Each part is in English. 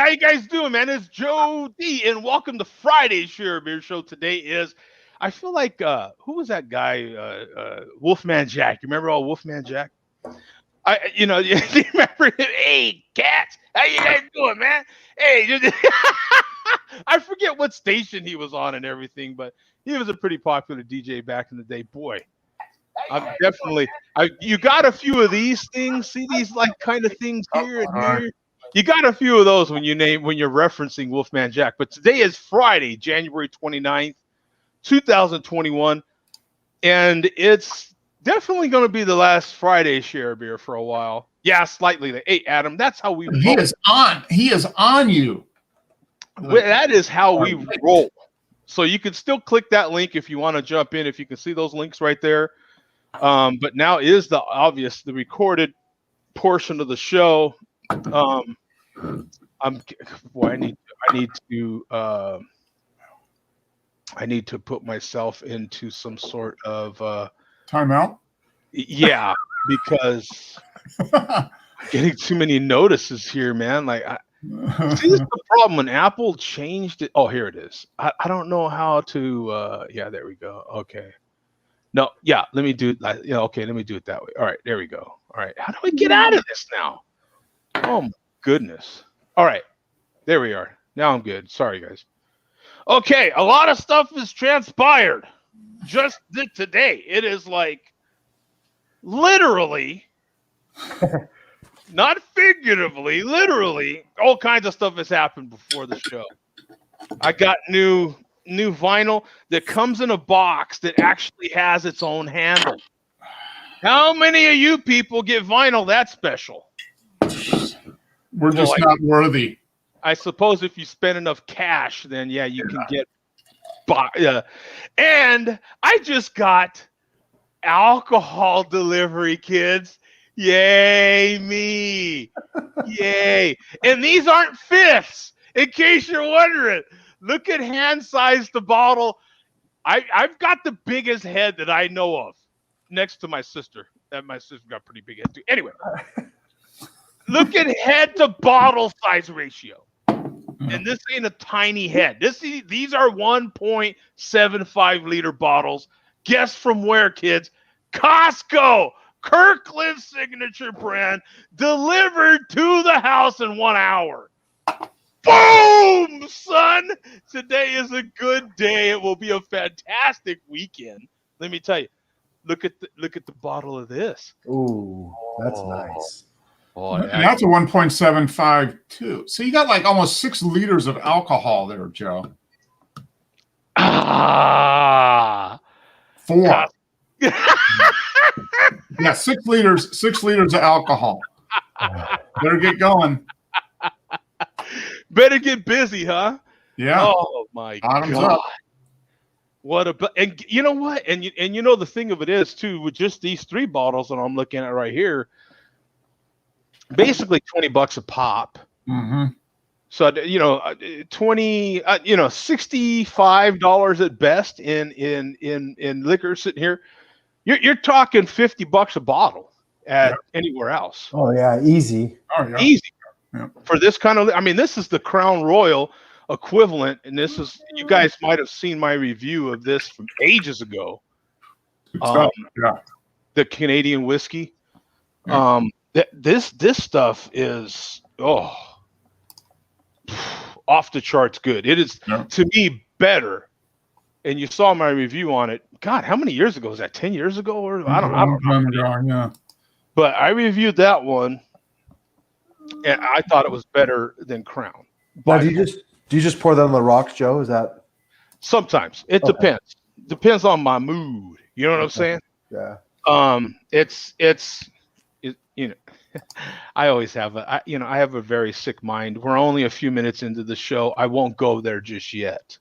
how you guys doing, man? It's Joe D, and welcome to Friday's Share Beer Show. Today is, I feel like, who was that guy? Wolfman Jack. You remember all Wolfman Jack? You remember him? Hey, cats, how you guys doing, man? Hey, I forget what station he was on and everything, but he was a pretty popular DJ back in the day. Boy, you got a few of these things. See these like kind of things here and here. You got a few of those when you're referencing Wolfman Jack. But today is Friday, January 29th, 2021, and it's definitely going to be the last Friday Share Beer for a while. Yeah, slightly. Hey, Adam, that's how we roll. He is on you. That is how we roll. So you can still click that link if you want to jump in, if you can see those links right there. But now is the recorded portion of the show. I need to put myself into some sort of timeout. Yeah, because getting too many notices here, man. Like, see, this is the problem when Apple changed it. Oh, here it is. I don't know how to. Yeah, there we go. Okay. No, yeah. Let me do. Okay. Let me do it that way. All right. There we go. All right. How do we get out of this now? Oh my goodness. All right. There we are. Now I'm good. Sorry, guys. Okay. A lot of stuff has transpired just today. It is like literally, not figuratively, literally, all kinds of stuff has happened before the show. I got new vinyl that comes in a box that actually has its own handle. How many of you people get vinyl that special? We're just not worthy. I suppose if you spend enough cash, then yeah, you can get. And I just got alcohol delivery, kids. Yay, me. Yay. And these aren't fifths, in case you're wondering. Look at hand size the bottle. I've got the biggest head that I know of, next to my sister. And my sister got pretty big head too. Anyway, look at head to bottle size ratio. And this ain't a tiny head. These are 1.75 liter bottles. Guess from where, kids? Costco. Kirkland signature brand, delivered to the house in 1 hour. Boom, son! Today is a good day. It will be a fantastic weekend. Let me tell you. Look at the bottle of this. Ooh, that's nice. Oh, that's a 1.75 too. So you got like almost 6 liters of alcohol there, Joe. 4. Yeah, 6 liters. 6 liters of alcohol. Better get going. Better get busy, huh? Yeah. Oh my God. Up. And you know what? And you know the thing of it is too, with just these 3 bottles that I'm looking at right here, basically $20 a pop. Mm-hmm. So $20, $65 at best in liquor sitting here. You're talking $50 a bottle at anywhere else. Oh yeah, easy. Oh yeah, easy. Yeah. For this kind of, I mean, this is the Crown Royal equivalent, and this is, you guys might have seen my review of this from ages ago. The Canadian whiskey. Yeah. This stuff is off the charts good. It is to me better. And you saw my review on it. God, how many years ago was that? 10 years ago, or I don't know. Yeah. But I reviewed that one, and I thought it was better than Crown. Now, do you just pour that on the rocks, Joe? Is that sometimes? It depends. Depends on my mood. You know what I'm saying? Yeah. I always have I have a very sick mind. We're only a few minutes into the show. I won't go there just yet.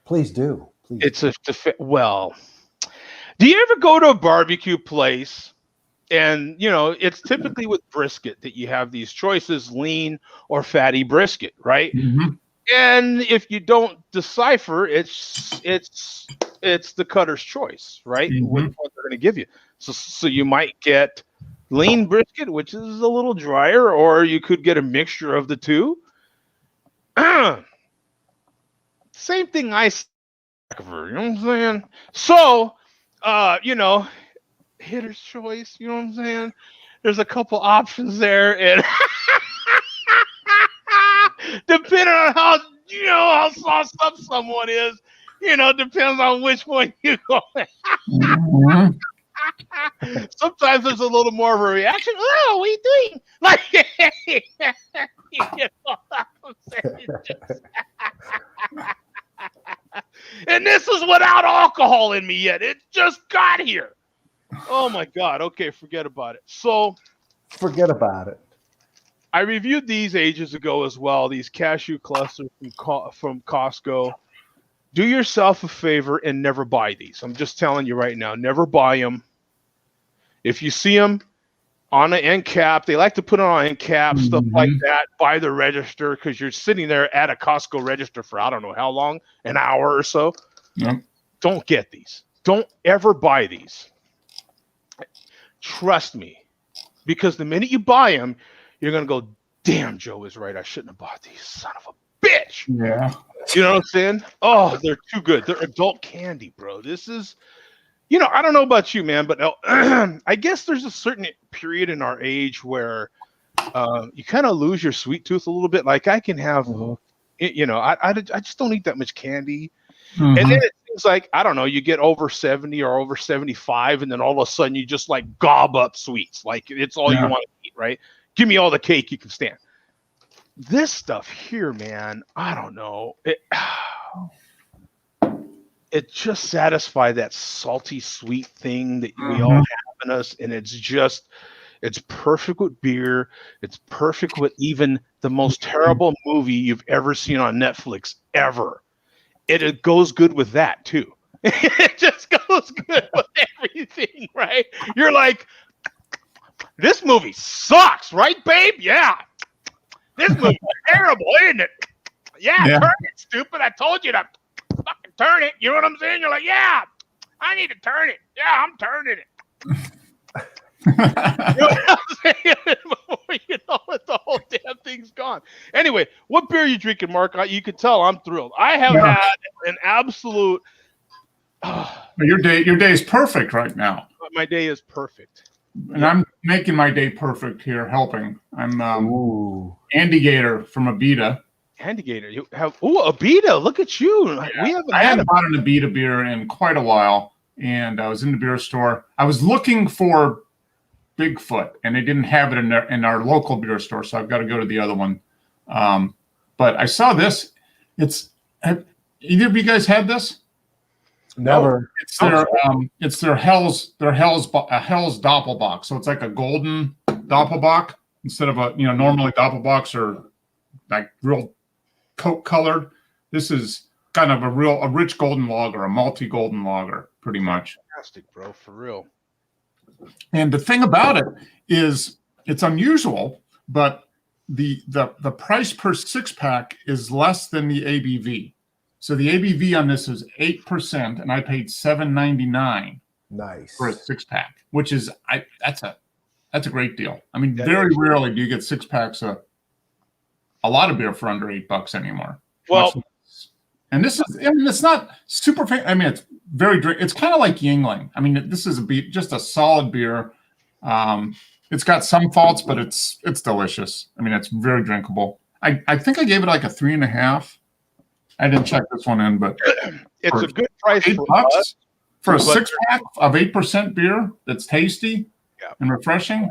Please do. Please. Do you ever go to a barbecue place and, it's typically with brisket that you have these choices, lean or fatty brisket, right? Mm-hmm. And if you don't decipher, it's the cutter's choice, right? Mm-hmm. What they're going to give you. So you might get lean brisket, which is a little drier, or you could get a mixture of the two. Same thing I said, you know what I'm saying? So, hitter's choice, you know what I'm saying? There's a couple options there, and depending on how sauced up someone is, depends on which one you go. Mhm. Sometimes there's a little more of a reaction. Oh, what are you doing? Like, you know what I'm saying? And this is without alcohol in me yet. It just got here. Oh my God. Okay, forget about it. So Forget about it. I reviewed these ages ago as well. These cashew clusters from Costco. Do yourself a favor and never buy these. I'm just telling you right now, never buy them. If you see them on an end cap, they like to put it on end cap, stuff like that, by the register, because you're sitting there at a Costco register for I don't know how long, an hour or so. Yep. Don't get these. Don't ever buy these. Trust me, because the minute you buy them, you're going to go, damn, Joe is right. I shouldn't have bought these. Son of a bitch. Yeah. You know what I'm saying? Oh, they're too good. They're adult candy, bro. This is, I don't know about you, man, but I guess there's a certain period in our age where you kind of lose your sweet tooth a little bit. Like I can have, I just don't eat that much candy. And then it seems like, I don't know, you get over 70 or over 75, and then all of a sudden you just like gob up sweets. Like it's all you want to eat, right? Give me all the cake you can stand. This stuff here, man, I don't know. It just satisfies that salty, sweet thing that we all have in us. And it's perfect with beer. It's perfect with even the most terrible movie you've ever seen on Netflix ever. It goes good with that too. It just goes good with everything, right? You're like, this movie sucks, right, babe? Yeah. This movie's terrible, isn't it? Yeah, turn it, stupid. I told you to fucking turn it. You know what I'm saying? You're like, yeah, I need to turn it. Yeah, I'm turning it. You know what I'm saying? Before you know it, the whole damn thing's gone. Anyway, what beer are you drinking, Mark? You can tell I'm thrilled. I have had an absolute. Your day is perfect right now. My day is perfect. And I'm making my day perfect here, helping. I'm Andy Gator from Abita. Andy Gator, you have Abita. Look at you. Yeah, I haven't bought an Abita beer in quite a while, and I was in the beer store. I was looking for Bigfoot, and they didn't have it in our local beer store, so I've got to go to the other one. But I saw this. Have either of you guys had this? Never. It's their Hell's Doppelbock. So it's like a golden Doppelbock instead of normally Doppelbocks are like real Coke colored. This is kind of a rich golden lager, a malty golden lager, pretty much. Fantastic, bro, for real. And the thing about it is it's unusual, but the price per 6-pack is less than the ABV. So the ABV on this is 8%, and I paid $7.99. Nice for a 6-pack, which is that's a great deal. I mean, very rarely do you get 6-packs of a lot of beer for under $8 anymore. Well, and this is, it's not super. It's very drink. It's kind of like Yingling. I mean, this is just a solid beer. It's got some faults, but it's delicious. I mean, it's very drinkable. I think I gave it like a 3.5. I didn't check this one in, but it's a good price $8 for us. For a 6-pack of 8% beer that's tasty and refreshing.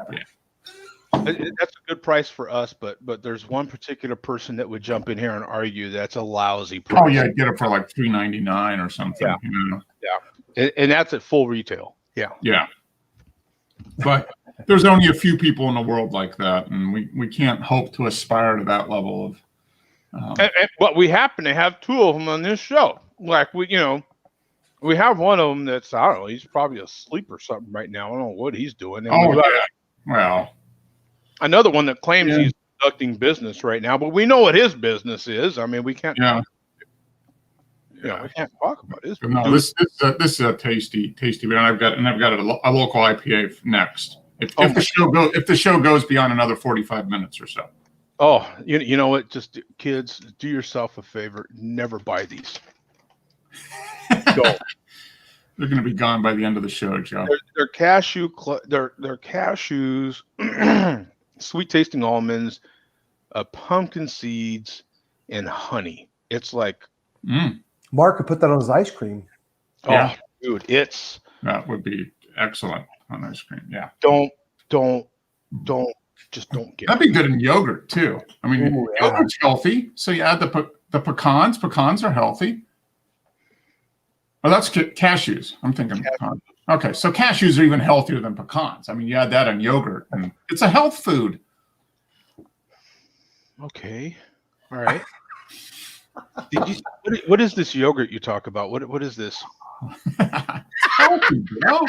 That's a good price for us, but there's one particular person that would jump in here and argue that's a lousy price. Oh yeah, get it for like $3.99 or something. Yeah, and that's at full retail. Yeah. But there's only a few people in the world like that, and we can't hope to aspire to that level of. But we happen to have two of them on this show. Like we have one of them that's, I don't know, he's probably asleep or something right now. I don't know what he's doing. And well, another one that claims he's conducting business right now, but we know what his business is. I mean, we can't. We can't talk about his. No, this is a tasty beer, and I've got a local IPA next. If the show goes beyond another 45 minutes or so. Oh, you know what? Just kids, do yourself a favor. Never buy these. Don't. They're going to be gone by the end of the show, Joe. They're they're cashews, sweet tasting almonds, pumpkin seeds, and honey. It's like, Mark could put that on his ice cream. Yeah. oh, dude, That would be excellent on ice cream. Yeah. Just don't get That'd be good in yogurt too. I mean, Ooh, yeah. yogurt's healthy, so you add the pecans. Pecans are healthy. Oh, that's cashews. I'm thinking pecans. Okay, so cashews are even healthier than pecans. I mean, you add that in yogurt, and it's a health food. Okay, all right. What is this yogurt you talk about? What is this? Healthy, bro.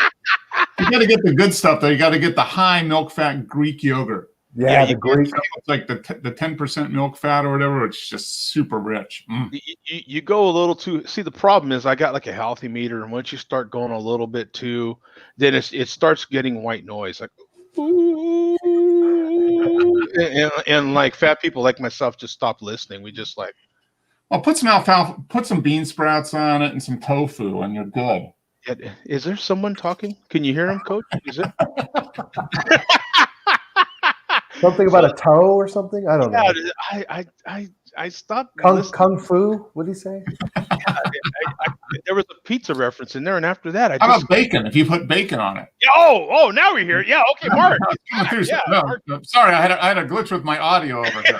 You got to get the good stuff, though. You got to get the high milk fat Greek yogurt. Yeah, the Greek. It's like the 10% milk fat or whatever. It's just super rich. You go a little too. See, the problem is I got like a healthy meter, and once you start going a little bit too, then it starts getting white noise, like ooh, and like fat people like myself just stop listening. We just like, Well, put some alfalfa, put some bean sprouts on it, and some tofu, and you're good. is there someone talking? Can you hear him, Coach? Is it? Something about a toe or something? I don't know. I stopped. Kung Fu? What did he say? There was a pizza reference in there, and after that, How about bacon? If you put bacon on it. Yeah, oh, now we're here. Yeah, okay, Mark. No, sorry, I had a glitch with my audio over here.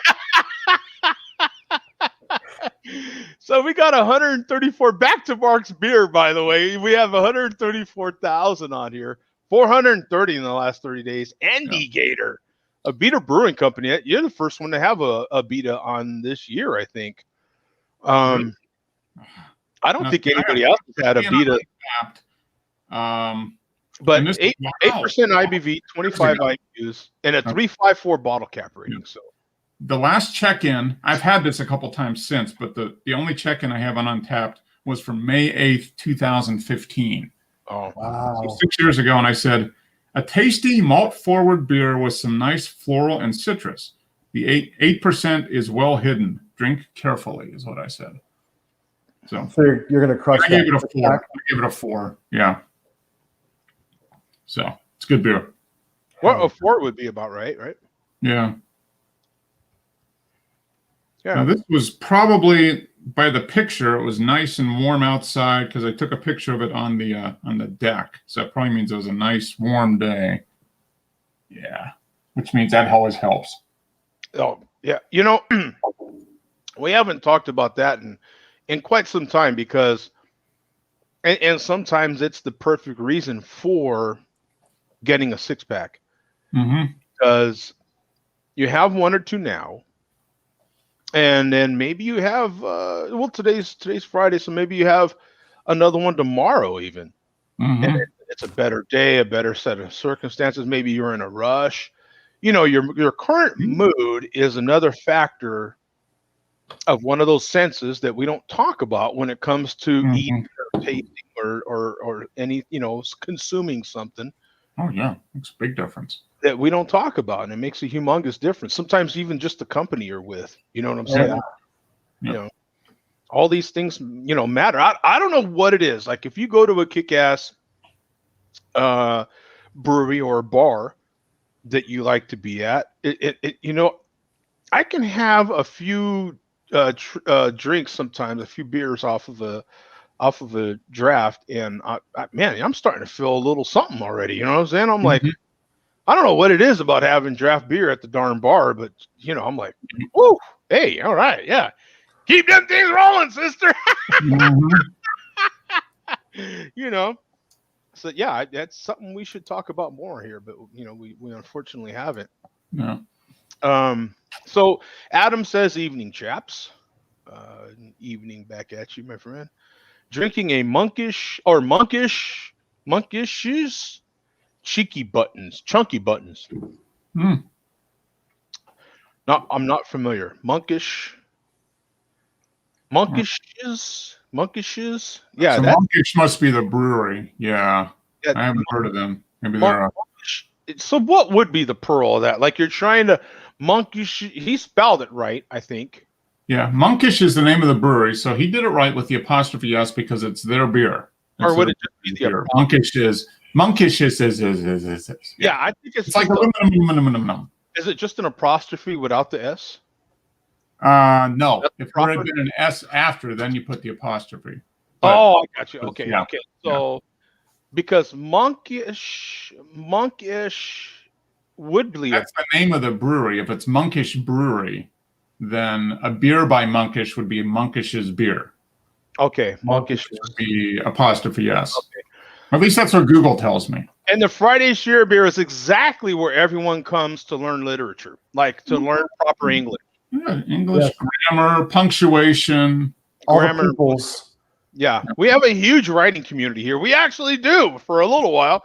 So we got 134 back to Mark's beer, by the way. We have 134,000 on here, 430 in the last 30 days. Andy Gator, a Beta Brewing Company. You're the first one to have a Beta on this year, I think. I don't think anybody else has had a Beta. But 8% IBV, 25 IQs, and a 354 bottle cap rating. So. The last check-in, I've had this a couple times since, but the only check-in I have on Untapped was from May 8th, 2015. Oh, wow. So 6 years ago, and I said, a tasty malt-forward beer with some nice floral and citrus. The 8% is well hidden. Drink carefully, is what I said. So you're going to crush I gave it a 4. I gave it a 4, yeah. So it's good beer. Well, a 4 would be about right? Yeah. Yeah. Now, this was probably, by the picture, it was nice and warm outside because I took a picture of it on the deck. So that probably means it was a nice warm day. Yeah, which means that always helps. Oh, yeah. You know, we haven't talked about that in quite some time because, and sometimes it's the perfect reason for getting a 6-pack. Because you have 1 or 2 now. And then maybe you have today's Friday, so maybe you have another one tomorrow even. And it's a better day, a better set of circumstances. Maybe you're in a rush. You know, your current mood is another factor of one of those senses that we don't talk about when it comes to eating or tasting or any, consuming something. Oh yeah, it's a big difference. That we don't talk about, and it makes a humongous difference. Sometimes even just the company you're with, you know what I'm saying? Yeah. All these things, matter. I don't know what it is. Like if you go to a kick-ass brewery or bar that you like to be at, I can have a few drinks sometimes, a few beers off of a draft, and I'm starting to feel a little something already. You know what I'm saying? I'm like, I don't know what it is about having draft beer at the darn bar, but I'm like, whoo, hey, all right, yeah, keep them things rolling, sister. So yeah, that's something we should talk about more here, but we unfortunately haven't. Yeah. So Adam says, evening, chaps. Evening back at you, my friend. Drinking a monkish chunky buttons. No, I'm not familiar. Monkishes. Yeah, so Monkish must be the brewery. Yeah, I haven't heard of them. Maybe they're So what would be the pearl of that? Like you're trying to monkish. He spelled it right, I think. Yeah, Monkish is the name of the brewery, so he did it right with the apostrophe S because it's their beer. Or would it just be the beer? Monkish is Yeah, I think it's like aluminum. Is it just an apostrophe without the S? No. That's If there had been an S after, then you put the apostrophe. But, oh, I got you. Okay, yeah, okay. So because monkish would be that's the name of the brewery. If it's Monkish Brewery, then a beer by Monkish would be Monkish's beer. Okay, monkish would be apostrophe S. Okay. At least that's what Google tells me. And the Friday Share Beer is exactly where everyone comes to learn literature, like to learn proper English. Yeah, English grammar, punctuation, all grammar. the peoples. Yeah, we have a huge writing community here. We actually do. For a little while,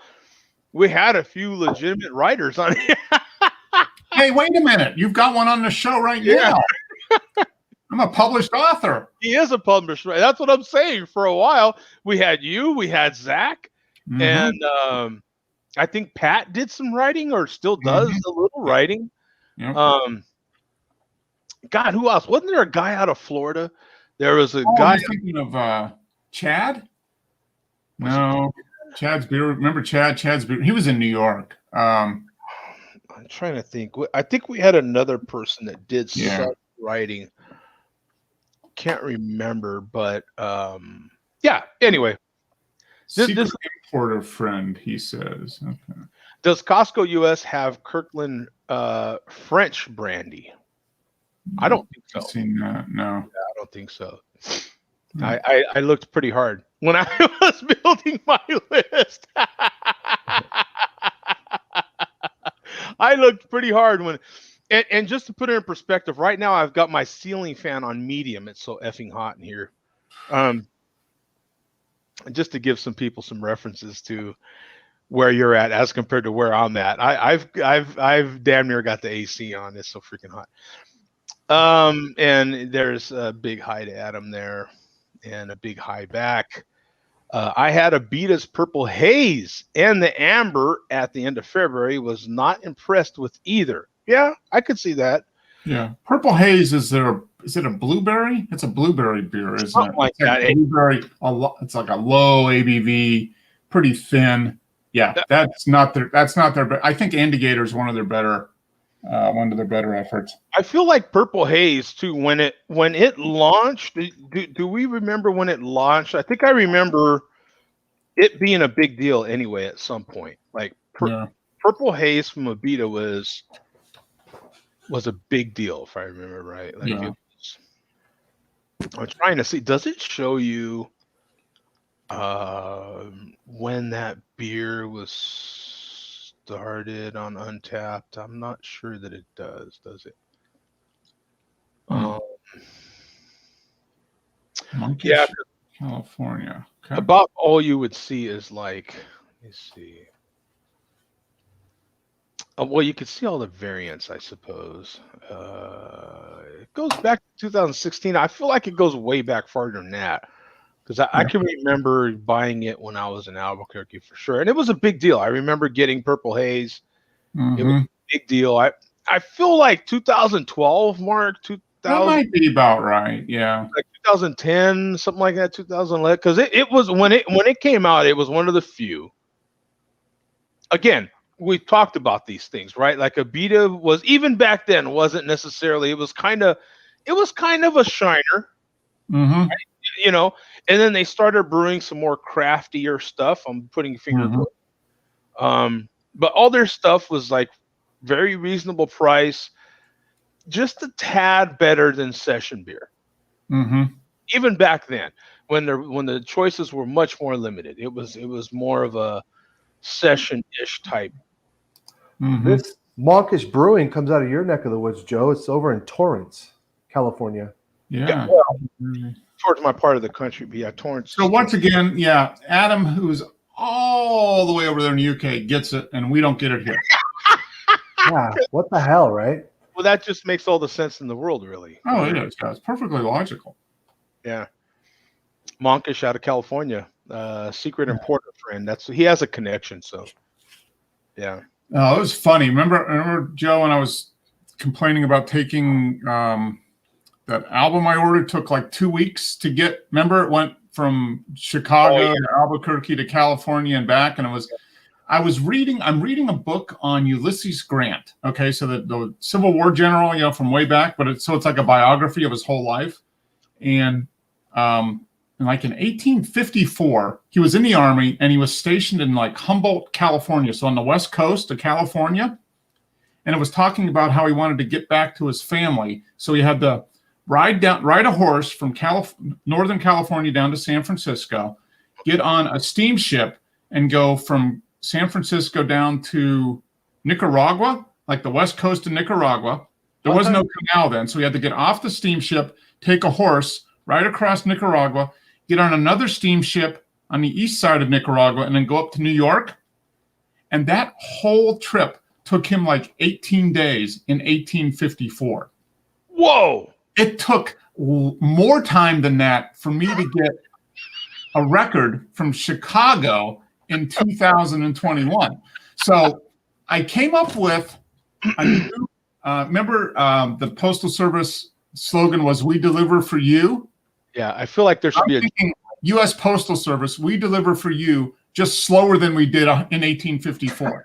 we had a few legitimate writers on here. Hey, wait a minute. You've got one on the show right now. I'm a published author. He is a published writer. That's what I'm saying. For a while, we had you, we had Zach, and I think Pat did some writing or still does a little writing. Yep. God, who else? Wasn't there a guy out of Florida? There was a guy. I'm thinking of Chad. No, Chad's beer. Remember Chad? Chad's beer. He was in New York. I'm trying to think. I think we had another person that did some writing. Can't remember, but yeah. Anyway, this importer friend. He says. Okay. Does Costco US have Kirkland French brandy? I don't think so. I've seen that. No, yeah, I don't think so. I looked pretty hard when I was building my list. I looked pretty hard when, and just to put it in perspective, right now I've got my ceiling fan on medium. It's so effing hot in here. Just to give some people some references to where you're at as compared to where I'm at. I've damn near got the AC on. It's so freaking hot. And there's a big hi to Adam there and a big hi back. I had a Beta's Purple Haze and the Amber at the end of February. Was not impressed with either. Yeah, I could see that. Yeah. Purple Haze, is it a blueberry? It's a blueberry beer, isn't Something it? like that. Blueberry, it's like a low ABV, pretty thin. Yeah, that's not their I think Indicator is one of their better efforts. I feel like Purple Haze too. When it launched, do we remember when it launched? I think I remember it being a big deal anyway at some point. Like Purple Haze from Abita was a big deal if I remember right. Like I'm trying to see. Does it show you when that beer was started on Untapped? I'm not sure that it does it? Yeah, California. Okay. About all you would see is like, let me see. Well, you could see all the variants, I suppose. It goes back to 2016. I feel like it goes way back farther than that. Because I can remember buying it when I was in Albuquerque for sure. And it was a big deal. I remember getting Purple Haze. It was a big deal. I feel like 2012, Mark, that might be about right. Yeah. Like 2010, something like that, 2011. Because it was when it came out, it was one of the few. Again, we talked about these things, right? Like Abita was, even back then, wasn't necessarily, it was kind of a shiner. Right? You know, and then they started brewing some more craftier stuff. I'm putting finger quotes. But all their stuff was like very reasonable price, just a tad better than session beer. Even back then, when the choices were much more limited, it was more of a session-ish type. This Monkish Brewing comes out of your neck of the woods, Joe. It's over in Torrance, California. Yeah. Towards my part of the country, but yeah, Torrance. So once again, Adam, who's all the way over there in the UK, gets it, and we don't get it here. Yeah, what the hell, right? Well, that just makes all the sense in the world, really. Oh, it is. It's perfectly logical. Yeah. Monkish out of California, secret importer friend. He has a connection, so yeah. Oh, it was funny. Remember, Joe, when I was complaining about taking that album I ordered took like 2 weeks to get. Remember, it went from Chicago to Albuquerque to California and back, and I'm reading a book on Ulysses Grant. Okay, so the Civil War general, from way back, but it's like a biography of his whole life. And like in 1854, he was in the Army and he was stationed in like Humboldt, California, so on the west coast of California. And it was talking about how he wanted to get back to his family, so he had to ride a horse from Northern California down to San Francisco, get on a steamship, and go from San Francisco down to Nicaragua, like the west coast of Nicaragua. There was no canal then, so he had to get off the steamship, take a horse, ride across Nicaragua, get on another steamship on the east side of Nicaragua, and then go up to New York. And that whole trip took him like 18 days in 1854. Whoa! It took more time than that for me to get a record from Chicago in 2021. So I came up with a new, remember the Postal Service slogan was, "We deliver for you"? Yeah, I feel like there should be a U.S. Postal Service, we deliver for you, just slower than we did in 1854.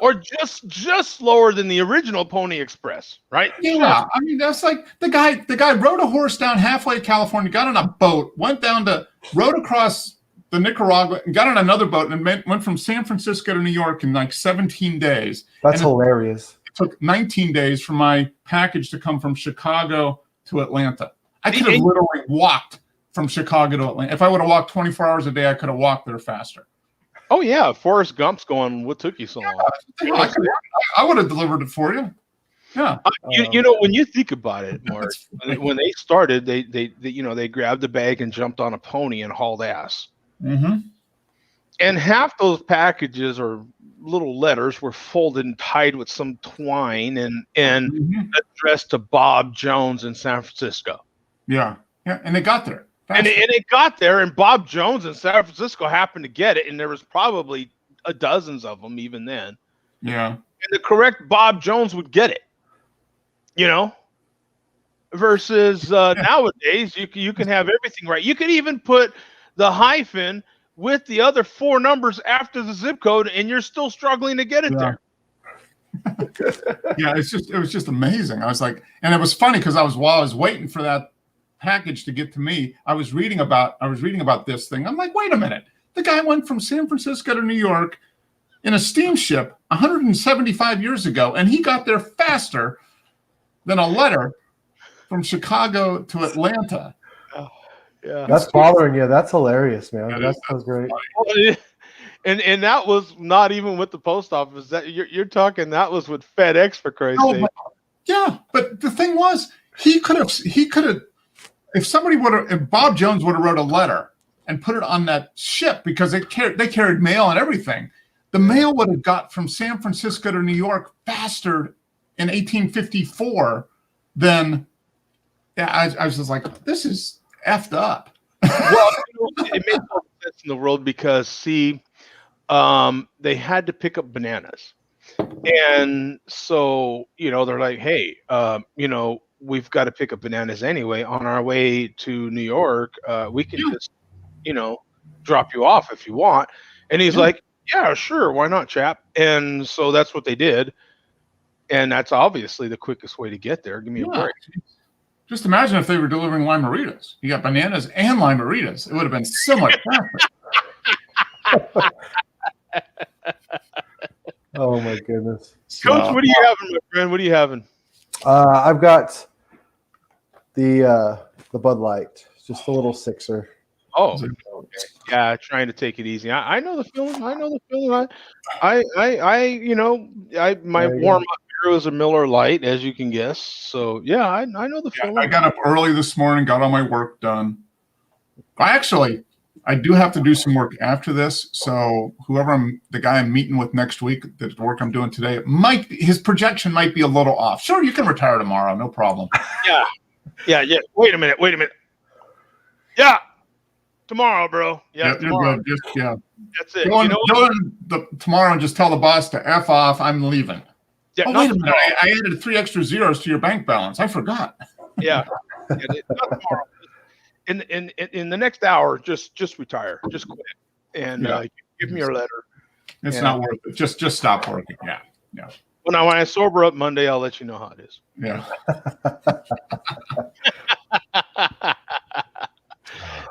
Or just slower than the original Pony Express, right? Yeah, I mean, that's like the guy rode a horse down halfway to California, got on a boat, rode across the Nicaragua, and got on another boat, and went from San Francisco to New York in like 17 days. That's hilarious. It took 19 days for my package to come from Chicago to Atlanta. I could have literally walked from Chicago to Atlanta. If I would have walked 24 hours a day, I could have walked there faster. Oh yeah, Forrest Gump's going, what took you so long? I would have delivered it for you. Yeah. When you think about it, Mark, when they started, they grabbed a bag and jumped on a pony and hauled ass. Mm-hmm. And half those packages or little letters were folded and tied with some twine and addressed to Bob Jones in San Francisco. Yeah. Yeah. And it got there. And it got there, and Bob Jones in San Francisco happened to get it, and there was probably dozens of them even then. Yeah. And the correct Bob Jones would get it, versus nowadays you can have everything right. You could even put the hyphen with the other 4 numbers after the zip code, and you're still struggling to get it there. Yeah, it was just amazing. I was like, and it was funny because while I was waiting for that package to get to me, I was reading about this thing. I'm like, wait a minute. The guy went from San Francisco to New York in a steamship 175 years ago, and he got there faster than a letter from Chicago to Atlanta. Oh, yeah. That's bothering you. That's hilarious, man. That's great. And that was not even with the post office. That you're talking, that was with FedEx, for Christ's sake. But the thing was, he could have if Bob Jones would have wrote a letter and put it on that ship, because they carried mail and everything, the mail would have got from San Francisco to New York faster in 1854 than. Yeah, I was just like, this is effed up. Well, it made no sense in the world because they had to pick up bananas, and so they're like, hey, we've got to pick up bananas anyway. On our way to New York, we can just, drop you off if you want. And he's like, yeah, sure. Why not, chap? And so that's what they did. And that's obviously the quickest way to get there. Give me a break. Just imagine if they were delivering limeritas. You got bananas and limeritas. It would have been so much faster. Oh my goodness. Coach, what are you having, my friend? What are you having? I've got the Bud Light, just a little sixer. Oh, okay. Yeah, trying to take it easy. I know the feeling. My warm up beer was a Miller Lite, as you can guess. So yeah, I know the feeling. I got up early this morning, got all my work done. I do have to do some work after this. So the guy I'm meeting with next week, the work I'm doing today, his projection might be a little off. Sure, you can retire tomorrow, no problem. Yeah. Wait a minute. Yeah. tomorrow, bro. Yeah, You're tomorrow. good. Just, yeah. That's it. Go You know tomorrow and just tell the boss to F off. I'm leaving. yeah, Oh, wait a minute. I added 3 extra zeros to your bank balance. I forgot. Yeah. Not tomorrow. In the next hour, just retire. Just quit. And give me your letter. It's not worth it. Just stop working. Yeah. Yeah. Well, now when I sober up Monday, I'll let you know how it is. Yeah.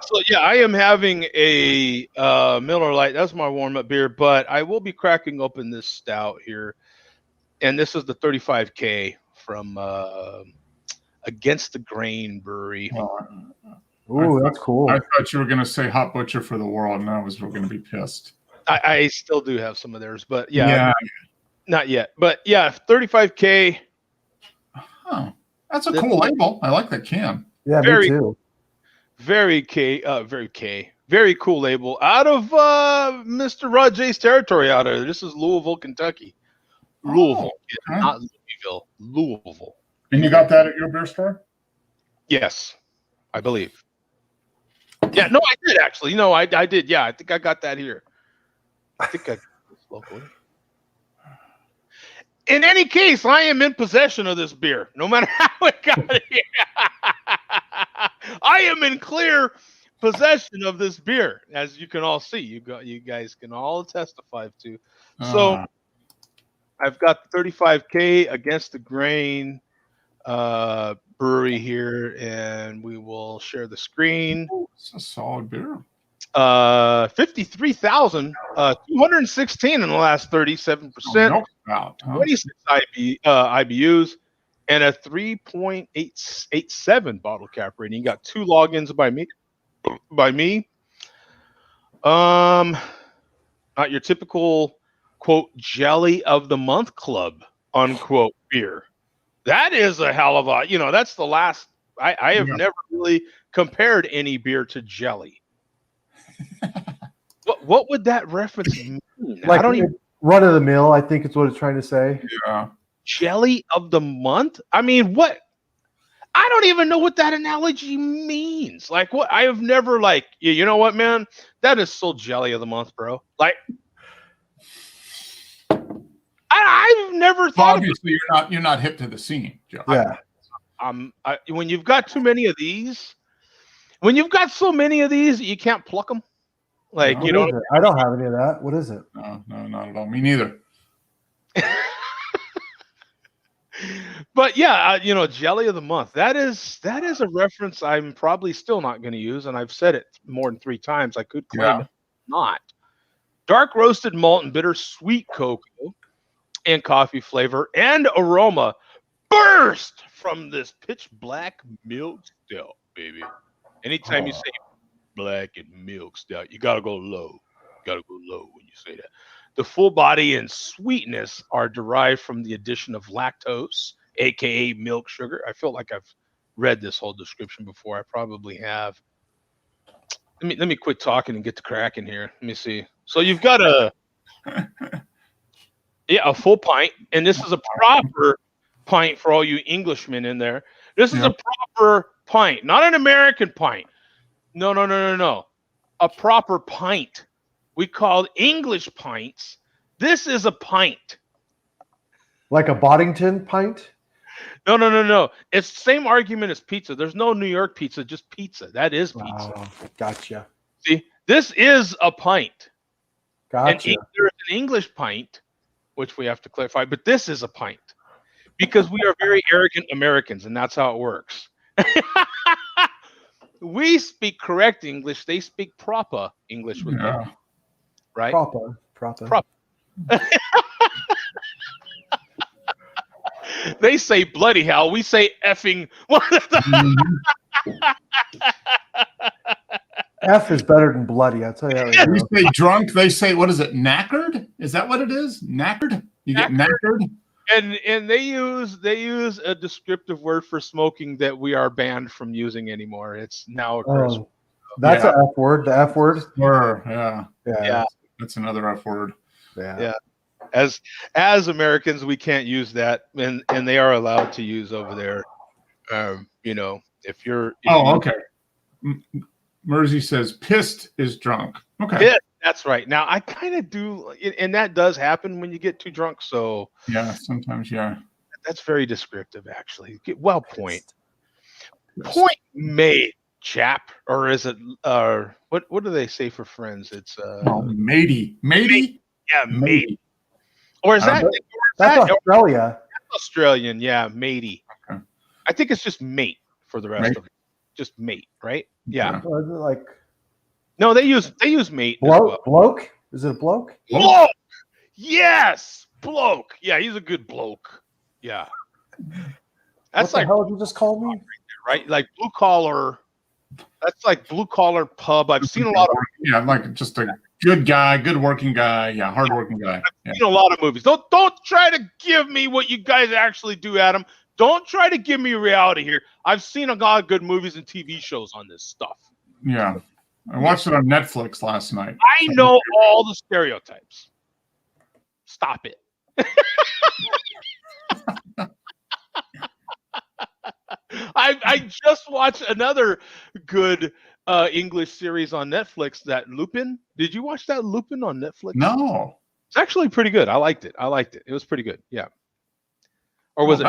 So yeah, I am having a Miller Lite. That's my warm-up beer, but I will be cracking open this stout here, and this is the 35K from Against the Grain Brewery. Ooh, that's cool. I thought you were going to say Hot Butcher for the World, and I was going to be pissed. I still do have some of theirs, but not yet. But yeah, 35K. Oh, that's a cool label. I like that can. Yeah, me too. Very cool label out of Mr. Rod J's territory out of this is Louisville, Kentucky. Louisville, not Louisville, Louisville. And you got that at your beer store? Yes, I believe. Yeah, no, I did actually. No, I did. Yeah, I think I got that here. I think I got this locally. In any case, I am in possession of this beer, no matter how it got here. I am in clear possession of this beer, as you can all see. You guys can all testify to. So I've got 35K Against the Grain brewery here, and we will share the screen. It's a solid beer. 53,216 in the last 37%. 26 IBUs and a 3.887 bottle cap rating. You got 2 logins by me. Not your typical quote jelly of the month club unquote beer. That is a hell of a, that's the last. I have never really compared any beer to jelly. What would that reference mean? Like, I don't even run of the mill, I think it's what it's trying to say. Yeah. Jelly of the month? I mean, what? I don't even know what that analogy means. Like, what? I have never, like, you know what, man? That is so jelly of the month, bro. Like, I've never thought. Obviously, you're not hip to the scene, Joe. Yeah. When you've got too many of these, when you've got so many of these, you can't pluck them. Like, I don't have any of that. What is it? No, not at all. Me neither. But yeah, jelly of the month. That is a reference I'm probably still not going to use, and I've said it more than 3 times. I could claim it not. Dark roasted malt and bitter sweet cocoa and coffee flavor and aroma burst from this pitch black milk stout, baby. Anytime you say black and milk stout, you gotta go low. When you say that. The full body and sweetness are derived from the addition of lactose, aka milk sugar. I feel like I've read this whole description before. I probably have. Let me quit talking and get to cracking here. Let me see. So you've got a full pint, and this is a proper pint for all you Englishmen in there. This is a proper pint, not an American pint. No. A proper pint. We call English pints. This is a pint. Like a Boddington pint? No. It's the same argument as pizza. There's no New York pizza, just pizza. That is pizza. Oh, gotcha. See, this is a pint. Gotcha. And there's an English pint, which we have to clarify, but this is a pint because we are very arrogant Americans, and that's how it works. We speak correct English. They speak proper English with them. Right? Proper. They say bloody hell. We say effing. F is better than bloody. I'll tell you that right now. You say drunk, they say, what is it, knackered? Is that what it is? Knackered? You get knackered? And they use a descriptive word for smoking that we are banned from using anymore. It's now a curse. That's an F word. The F word. Sure, yeah. That's another F word. Yeah. As Americans, we can't use that, and they are allowed to use over there. If you're. Okay. Mersey says pissed is drunk. Okay. Yeah, that's right. Now I kind of do, and that does happen when you get too drunk. So Yeah, sometimes, yeah. that's very descriptive, actually. Well, point Pissed. made, chap. Or is it? What do they say for friends? It's Oh, matey. Matey? yeah, mate. Matey. Or is that That's Australia. Australian? Yeah, matey. Okay. I think it's just mate for the rest Mate. of it. Just mate, right? Yeah. Or is it like No, they use mate as bloke? well. Bloke? Is it a bloke? Bloke. Yes, bloke. Yeah, he's a good bloke. Yeah. That's What the like hell did you just call me? right, like blue collar. That's like blue collar pub. I've seen a lot of Yeah, like just a good guy, good working guy. Yeah, hardworking guy. Yeah. seen a lot of movies. Don't try to give me what you guys actually do, Adam. Don't try to give me reality here. I've seen a lot of good movies and TV shows on this stuff. Yeah. I watched it on Netflix last night. I know all the stereotypes. Stop it. I just watched another good English series on Netflix, that Lupin. Did you watch that Lupin on Netflix? No. It's actually pretty good. I liked it. It was pretty good. Yeah. Or was it?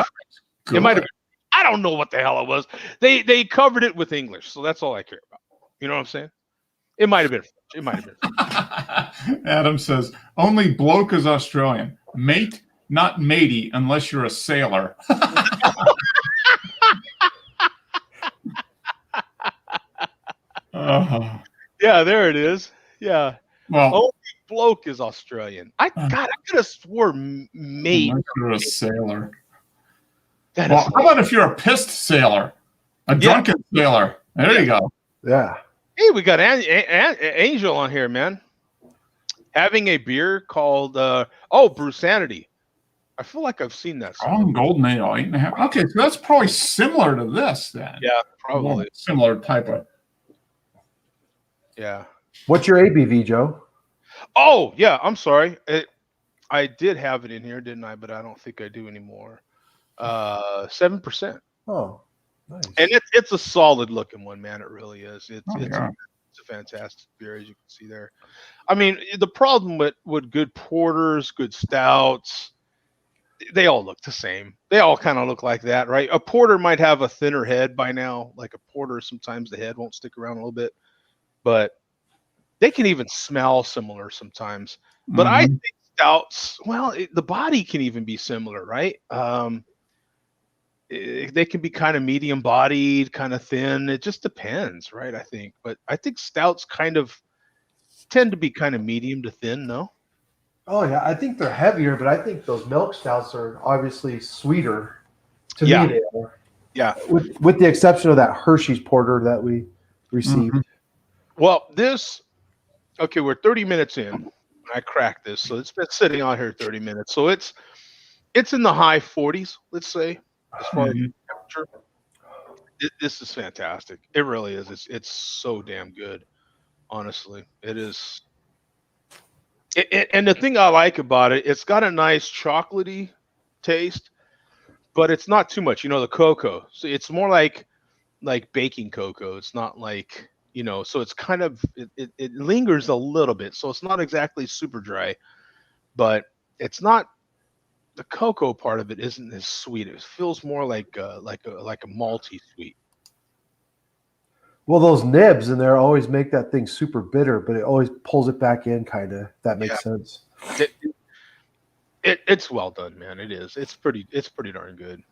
It might have been. I don't know what the hell it was. They covered it with English, so that's all I care about. You know what I'm saying? It might have been. It might have been. Adam says, only bloke is Australian. Mate, not matey, unless you're a sailor. Yeah, there it is. Yeah. Well, Only bloke is Australian. I could have swore mate. unless you're a sailor. That Well, is how about if you're a pissed sailor? A drunken sailor. There you go. Yeah. Hey, we got Angel on here, man. Having a beer called Brusanity. I feel like I've seen that. Strong golden ale, 8.5. Okay, so that's probably similar to this then. Yeah, probably. Similar type of. Yeah. What's your ABV, Joe? Oh, yeah. I'm sorry. I did have it in here, didn't I? But I don't think I do anymore. 7%. Oh, nice. And it's a solid looking one, man. It really is. It's a fantastic beer, as you can see there. I mean, the problem with good porters, good stouts, they all look the same. They all kind of look like that, right? A porter might have a thinner head by now. Like a porter, sometimes the head won't stick around a little bit, but they can even smell similar sometimes. But I think stouts, well, the body can even be similar, right? They can be kind of medium bodied, kind of thin. It just depends, right? I think, but I think stouts kind of tend to be kind of medium to thin, no? Oh yeah, I think they're heavier, but I think those milk stouts are obviously sweeter. To me, they are. Yeah. With the exception of that Hershey's porter that we received. Well, we're 30 minutes in. I cracked this, so it's been sitting on here 30 minutes. So it's in the high 40s, let's say, as far as temperature. This is fantastic. It really is. It's so damn good. Honestly, it is. And the thing I like about it, it's got a nice chocolatey taste, but it's not too much. The cocoa. So it's more like baking cocoa. It's not like, so it's kind of, it lingers a little bit. So it's not exactly super dry, but it's not, the cocoa part of it isn't as sweet. It feels more like a malty sweet. Well, those nibs in there always make that thing super bitter, but it always pulls it back in, kind of. That makes sense. It's well done, man. It is. It's pretty darn good.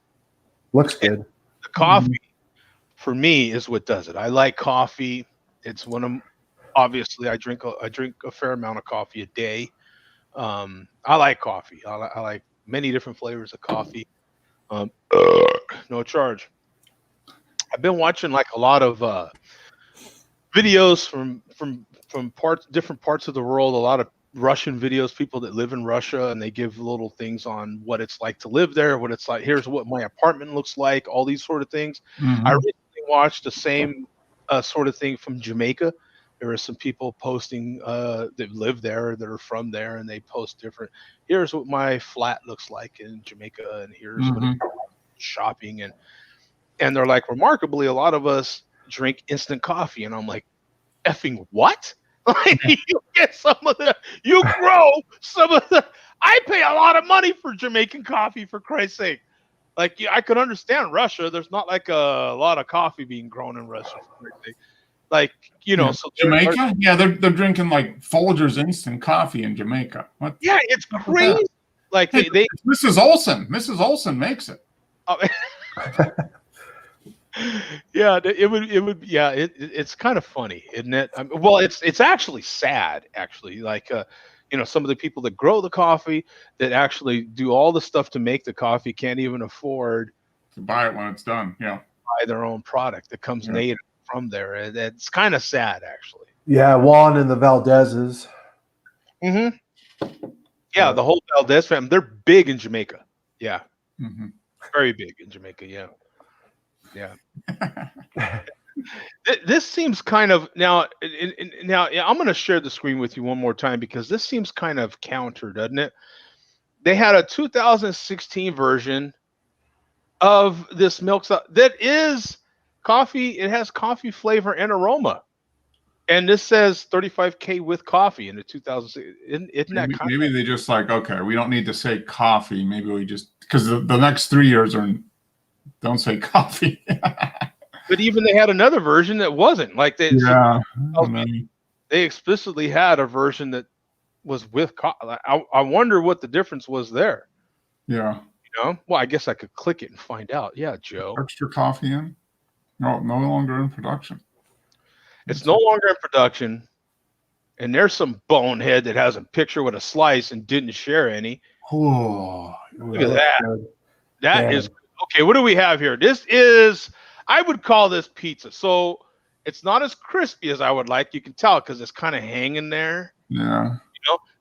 Looks good. The coffee, for me, is what does it. I like coffee. It's obviously I drink a fair amount of coffee a day. I like coffee. I like many different flavors of coffee. No charge. I've been watching like a lot of videos from different parts of the world, a lot of Russian videos, people that live in Russia, and they give little things on what it's like to live there, what it's like. Here's what my apartment looks like, all these sort of things. I recently watched the same sort of thing from Jamaica. There are some people posting that live there, that are from there, and they post different. Here's what my flat looks like in Jamaica, and here's what it's shopping, and they're like, remarkably, a lot of us drink instant coffee, and I'm like, effing what? Like you get some of the, you grow some of the. I pay a lot of money for Jamaican coffee, for Christ's sake. Like I could understand Russia. There's not like a lot of coffee being grown in Russia, for Christ's sake. Like so Jamaica, they're drinking like Folgers instant coffee in Jamaica. What? Yeah, it's crazy. Like they Mrs. Olson makes it. Yeah, it would. Yeah, it's kind of funny, isn't it? I mean, well, it's actually sad, actually. Like, some of the people that grow the coffee, that actually do all the stuff to make the coffee, can't even afford to buy it when it's done. Yeah, buy their own product that comes native from there. It's kind of sad, actually. Yeah, Juan and the Valdezes. Mm-hmm. Yeah, the whole Valdez family. They're big in Jamaica. Yeah, very big in Jamaica. Yeah. Yeah. This seems kind of now. I'm going to share the screen with you one more time because this seems kind of counter, doesn't it? They had a 2016 version of this milk that is coffee. It has coffee flavor and aroma, and this says 35K with coffee in the 2006. Isn't that maybe they just like, okay, we don't need to say coffee. Maybe we just, because the next 3 years don't say coffee. But even they had another version that wasn't like they. Yeah, they explicitly had a version that was with coffee. I wonder what the difference was there. Yeah. Well, I guess I could click it and find out. Yeah, Joe. Extra coffee in? No longer in production. It's no longer in production. And there's some bonehead that has a picture with a slice and didn't share any. Oh, look at that. Good. That is okay. What do we have here? This is, I would call this pizza. So it's not as crispy as I would like. You can tell because it's kind of hanging there. Yeah.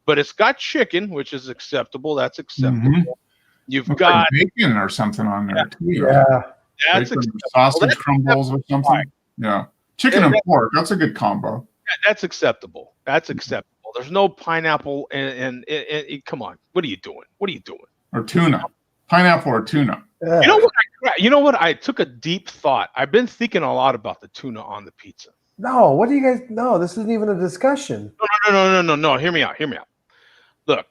But it's got chicken, which is acceptable. That's acceptable. Mm-hmm. You've got like bacon or something on there too. Yeah. That's sausage crumbles or something. Right. Yeah. Chicken and pork. That's a good combo. That's acceptable. That's acceptable. There's no pineapple and come on. What are you doing? Or tuna. Pineapple or tuna. Yeah. You know what? I took a deep thought. I've been thinking a lot about the tuna on the pizza. No, what do you guys? No, this isn't even a discussion. No. Hear me out. Look,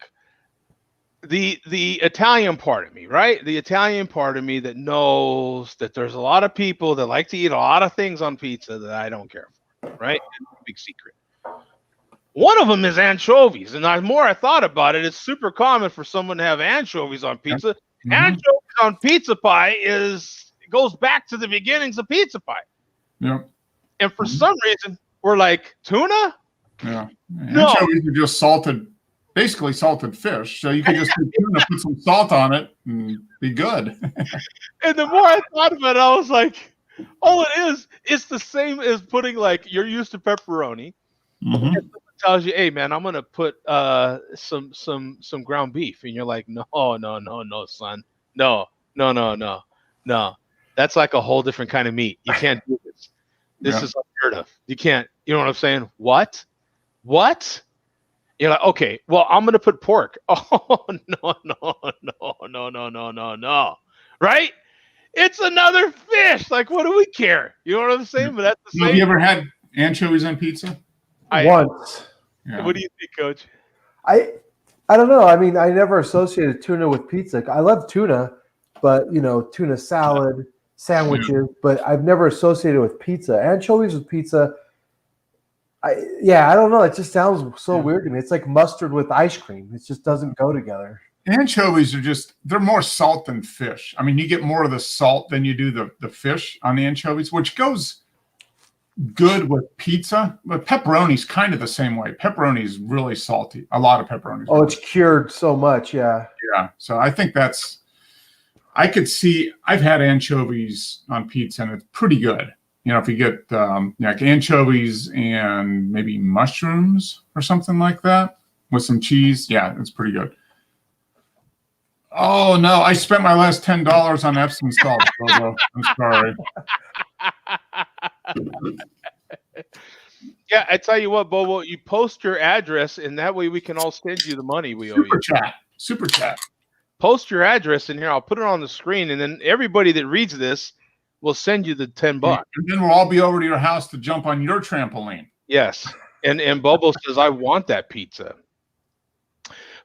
the Italian part of me, right? The Italian part of me that knows that there's a lot of people that like to eat a lot of things on pizza that I don't care for, right? Big secret. One of them is anchovies, and the more I thought about it, it's super common for someone to have anchovies on pizza. Mm-hmm. Anchovies on pizza pie goes back to the beginnings of pizza pie. Yeah. And for some reason, we're like, tuna? Yeah. No. Anchovies are just basically salted fish. So you can just put tuna, put some salt on it, and be good. And the more I thought about it, I was like, all it is, it's the same as putting, like, you're used to pepperoni. Mm-hmm. And tells you, hey man, I'm gonna put some ground beef, and you're like, no, son, no. That's like a whole different kind of meat. You can't do this. This is unheard of. You can't. You know what I'm saying? What? You're like, okay, well, I'm gonna put pork. Oh no. Right? It's another fish. Like, what do we care? You know what I'm saying? But that's the same. Have you ever had anchovies on pizza? Once. Yeah. What do you think, Coach? I don't know. I mean, I never associated tuna with pizza. I love tuna, but tuna salad, sandwiches, but I've never associated with pizza. Anchovies with pizza. I don't know. It just sounds so weird to me. It's like mustard with ice cream. It just doesn't go together. Anchovies they're more salt than fish. I mean, you get more of the salt than you do the fish on the anchovies, which goes good with pizza, but pepperoni's kind of the same way. Pepperoni is really salty. A lot of pepperoni. Oh, it's cured so much, yeah. Yeah. So I think I could see. I've had anchovies on pizza, and it's pretty good. If you get like anchovies and maybe mushrooms or something like that with some cheese, it's pretty good. Oh no, I spent my last $10 on Epsom salt. I'm sorry. Yeah, I tell you what, Bobo, you post your address, and that way we can all send you the money we owe you. Super chat. Post your address in here. I'll put it on the screen, and then everybody that reads this will send you the $10. And then we'll all be over to your house to jump on your trampoline. Yes. And Bobo says, I want that pizza.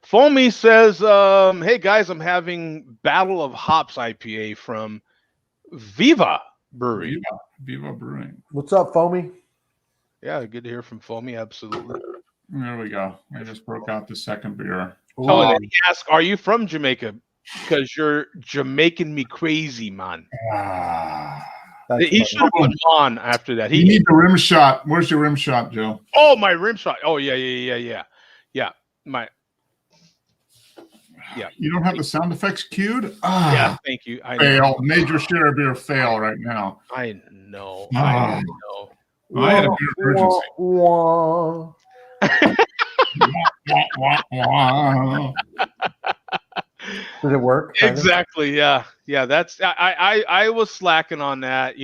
Foamy says, hey guys, I'm having Battle of Hops IPA from Viva Brewery. Viva Brewing. What's up, Foamy? Yeah, good to hear from Foamy. Absolutely. There we go. I just broke out the second beer. Oh, and then he asked, are you from Jamaica? Because you're Jamaican me crazy, man. He should have put on after that. You need the rim shot. Where's your rim shot, Joe? Oh, my rim shot. Oh, yeah. Yeah. You don't have the sound effects queued? Yeah, thank you. I fail. know. Major share beer fail right now. I know. I had a beer emergency. Did it work? Exactly. Yeah. Yeah. That's I was slacking on that,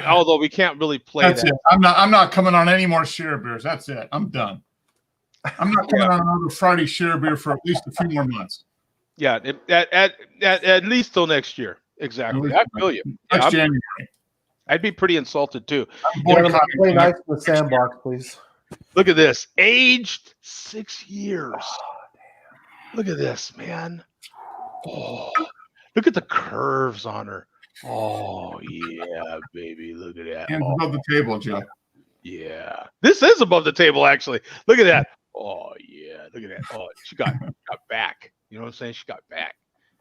although we can't really play That's that. it. I'm not coming on any more share beers. That's it. I'm done. I'm not coming on another Friday share beer for at least a few more months. Yeah, at least till next year. Exactly. I feel you. Next January. I'd be pretty insulted too. Play nice in the sandbox, please. Look at this. Aged 6 years. Look at this, man. Oh, look at the curves on her. Oh, yeah, baby. Look at that. Hands above the table, Joe. Yeah. This is above the table, actually. Look at that. Oh, yeah. Look at that. Oh, she got back. You know what I'm saying? She got back.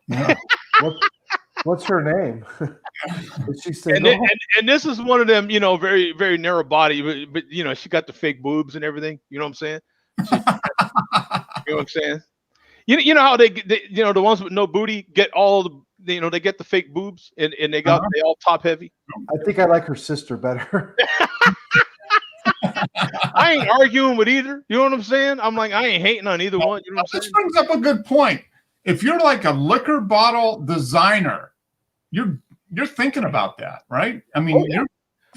Yeah. What's her name? Did she say and this is one of them, very, very narrow body, but she got the fake boobs and everything. You know what I'm saying? You know what I'm saying? You know how they the ones with no booty get all the they get the fake boobs and they all top heavy. I think I like her sister better. I ain't arguing with either. You know what I'm saying? I'm like, I ain't hating on either one. You know what I'm saying? This brings up a good point. If you're like a liquor bottle designer, you're thinking about that, right? I mean,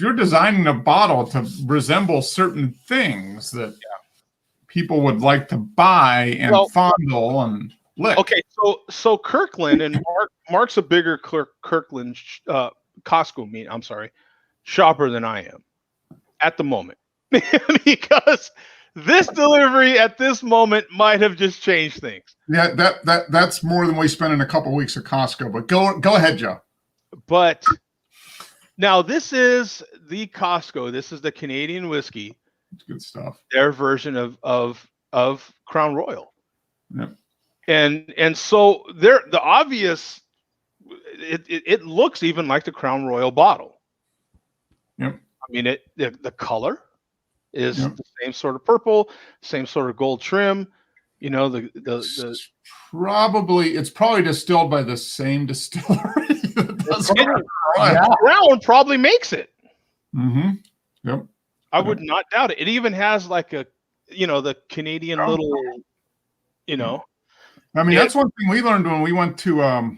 you're designing a bottle to resemble certain things that people would like to buy and fondle and lick. Okay, so Kirkland and Mark's a bigger Kirkland Costco shopper than I am at the moment. Because this delivery at this moment might have just changed things. Yeah, that's more than we spent in a couple of weeks at Costco. But go ahead, Joe. But now this is the Costco. This is the Canadian whiskey. It's good stuff. Their version of Crown Royal. Yep. And so the obvious. It looks even like the Crown Royal bottle. Yep. I mean the color is the same sort of purple, same sort of gold trim. It's probably distilled by the same distillery. Crown probably makes it. Mm-hmm. Yep. I would not doubt it. It even has like the Canadian little, I mean, that's one thing we learned when we went to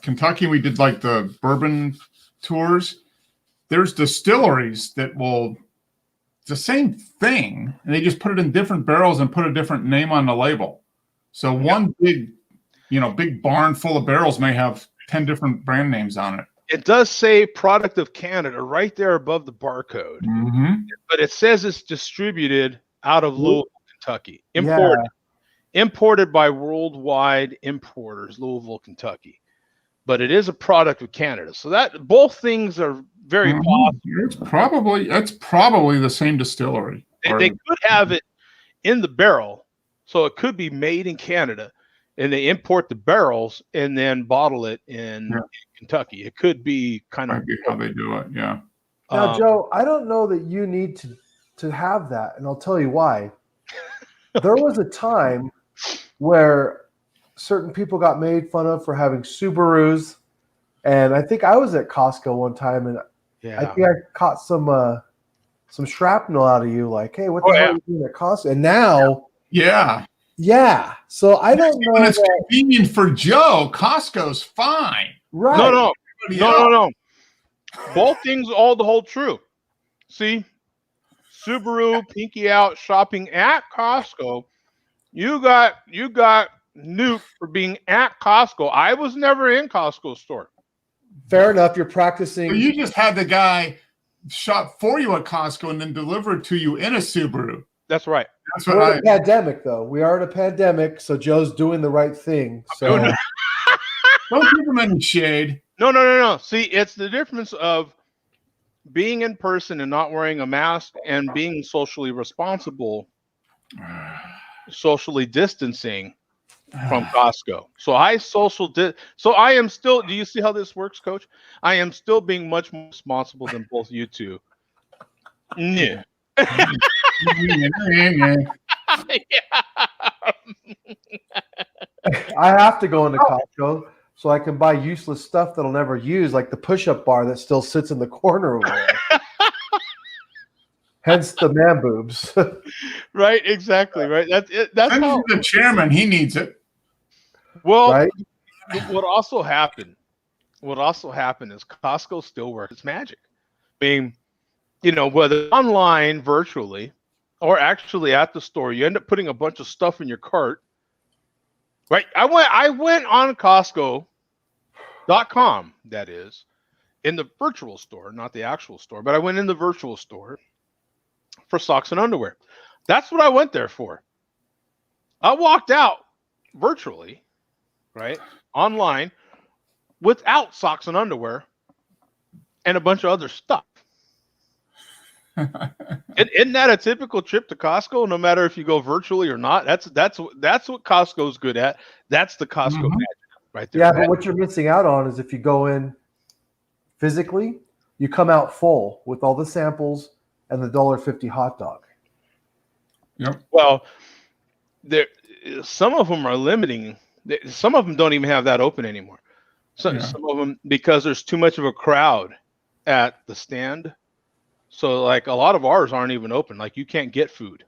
Kentucky. We did like the bourbon tours. There's distilleries that will the same thing, and they just put it in different barrels and put a different name on the label. So one big barn full of barrels may have 10 different brand names on it. It does say product of Canada right there above the barcode, but it says it's distributed out of Louisville, Kentucky. Imported by Worldwide Importers, Louisville, Kentucky. But it is a product of Canada. So that both things are very possible. It's probably the same distillery. They could have it in the barrel, so it could be made in Canada, and they import the barrels and then bottle it in Kentucky. It could be kind of how they do it. Yeah. Now, Joe, I don't know that you need to have that, and I'll tell you why. There was a time where certain people got made fun of for having Subarus, and I think I was at Costco one time, and I think I caught some shrapnel out of you, like, "Hey, what the hell are you doing at Costco?" And now, yeah. So I don't know. When it's convenient for Joe, Costco's fine. Right? No. Both things all the whole true. See, Subaru, pinky out, shopping at Costco. You got nuked for being at Costco. I was never in Costco store. Fair enough. You're practicing. So you just had the guy shop for you at Costco and then delivered to you in a Subaru. That's right. That's what We're in a pandemic, though. We are in a pandemic, so Joe's doing the right thing. So don't give him any shade. No. See, it's the difference of being in person and not wearing a mask and being socially responsible, socially distancing from Costco. So so I am still, do you see how this works, Coach? I am still being much more responsible than both you two. Yeah. I have to go into Costco so I can buy useless stuff that I'll never use, like the push-up bar that still sits in the corner over there. Hence the man boobs. Right, exactly. Right. That's it. That's how the chairman, he needs it. Well, right? what also happened is Costco still works its magic. I mean, whether online, virtually, or actually at the store, you end up putting a bunch of stuff in your cart. Right. I went on Costco.com, that is, in the virtual store, not the actual store, but I went in the virtual store for socks and underwear. That's what I went there for. I walked out virtually, right, online, without socks and underwear and a bunch of other stuff. Isn't that a typical trip to Costco? No matter if you go virtually or not, that's what Costco's good at. That's the Costco magic right there. Yeah, but what you're missing out on is if you go in physically, you come out full with all the samples and the $1.50 hot dog. Yep. Well, some of them are limiting. Some of them don't even have that open anymore. Some of them, because there's too much of a crowd at the stand. So like a lot of ours aren't even open. Like you can't get food.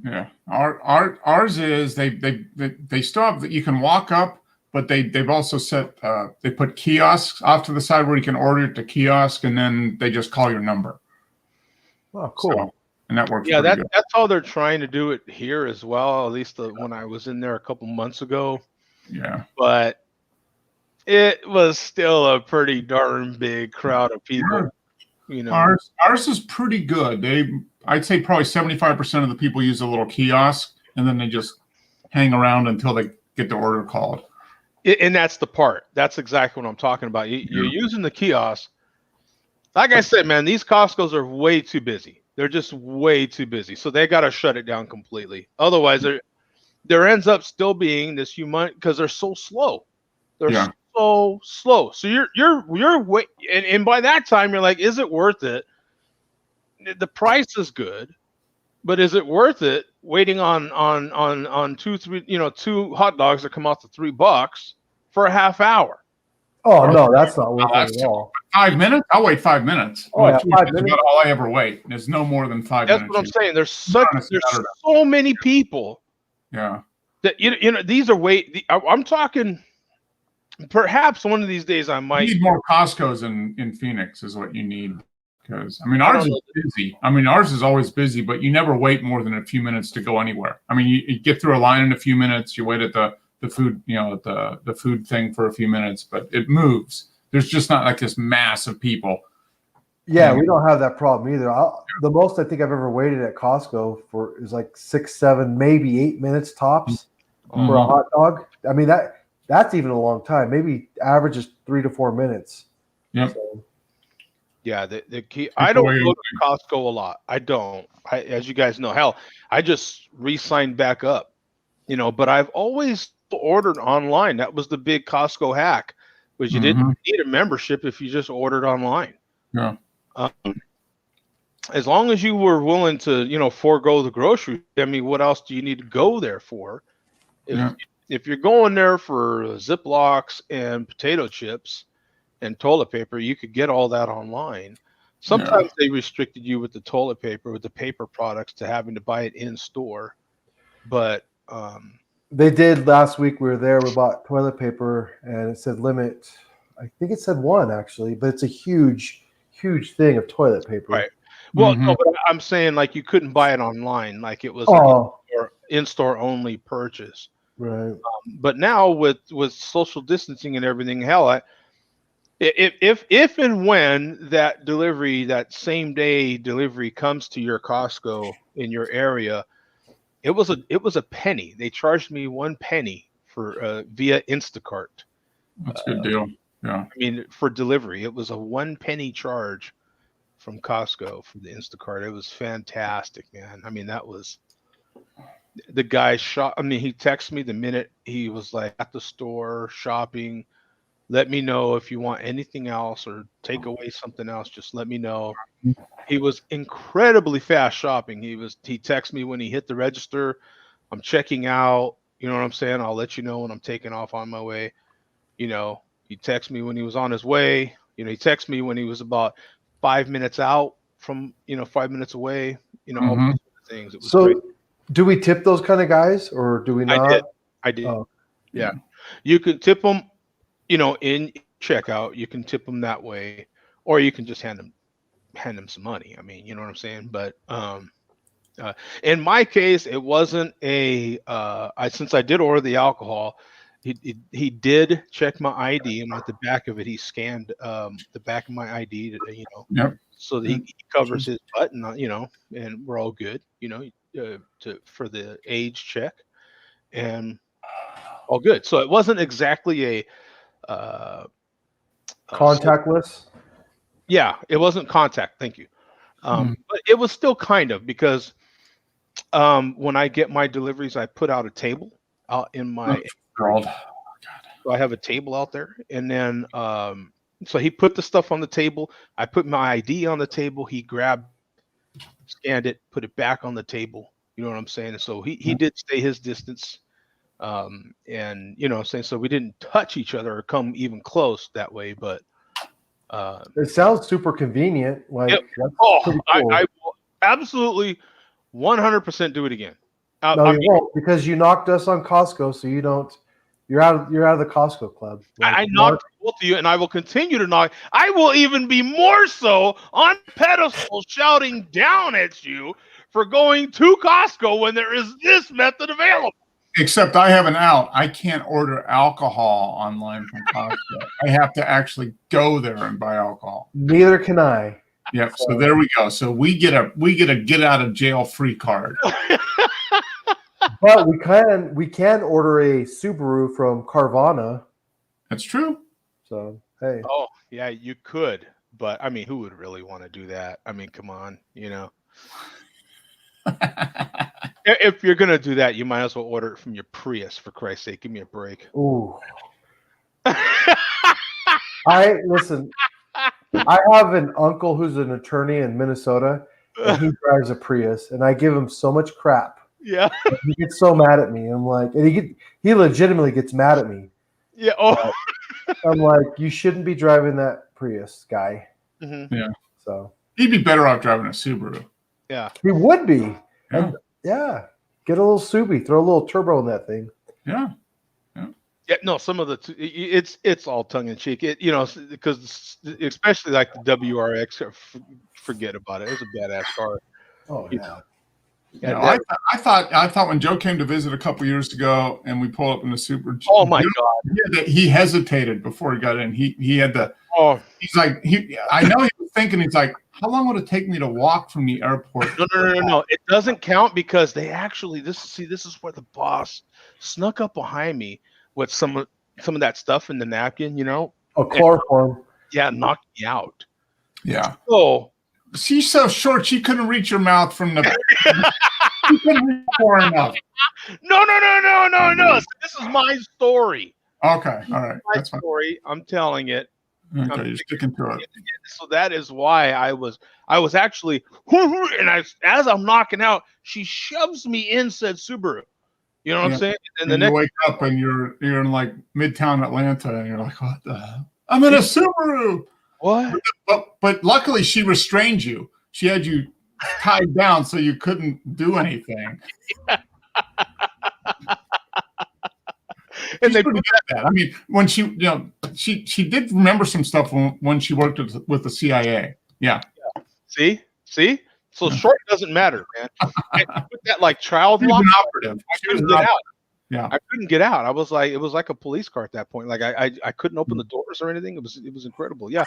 Yeah. Ours is they still have that you can walk up, but they've also set they put kiosks off to the side where you can order it to kiosk and then they just call your number. Oh, cool. So, and that works. Yeah, that's how they're trying to do it here as well. At least when I was in there a couple months ago. Yeah. But it was still a pretty darn big crowd of people. Ours is pretty good. I'd say probably 75% of the people use a little kiosk and then they just hang around until they get the order called. And that's the part. That's exactly what I'm talking about. You're using the kiosk. Like I said, man, these Costco's are way too busy. They're just way too busy. So they got to shut it down completely. Otherwise, there ends up still being this human because they're so slow. They're so slow. So you're wait, and by that time you're like, is it worth it? The price is good, but is it worth it waiting on two hot dogs that come out to $3 for a half hour? Oh no, that's not worth it at all. 5 minutes? I'll wait 5 minutes. Oh, yeah, 5 minutes. About all I ever wait. There's no more than 5 minutes. That's what I'm saying. There's so many people. Yeah. That these are I'm talking. Perhaps one of these days I might need more Costco's in Phoenix is what you need. Because ours is busy. Ours is always busy, but you never wait more than a few minutes to go anywhere. You get through a line in a few minutes. You wait at the food, the food thing for a few minutes, but it moves. There's just not like this mass of people. Yeah, we don't have that problem either. The most I think I've ever waited at Costco for is like 6, 7, maybe 8 minutes tops for a hot dog. That's even a long time. Maybe average is 3 to 4 minutes. Yep. So. Yeah, the key. I don't go to Costco a lot. I don't. As you guys know, hell, I just re-signed back up. But I've always ordered online. That was the big Costco hack, was you didn't need a membership if you just ordered online. Yeah. As long as you were willing to, forego the grocery. What else do you need to go there for? If you're going there for Ziplocs and potato chips and toilet paper, you could get all that online. Sometimes they restricted you with the toilet paper, with the paper products, to having to buy it in store. But they did last week. We were there. We bought toilet paper, and it said limit. I think it said 1 actually, but it's a huge thing of toilet paper. Right. Well, no, but I'm saying like you couldn't buy it online, like it was in-store only purchase. Right. But now with social distancing and everything, hell, If and when that delivery, that same day delivery comes to your Costco in your area, it was a penny. They charged me 1 penny for via Instacart. That's a good deal. Yeah. I mean, for delivery, it was a 1 penny charge from Costco for the Instacart. It was fantastic, man. I mean, that was the guy shot. I mean, he texted me the minute he was like at the store shopping. Let me know if you want anything else or take away something else. Just let me know. He was incredibly fast shopping. He texted me when he hit the register. I'm checking out. You know what I'm saying? I'll let you know when I'm taking off on my way. You know, he texted me when he was on his way. You know, he texted me when he was about 5 minutes out from, 5 minutes away. You know, all those things. It was So, great. do we tip those kind of guys, or do we not? I did. Oh. Yeah. You could tip them, in checkout. You can tip them that way, or you can just hand them some money. I mean, you know what I'm saying? But in my case, it wasn't since I did order the alcohol, he did check my ID, and at the back of it, he scanned the back of my ID to, Yep. so that he covers his butt, and and we're all good, for the age check, and all good. So it wasn't exactly a Contactless. yeah, it wasn't contact. Thank you. But it was still kind of, because when I get my deliveries, I put out a table out in my world. So I have a table out there, and then so he put the stuff on the table. I put my ID on the table. He grabbed, scanned it, put it back on the table. You know what I'm saying? And so he did stay his distance, and what I'm saying, so we didn't touch each other or come even close that way. But It sounds super convenient. Like, yep. that's Oh, pretty cool. I will absolutely 100% do it again. No, you won't, because you knocked us on Costco, so you don't. You're out of the Costco club. Like, I knocked both of you, and I will continue to knock. I will even be more so on pedestal, shouting down at you for going to Costco when there is this method available. Except I have an out. I can't order alcohol online from Costco. I have to actually go there and buy alcohol. Neither can I. Yep. So there we go. So we get a get out of jail free card. But we can order a Subaru from Carvana. That's true. So hey. Oh yeah, you could, but I mean, who would really want to do that? I mean, come on, If you're gonna do that, you might as well order it from your Prius, for Christ's sake. Give me a break. Ooh. Listen. I have an uncle who's an attorney in Minnesota, and he drives a Prius, and I give him so much crap. Yeah. He gets so mad at me. I'm like, and he legitimately gets mad at me. Yeah. Oh. I'm like, you shouldn't be driving that Prius, guy. Mm-hmm. Yeah. So he'd be better off driving a Subaru. Yeah. He would be. Yeah. And get a little Subi, throw a little turbo in that thing. Yeah. Yeah, no, some of it's all tongue in cheek. Because especially like the WRX, forget about it. It was a badass car. Oh yeah. I thought when Joe came to visit a couple years ago and we pulled up in the Super. Oh my God! He hesitated before he got in. He had the. Oh. He's like I know he was thinking. He's like, how long would it take me to walk from the airport? No. It doesn't count, because they actually this is where the boss snuck up behind me with some of that stuff in the napkin, Oh, chloroform. Yeah, knocked me out. Yeah. Oh. She's so short she couldn't reach her mouth from the. She couldn't reach far enough. No. This is my story. Okay, all right. That's my story. I'm telling it. Okay, you're sticking to it. So that is why I was actually, and as I'm knocking out, she shoves me in said Subaru. You know what I'm saying? And then you wake up and you're in like Midtown Atlanta, and you're like, what the hell? I'm in a Subaru. What? But luckily she restrained you. She had you tied down so you couldn't do anything. And they put that. I mean, when she did remember some stuff when she worked with the CIA. Yeah. See. So short doesn't matter, man. I put that like child lock. Operative. I couldn't get out. Yeah. I couldn't get out. I was like, it was like a police car at that point. Like I couldn't open the doors or anything. It was incredible. Yeah.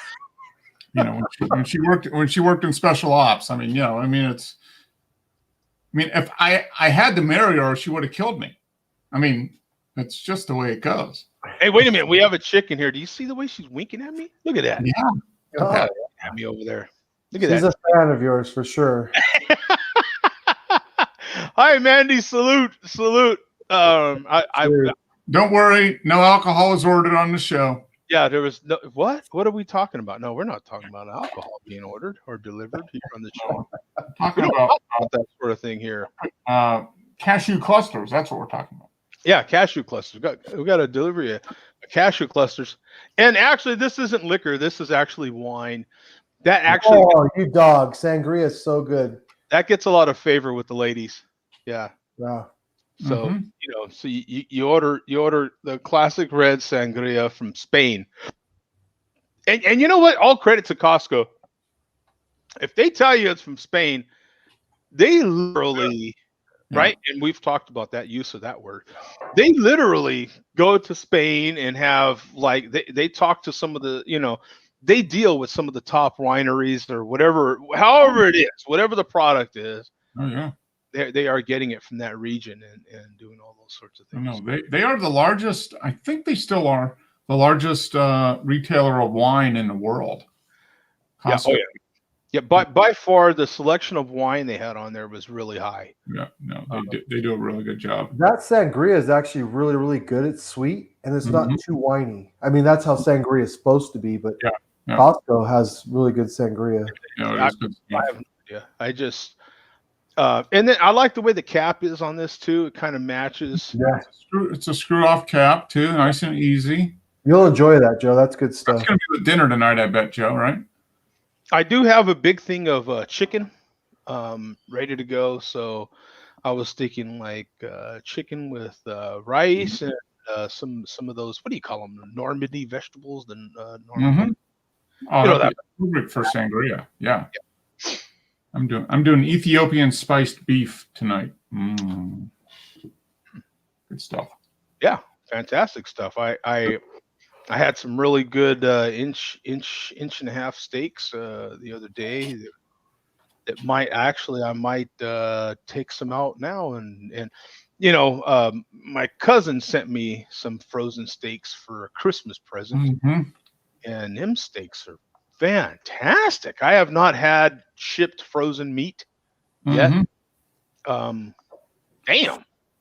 You know, when she worked in special ops. I mean, you know, I mean, if I had to marry her, she would have killed me. I mean, it's just the way it goes. Hey, wait a minute. We have a chick in here. Do you see the way she's winking at me? Look at that. Yeah. Oh, At me over there. Look at she's that. a fan of yours for sure. Hi, Mandy. Salute. Cheers. Don't worry, no alcohol is ordered on the show. Yeah, there was no, what? What are we talking about? No, we're not talking about alcohol being ordered or delivered here on the show. Talking We don't about talk about that sort of thing here. cashew clusters. That's what we're talking about. Yeah, cashew clusters. We got to deliver you a cashew clusters. And actually, this isn't liquor. This is actually wine. That actually Oh, you dog! Sangria is so good. that gets a lot of favor with the ladies. Yeah. Wow. So Mhm. you know, so you order the classic red sangria from Spain. And you know what? All credit to Costco. If they tell you it's from Spain, they literally, Yeah. right? And we've talked about that use of that word. They literally go to Spain and have like they talk to some of the, you know, they deal with some of the top wineries or whatever, however it is, whatever the product is, Oh yeah. they are getting it from that region and doing all those sorts of things. No, they are the largest. I think they still are the largest retailer of wine in the world. Yeah, Costco. oh yeah. Yeah, by far the selection of wine they had on there was really high. Yeah, no, they do a really good job. That sangria is actually really, really good. It's sweet and it's not too whiny. I mean, that's how sangria is supposed to be, but Yeah. Costco has really good sangria. You know, it is good I stuff. have no idea. I just and then I like the way the cap is on this too. It kind of matches. Yeah. It's a screw off cap too, nice and easy. You'll enjoy that, Joe. That's good stuff. That's gonna be the dinner tonight, I bet, Joe. Right? I do have a big thing of chicken ready to go. So I was thinking like chicken with rice and some of those, what do you call them? Normandy vegetables. The Normandy. Oh, You know that'd be perfect for sangria. Yeah. I'm doing Ethiopian spiced beef tonight. Good stuff. Yeah, fantastic stuff. I had some really good inch and a half steaks the other day. That I might take some out now and you know, my cousin sent me some frozen steaks for a Christmas present, and them steaks are fantastic. I have not had shipped frozen meat yet. Damn.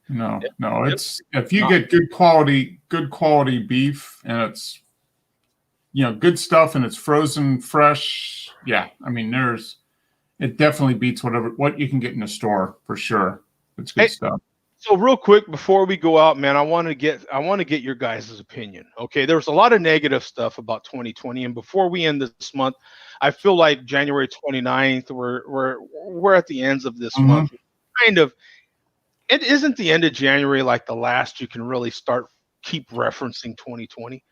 No, it's if you get good quality beef and it's, you know, good stuff and it's frozen fresh. Yeah, I mean, it definitely beats what you can get in the store for sure. It's good stuff. So real quick before we go out, man, I want to get your guys' opinion. Okay, there was a lot of negative stuff about 2020, and before we end this month, I feel like January 29th, we're at the ends of this month. Kind of, it isn't the end of January like the last you can really keep referencing 2020.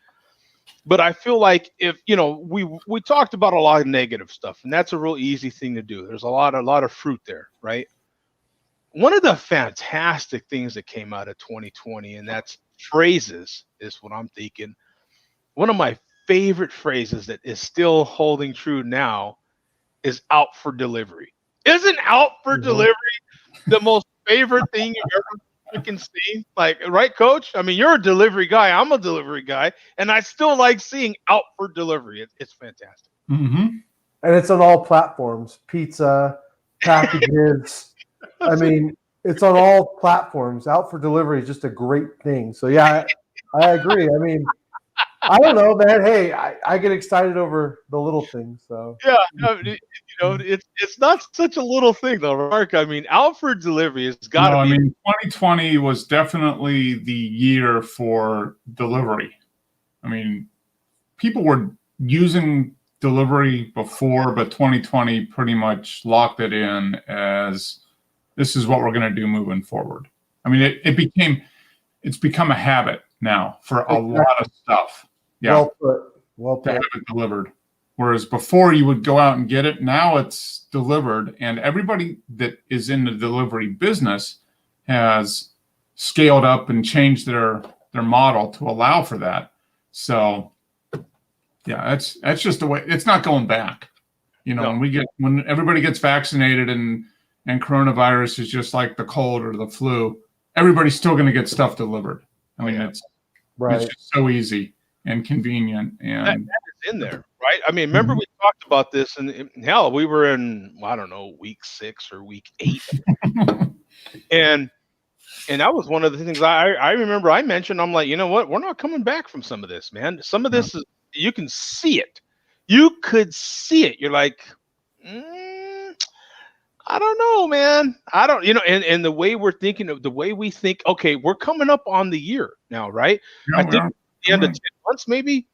But I feel like if you know, we talked about a lot of negative stuff, and that's a real easy thing to do. There's a lot of fruit there, right? One of the fantastic things that came out of 2020, and that's phrases, is what I'm thinking. One of my favorite phrases that is still holding true now is out for delivery. Isn't out for delivery the most favorite thing you've ever freaking seen? Like, right, Coach? I mean, you're a delivery guy. I'm a delivery guy. And I still like seeing out for delivery. It's fantastic. And it's on all platforms. Pizza, packages. I mean, it's on all platforms. Out for delivery is just a great thing. So yeah, I agree. I mean, I don't know, man. Hey, I get excited over the little things. So yeah, you know, it's not such a little thing though, Mark. I mean, out for delivery has got to be. I mean, 2020 was definitely the year for delivery. I mean, people were using delivery before, but 2020 pretty much locked it in as this is what we're going to do moving forward. I mean, it's become a habit now for a lot of stuff. Yeah. Well put. To have it delivered. Whereas before you would go out and get it, now it's delivered. And everybody that is in the delivery business has scaled up and changed their model to allow for that. So yeah, that's just the way. It's not going back. No. When everybody gets vaccinated and coronavirus is just like the cold or the flu, everybody's still going to get stuff delivered. I mean, it's just so easy and convenient, and that is in there, right? I mean, remember we talked about this, and hell, we were in, I don't know, week 6 or week 8, and that was one of the things I remember I mentioned. I'm like, you know what? We're not coming back from some of this, man. Some of this is, you can see it. You could see it. You're like, I don't know, man. I don't, and the way we're thinking of the way we think, okay, we're coming up on the year now, right? I think at the end of 10 months, maybe.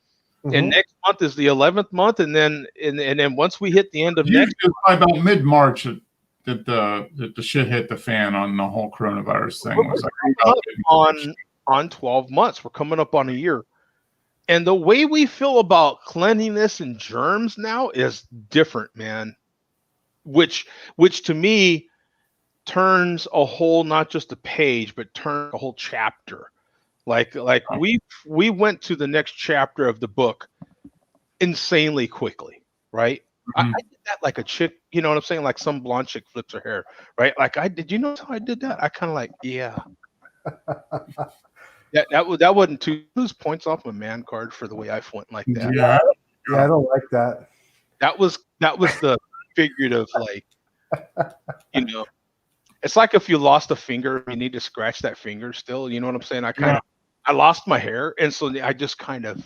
And next month is the 11th month. And then once we hit the end of next month, about mid-March that the shit hit the fan on the whole coronavirus thing. Was like on 12 months. We're coming up on a year. And the way we feel about cleanliness and germs now is different, man. Which to me turns a whole, not just a page, but turns a whole chapter. Like we went to the next chapter of the book insanely quickly, right? I did that like a chick, you know what I'm saying? Like some blonde chick flips her hair, right? Like did you know how I did that? I kind of like, yeah. That wasn't too lose points off my man card for the way I went like that. Yeah, I don't like that. That was the figurative, like, it's like if you lost a finger, you need to scratch that finger still. You know what I'm saying? I lost my hair, and so I just kind of,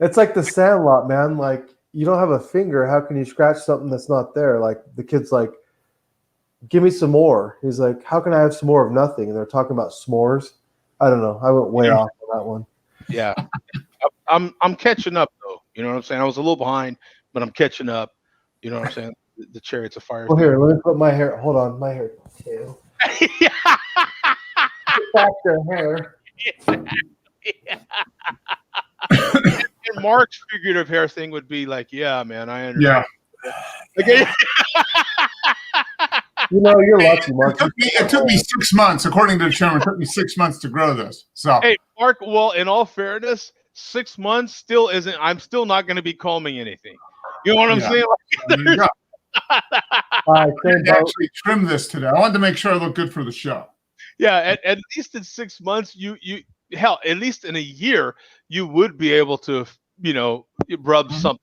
It's like the Sandlot, man. Like, you don't have a finger. How can you scratch something that's not there? Like, the kid's like, give me some more. He's like, how can I have some more of nothing? And they're talking about s'mores. I don't know. I went way off on that one. Yeah. I'm catching up, though. You know what I'm saying? I was a little behind, but I'm catching up. You know what I'm saying? The Chariots of Fire. Well, here, let me put my hair. Hold on. My hair. Yeah. Back their hair. And Mark's figurative hair thing would be like, yeah, man, I understand. Yeah. Okay. You're lucky, Mark. It took me 6 months, according to the chairman. It took me 6 months to grow this. So, hey, Mark. Well, in all fairness, 6 months still isn't. I'm still not going to be combing anything. You know what I'm saying? Like, I actually trim this today. I wanted to make sure I look good for the show. Yeah, at least in 6 months, you hell, at least in a year, you would be able to, rub something.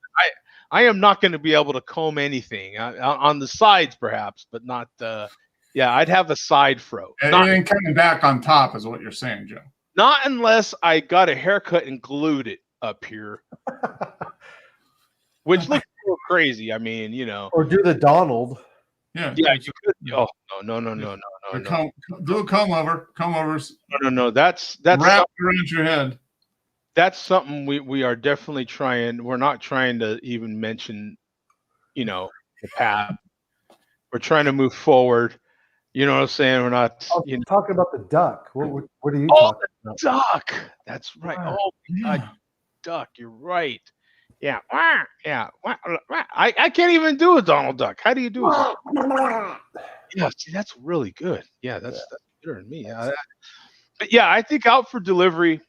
I am not going to be able to comb anything on the sides, perhaps, but not. I'd have a side fro. And coming back on top is what you're saying, Joe. Not unless I got a haircut and glued it up here, which looks a little crazy. I mean, or do the Donald. Yeah, you could. Oh no. Do a comb overs. No. That's wrapped around your head. That's something we are definitely trying. We're not trying to even mention, the path. We're trying to move forward. You know what I'm saying? We're not. Talking about the duck. What are you talking about? Duck. That's right. Oh my God, duck. You're right. Yeah. Yeah. I can't even do a Donald Duck. How do you do it? Yeah. See, that's really good. Yeah. That's better than me. Yeah. But yeah, I think out for delivery.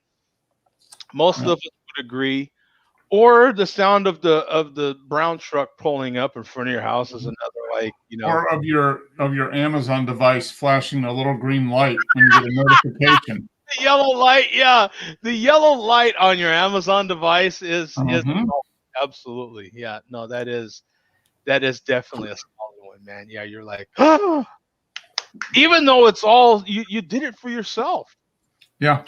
Most of us would agree. Or the sound of the brown truck pulling up in front of your house is another, or of your Amazon device flashing a little green light when you get a notification. The yellow light, yeah. The yellow light on your Amazon device is absolutely, yeah. No, that is definitely a solid one, man. Yeah, you're like, even though it's all you did it for yourself. Yeah.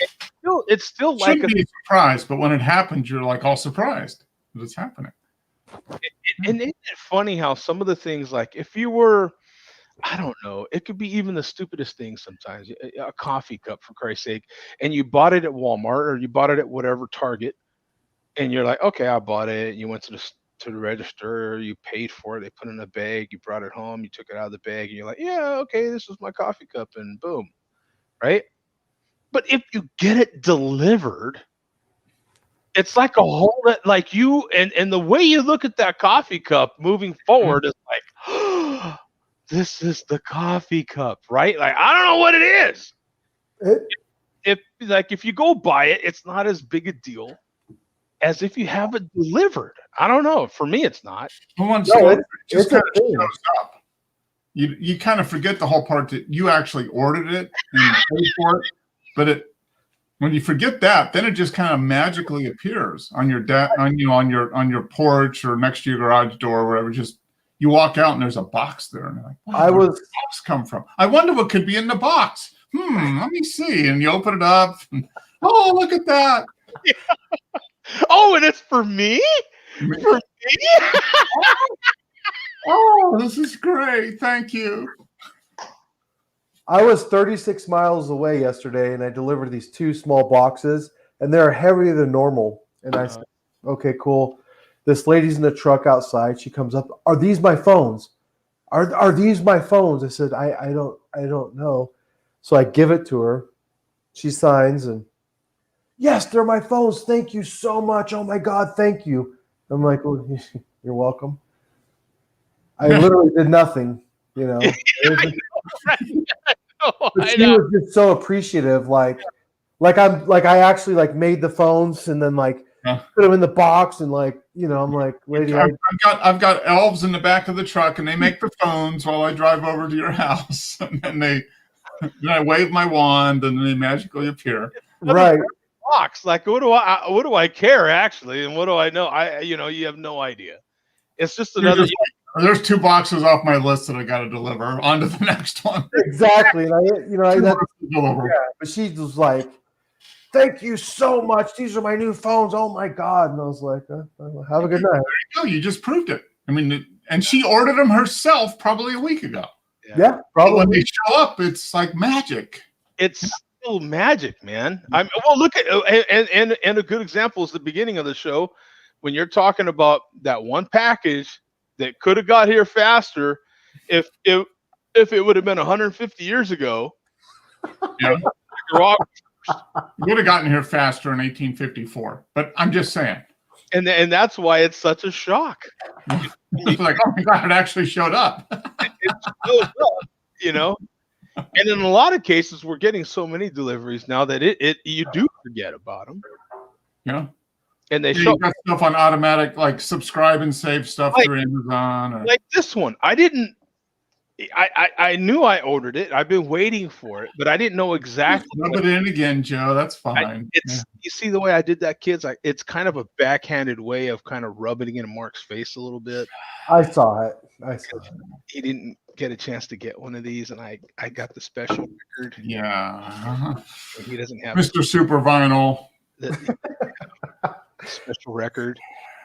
It's still like shouldn't be a surprise, but when it happens, you're like all surprised that it's happening. And isn't it funny how some of the things, like if you were, I don't know, it could be even the stupidest thing sometimes, a coffee cup, for Christ's sake, and you bought it at Walmart or you bought it at whatever Target, and you're like, okay, I bought it. You went to the register, you paid for it, they put it in a bag, you brought it home, you took it out of the bag, and you're like, yeah, okay, this is my coffee cup, and boom, right? But if you get it delivered, it's like a whole, like you, and the way you look at that coffee cup moving forward is like, this is the coffee cup, right? Like, I don't know what it is. If you go buy it, it's not as big a deal as if you have it delivered. I don't know. For me, it's not. It just kind of shows up. You kind of forget the whole part that you actually ordered it and paid for it, but when you forget that, then it just kind of magically appears on your on your porch or next to your garage door or whatever. Just you walk out and there's a box there, and you're like, where'd the box come from? I wonder what could be in the box. Let me see. And you open it up. And, oh, look at that. Yeah. Oh, and it's for me? For me? Oh, this is great. Thank you. I was 36 miles away yesterday, and I delivered these 2 small boxes, and they're heavier than normal. And I said, okay, cool. This lady's in the truck outside. She comes up. Are these my phones? Are these my phones? I said, I don't know. So I give it to her. She signs, and yes, they're my phones. Thank you so much. Oh my God, thank you. I'm like, well, you're welcome. I literally did nothing, you know. But she was just so appreciative, like I actually made the phones and then put them in the box and I'm like, lady, I've got elves in the back of the truck and they make the phones while I drive over to your house, and then I wave my wand and they magically appear. Right. Box. Like, what do I care actually, and what do I know? You have no idea. It's just another. There's 2 boxes off my list that I got to deliver. On to the next one. Exactly. And but she was like, thank you so much. These are my new phones. Oh my God. And I was like, have a good night. There you go. You just proved it. I mean, and she ordered them herself probably a week ago. Yeah, probably. But when they show up, it's like magic. It's still magic, man. Look at and a good example is the beginning of the show when you're talking about that one package that could have got here faster if it would have been 150 years ago. Yeah. Would have gotten here faster in 1854. But I'm just saying. And that's why it's such a shock. It's like, oh my God, it actually showed up. It shows up, you know. And in a lot of cases, we're getting so many deliveries now that you do forget about them. Yeah. And they show got stuff on automatic, like subscribe and save stuff through Amazon. Like this one, I knew I ordered it. I've been waiting for it, but I didn't know exactly. Rub it in again, Joe. That's fine. You see the way I did that, kids? It's kind of a backhanded way of kind of rubbing it in Mark's face a little bit. I saw it. He didn't get a chance to get one of these, and I got the special record. Yeah. He doesn't have Mr. Super Vinyl. Special record.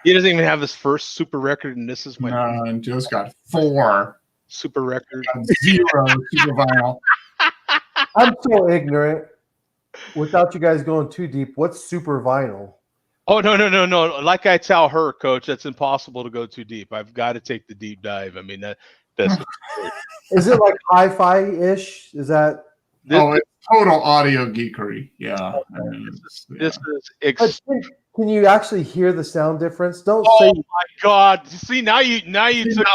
He doesn't even have his first super record, and this is my. And Joe's got 4 super record. 0 super vinyl. I'm so ignorant. Without you guys going too deep, what's super vinyl? Oh no! Like I tell her, Coach, that's impossible to go too deep. I've got to take the deep dive. I mean, that's. Is it like hi-fi ish? Is that? It's total audio geekery. Yeah. This is. Can you actually hear the sound difference? Don't say. Oh my God! See now you took.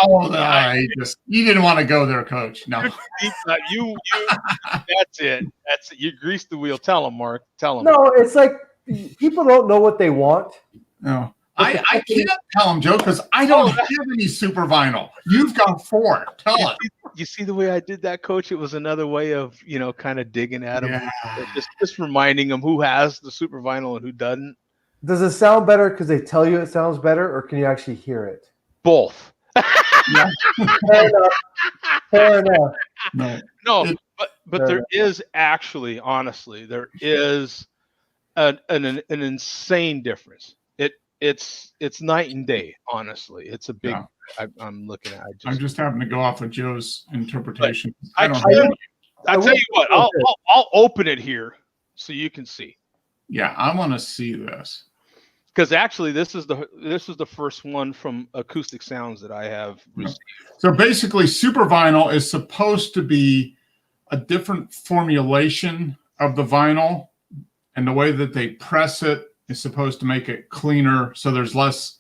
You didn't want to go there, Coach. No. You. That's it. You greased the wheel. Tell them, Mark. Tell them. No, it's like people don't know what they want. No. I can't tell them, Joe, because I don't have any super vinyl. You've got 4. Tell us. You see the way I did that, Coach? It was another way of, kind of digging at them. Yeah. Just reminding them who has the super vinyl and who doesn't. Does it sound better because they tell you it sounds better, or can you actually hear it? Both. Yeah. Fair enough. No, but there is actually, honestly, there is an insane difference. It's night and day. Honestly, it's a big. Yeah. I'm looking at. I'm just having to go off of Joe's interpretation. I tell you what. I'll open it here so you can see. Yeah, I want to see this. Because actually, this is the first one from Acoustic Sounds that I have received. So basically, super vinyl is supposed to be a different formulation of the vinyl, and the way that they press it is supposed to make it cleaner, so there's less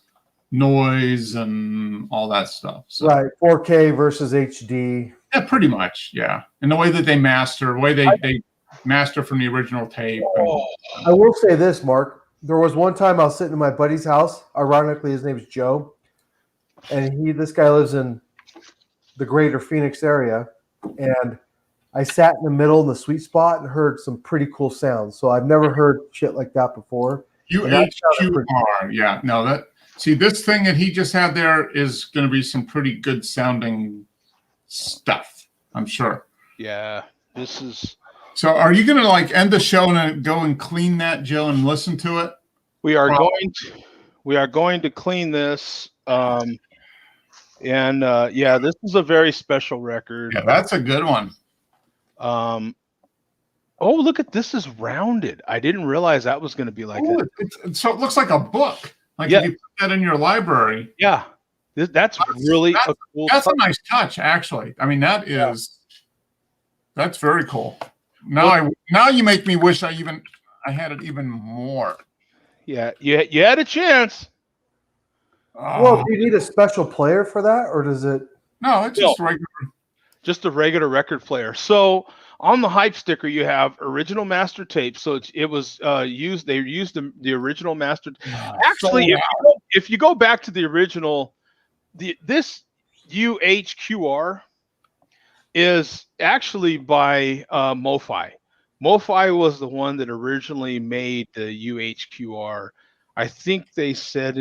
noise and all that stuff. So. Right, 4K versus HD. Yeah, pretty much. Yeah, and the way that they master, the way they master from the original tape. And, I will say this, Mark. There was one time I was sitting in my buddy's house. Ironically, his name is Joe, and this guy lives in the greater Phoenix area. And I sat in the middle in the sweet spot and heard some pretty cool sounds. So I've never heard shit like that before. UHQR. Yeah, no, this thing that he just had there is going to be some pretty good sounding stuff, I'm sure. Yeah, this is. So are you going to like end the show and go and clean that, Joe, and listen to it? We are going to clean this. This is a very special record. Yeah, that's a good one. Oh, look at this is rounded. I didn't realize that was going to be like that. So it looks like a book. Like if you put that in your library. Yeah, that's really a cool. That's a nice touch, actually. I mean, that's very cool. Now you make me wish I had it even more. Yeah, you had a chance. Well, do you need a special player for that, or does it? No, it's just regular. Just a regular record player. So on the hype sticker, you have original master tape. So it was used. They used the original master. Actually, if you go back to the original, this UHQR is actually by MoFi. MoFi was the one that originally made the UHQR. I think they said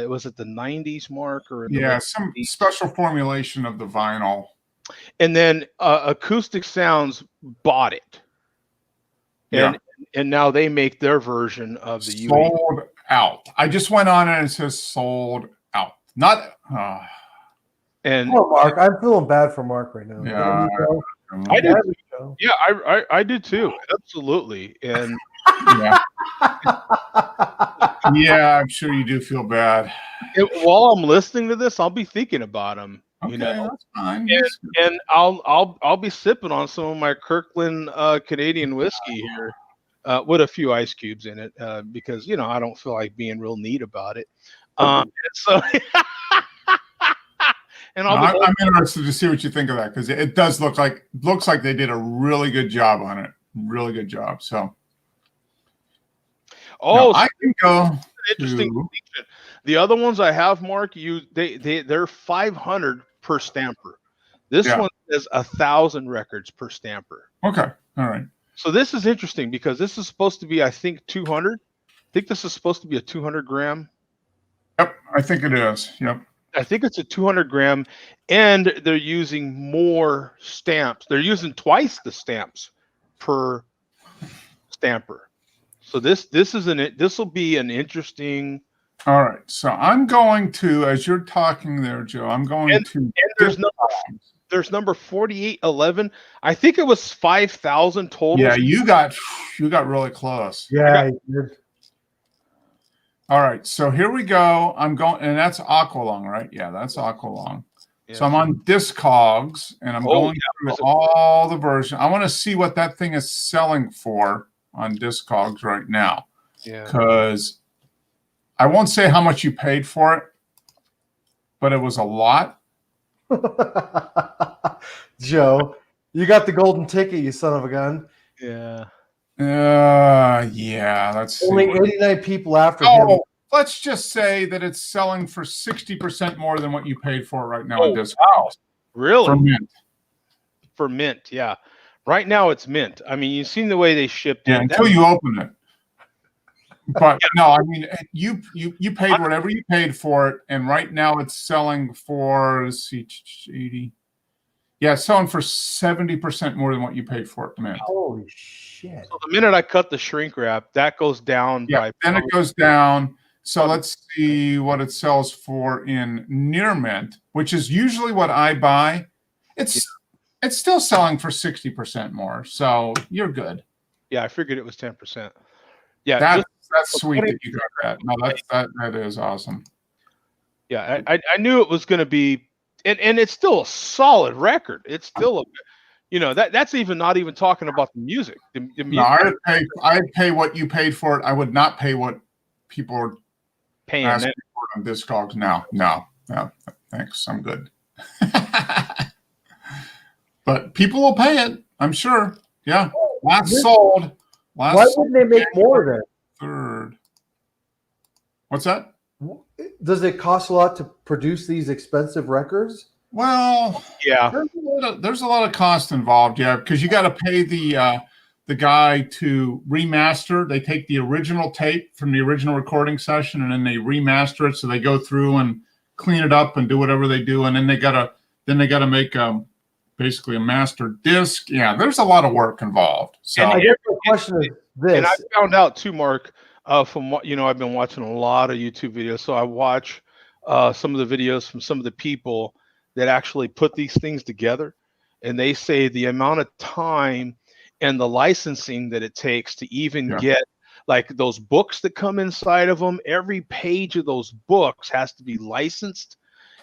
was it the 90s, Mark? Or some special formulation of the vinyl. And then Acoustic Sounds bought it. And now they make their version of the sold out. I just went on and it says sold out. Not Mark, I'm feeling bad for Mark right now. Yeah, I did. Yeah, I did too. Absolutely. And yeah, I'm sure you do feel bad. While I'm listening to this, I'll be thinking about him. Okay, that's fine. And I'll be sipping on some of my Kirkland Canadian whiskey here, with a few ice cubes in it, because I don't feel like being real neat about it. So, and I'm interested to see what you think of that, because it does looks like they did a really good job on it. Really good job. So, I can go. Interesting distinction. The other ones I have, Mark, they're 500 per stamper. This one is 1,000 records per stamper. Okay, all right. So this is interesting because this is supposed to be, I think, 200. I think this is supposed to be a 200 gram. Yep, I think it is. Yep. I think it's a 200 gram, and they're using more stamps. They're using twice the stamps per stamper. So this will be an interesting. All right. So I'm going to, as you're talking there, Joe, I'm going to. And there's number 4811. I think it was 5,000 total. Yeah, you got really close. Yeah, I did. All right. So here we go. I'm going, and that's Aqualung, right? Yeah, that's Aqualung. Yeah. So I'm on Discogs, and I'm going through all the versions. I want to see what that thing is selling for on Discogs right now. Yeah. Because I won't say how much you paid for it, but it was a lot. Joe, you got the golden ticket, you son of a gun. Yeah. Yeah. That's only 89 people after him. Let's just say that it's selling for 60% more than what you paid for right now on Discogs. Wow. Really? For mint. For mint, yeah. Right now it's mint. I mean, you've seen the way they shipped it. Until you open it. But no, I mean, you paid whatever you paid for it, and right now it's selling for 80. Yeah, it's selling for 70% more than what you paid for it. Man, holy shit! So the minute I cut the shrink wrap, that goes down. Yeah, then it goes down. So let's see what it sells for in near mint, which is usually what I buy. It's still selling for 60% more. So you're good. Yeah, I figured it was 10%. Yeah, that's sweet that you got that. No, that is awesome. Yeah, I knew it was going to be, and it's still a solid record. It's still that's even not even talking about the music. The music. No, I'd pay what you paid for it. I would not pay what people are paying asking for it on Discogs. No, thanks. I'm good. But people will pay it, I'm sure. Yeah. Sold. Why wouldn't they make more then? Third. What's that? Does it cost a lot to produce these expensive records? Well, Yeah. There's a lot of cost involved, yeah, because you got to pay the guy to remaster. They take the original tape from the original recording session and then they remaster it. So they go through and clean it up and do whatever they do, and then they gotta make basically a master disc. Yeah, there's a lot of work involved. So I guess the question is this. And I found out too, Mark, from what I've been watching a lot of YouTube videos. So I watch some of the videos from some of the people that actually put these things together, and they say the amount of time and the licensing that it takes to even get like those books that come inside of them. Every page of those books has to be licensed,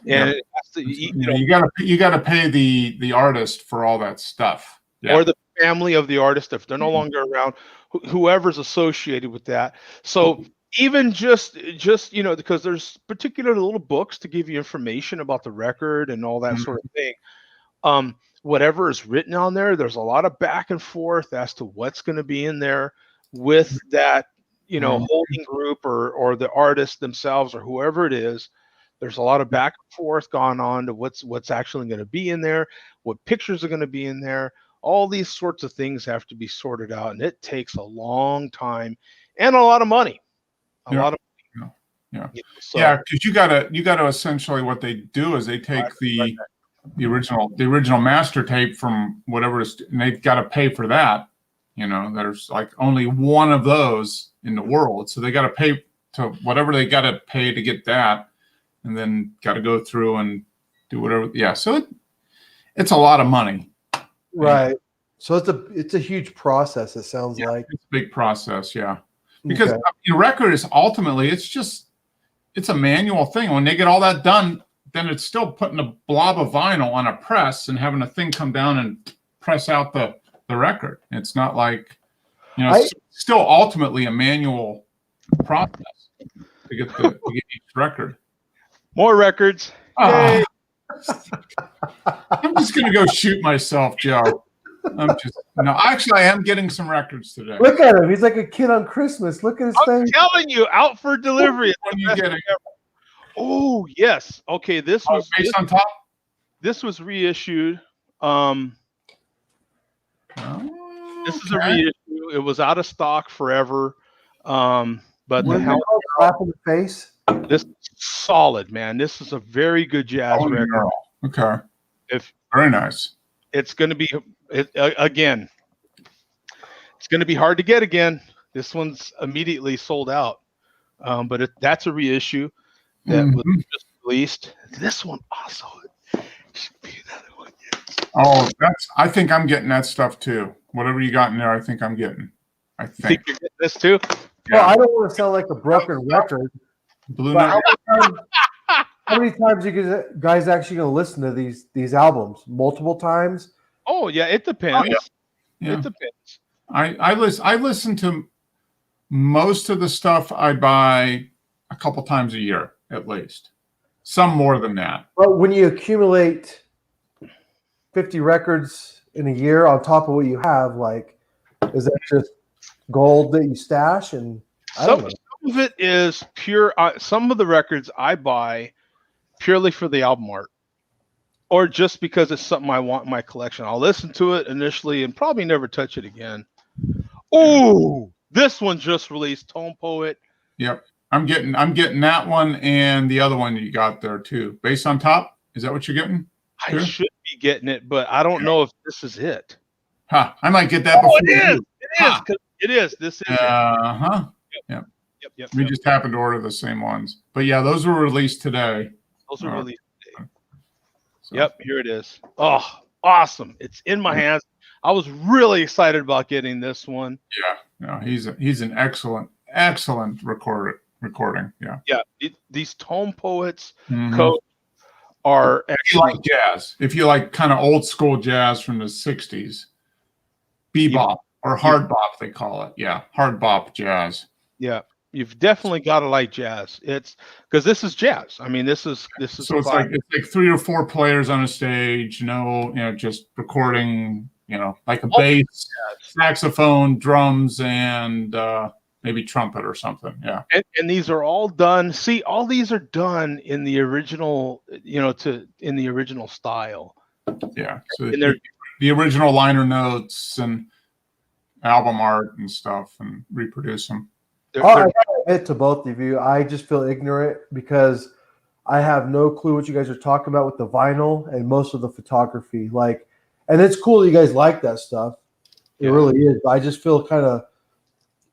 and it has to, you got to pay the artist for all that stuff, or the family of the artist if they're no longer around, whoever's associated with that. So even just because there's particular little books to give you information about the record and all that sort of thing. Whatever is written on there, there's a lot of back and forth as to what's going to be in there with that, holding group or the artist themselves or whoever it is. There's a lot of back and forth gone on to what's actually going to be in there, what pictures are going to be in there. All these sorts of things have to be sorted out, and it takes a long time and a lot of money. A lot of money. Because you gotta essentially, what they do is they take the original master tape from whatever it is, and they've got to pay for that. There's like only one of those in the world, so they got to pay to whatever they got to pay to get that, and then got to go through and do whatever. Yeah, so it's a lot of money. Right. So it's a huge process, it sounds like. It's a big process, yeah. Because record is ultimately, it's a manual thing. When they get all that done, then it's still putting a blob of vinyl on a press and having a thing come down and press out the record. It's not like, it's still ultimately a manual process to get each record. More records. I'm just going to go shoot myself, Joe. I am getting some records today. Look at him. He's like a kid on Christmas. Look at his face. I'm telling you, out for delivery. What are you getting? Oh, yes. Okay, this was based on top. This was reissued. This is a reissue. It was out of stock forever. But the hell, slap in the face. This is solid, man. This is a very good jazz record. Girl. Okay. Very nice. It's going to be again. It's going to be hard to get again. This one's immediately sold out. But that's a reissue that was just released. This one also should be another one. Yes. Oh, I think I'm getting that stuff too. Whatever you got in there, I think I'm getting. I think you're getting this too. Well, I don't want to sound like a broken record. How many times are you guys actually going to listen to these albums? Multiple times? Oh yeah, it depends. Yeah. It depends. I listen to most of the stuff I buy a couple times a year at least. Some more than that. But when you accumulate 50 records in a year on top of what you have, like, is that just gold that you stash? And some of it is pure. Some of the records I buy purely for the album art, or just because it's something I want in my collection. I'll listen to it initially and probably never touch it again. Oh, this one just released, Tone Poet. Yep, I'm getting that one and the other one you got there too. Bass on Top. Is that what you're getting? I should be getting it, but I don't know if this is it. Huh? I might get that before you. It is. This is it. Yep. We just happened to order the same ones, but yeah, those were released today. Those are released today. So. Yep, here it is. Oh, awesome! It's in my hands. I was really excited about getting this one. Yeah, no, he's an excellent recording. Yeah. These Tone Poets codes are excellent. If you like jazz, if you like kind of old school jazz from the '60s, bebop or hard bop, they call it. Yeah, hard bop jazz. Yeah. You've definitely got to like jazz. It's because this is jazz. I mean, this is So it's like 3 or 4 players on a stage, just recording, like a bass, saxophone, drums, and maybe trumpet or something. Yeah. And these are all done. See, all these are done in the original, in the original style. Yeah. So and they're the original liner notes and album art and stuff, and reproduce them. I gotta admit to both of you, I just feel ignorant because I have no clue what you guys are talking about with the vinyl and most of the photography. And it's cool that you guys like that stuff. It really is. But I just feel kind of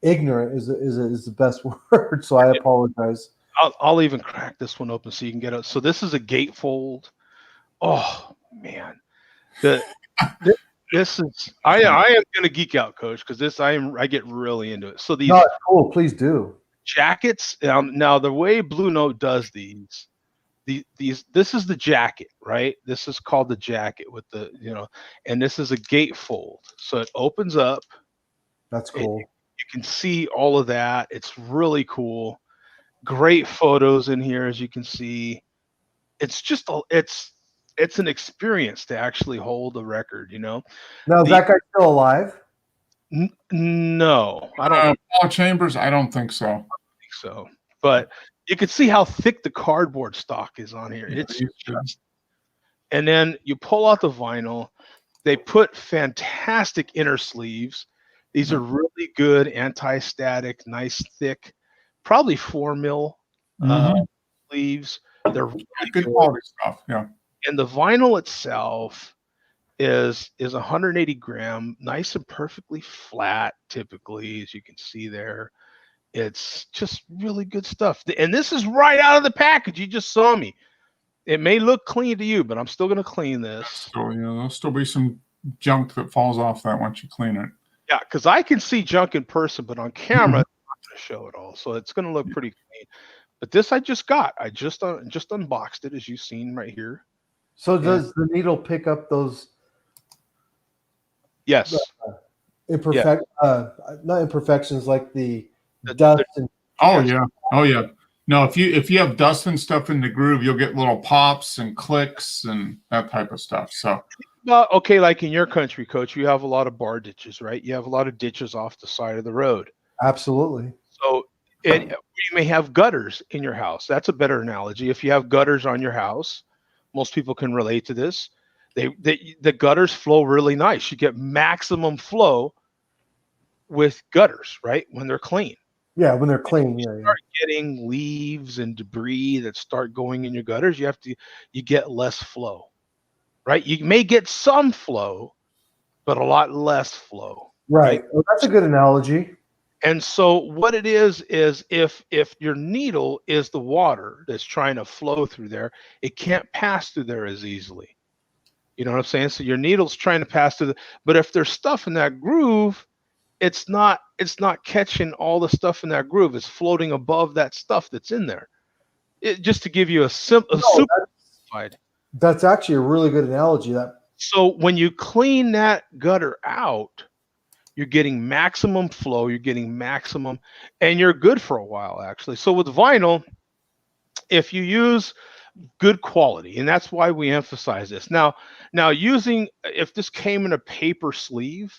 ignorant is the best word. So I apologize. I'll even crack this one open so you can get it. So this is a gatefold. Oh man, this is I am gonna geek out, Coach, because I get really into it. So these cool. Please do. Jackets. Now the way Blue Note does these this is the jacket, right? This is called the jacket with the and this is a gatefold. So it opens up. That's cool. You can see all of that. It's really cool. Great photos in here, as you can see. It's just it's an experience to actually hold a record, Now, is that guy still alive? No, I don't. Paul Chambers, I don't think so. I don't think so. But you can see how thick the cardboard stock is on here. It's just, and then you pull out the vinyl. They put fantastic inner sleeves. These are really good anti-static, nice thick, probably 4 mil sleeves. They're really good quality stuff. Yeah. And the vinyl itself is 180 gram, nice and perfectly flat, typically, as you can see there. It's just really good stuff. And this is right out of the package. You just saw me. It may look clean to you, but I'm still going to clean this. So, there'll still be some junk that falls off that once you clean it. Yeah, because I can see junk in person, but on camera, I'm not going to show it all. So it's going to look pretty clean. But this I just got. I just unboxed it, as you've seen right here. So does the needle pick up those? Yes. Not imperfections like the dust and. Oh yeah. No, if you have dust and stuff in the groove, you'll get little pops and clicks and that type of stuff. So. Well, okay, like in your country, Coach, you have a lot of bar ditches, right? You have a lot of ditches off the side of the road. Absolutely. So, and you may have gutters in your house. That's a better analogy. If you have gutters on your house, most people can relate to this. The gutters flow really nice. You get maximum flow with gutters, right? When they're clean. Yeah, when they're clean. You start getting leaves and debris that start going in your gutters. You get less flow, right? You may get some flow, but a lot less flow. Right. Well, that's a good analogy. And so what it is if your needle is the water that's trying to flow through there, it can't pass through there as easily. You know what I'm saying? So your needle's trying to pass through but if there's stuff in that groove, it's not catching all the stuff in that groove. It's floating above that stuff that's in there. Just to give you that's actually a really good analogy. So when you clean that gutter out, you're getting maximum flow, you're getting maximum, and you're good for a while, actually. So with vinyl, if you use good quality, and that's why we emphasize this. Now if this came in a paper sleeve,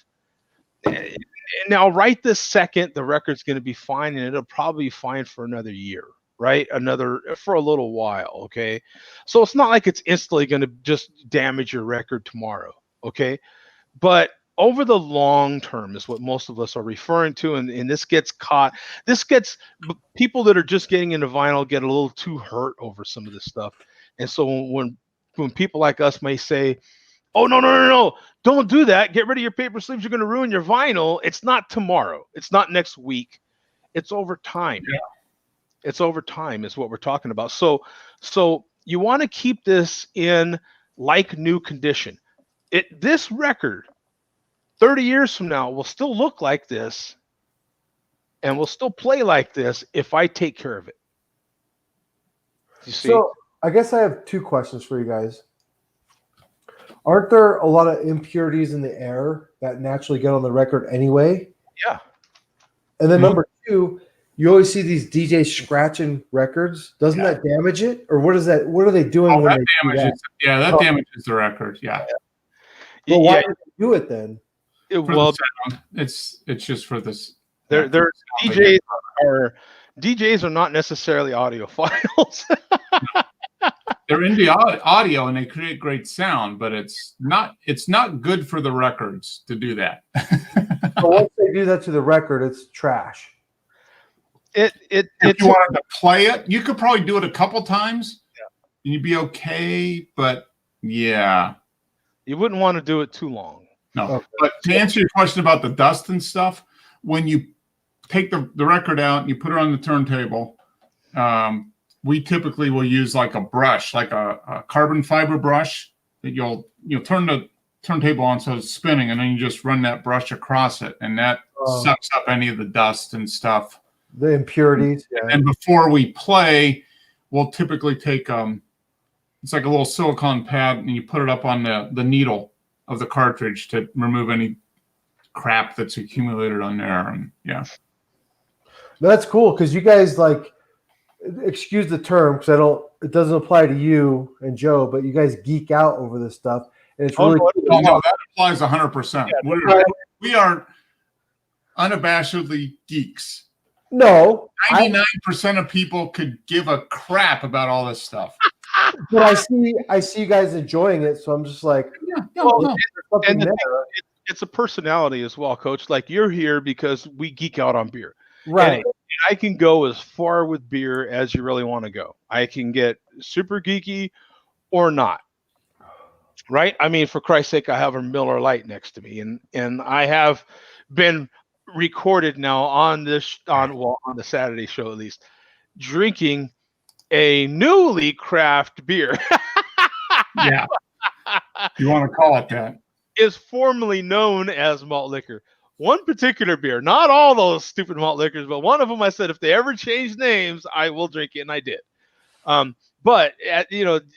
now right this second, the record's going to be fine, and it'll probably be fine for another year, right? For a little while, okay? So it's not like it's instantly going to just damage your record tomorrow, okay? But over the long term is what most of us are referring to, and this gets people that are just getting into vinyl get a little too hurt over some of this stuff. And so when people like us may say, oh, no, don't do that, get rid of your paper sleeves, you're going to ruin your vinyl. It's not tomorrow, it's not next week, it's over time. It's over time is what we're talking about. So you want to keep this in like new condition. This record 30 years from now will still look like this and will still play like this if I take care of it. You see? So I guess I have 2 questions for you guys. Aren't there a lot of impurities in the air that naturally get on the record anyway? Yeah. And then number 2, You always see these DJs scratching records. Doesn't that damage it, or what is that? What are they doing when they do that? Yeah, that damages the record. Yeah. Well, why did they do it then? Well, it's just for this. DJs are not necessarily audiophiles. They're into audio and they create great sound, but it's not good for the records to do that. So once they do that to the record, it's trash. If you wanted to play it, you could probably do it a couple times, and you'd be okay. But yeah, you wouldn't want to do it too long. No. Okay. But to answer your question about the dust and stuff, when you take the record out and you put it on the turntable, we typically will use like a brush, like a carbon fiber brush that you'll turn the turntable on so it's spinning, and then you just run that brush across it, and that sucks up any of the dust and stuff. The impurities. Yeah. And before we play, we'll typically take it's like a little silicone pad, and you put it up on the needle of the cartridge to remove any crap that's accumulated on there. And yeah, that's cool because you guys excuse the term because it doesn't apply to you and Joe, but you guys geek out over this stuff, and it's really no, that applies 100%. Yeah, we are unabashedly geeks. No, 99% of people could give a crap about all this stuff. But I see you guys enjoying it, so I'm just like, it's a personality as well, Coach. Like, you're here because we geek out on beer, right? And I can go as far with beer as you really want to go. I can get super geeky or not, right? I mean, for Christ's sake, I have a Miller Lite next to me, and I have been recorded now on the Saturday show at least, drinking a newly craft beer. Yeah, you want to call it that. Is formerly known as malt liquor. One particular beer, not all those stupid malt liquors, but one of them I said if they ever change names, I will drink it, and I did. But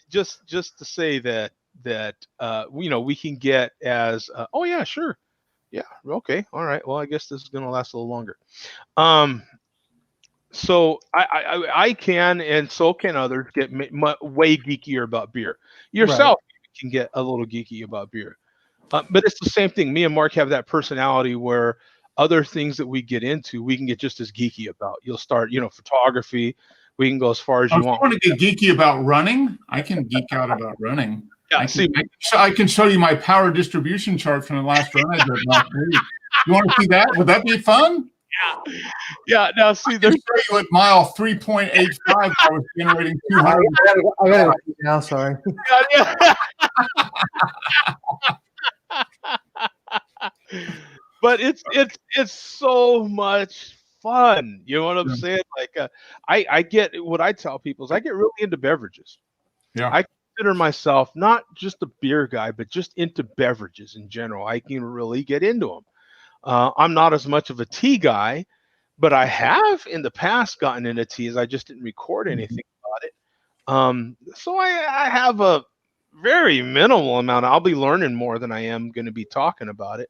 just to say that we can get as oh yeah, sure. Yeah. Okay. All right. Well, I guess this is going to last a little longer. So I can, and so can others, get way geekier about beer. Yourself can get a little geeky about beer. But it's the same thing. Me and Mark have that personality where other things that we get into, we can get just as geeky about. You'll start, photography. We can go as far as you want. I want to get geeky about running. I can geek out about running. Yeah, I can show you my power distribution chart from the last run I did last week. You want to see that? Would that be fun? Yeah. Now see, I can show you at mile 3.85 I was generating 200. I got it now. Sorry. Yeah. But it's so much fun. You know what I'm saying? Like I get what I tell people is I get really into beverages. Yeah. I consider myself not just a beer guy, but just into beverages in general. I can really get into them. I'm not as much of a tea guy, but I have in the past gotten into teas. I just didn't record anything about it. So I have a very minimal amount. I'll be learning more than I am going to be talking about it.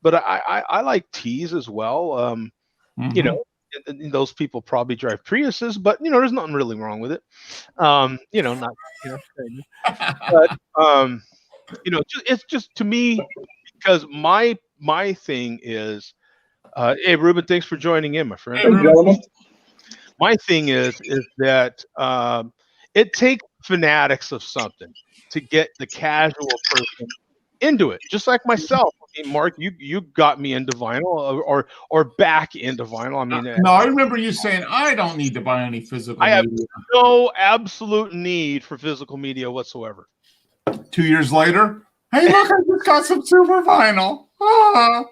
But I like teas as well. And those people probably drive Priuses, but there's nothing really wrong with it. But it's just to me because my thing is, hey Ruben, thanks for joining in, my friend. Hey, my thing is that it takes fanatics of something to get the casual person into it, just like myself. I mean, Mark, you got me into vinyl or back into vinyl. I mean, no, I remember you saying I don't need to buy any physical media. I have no absolute need for physical media whatsoever. 2 years later, hey, look, I just got some super vinyl. Ah.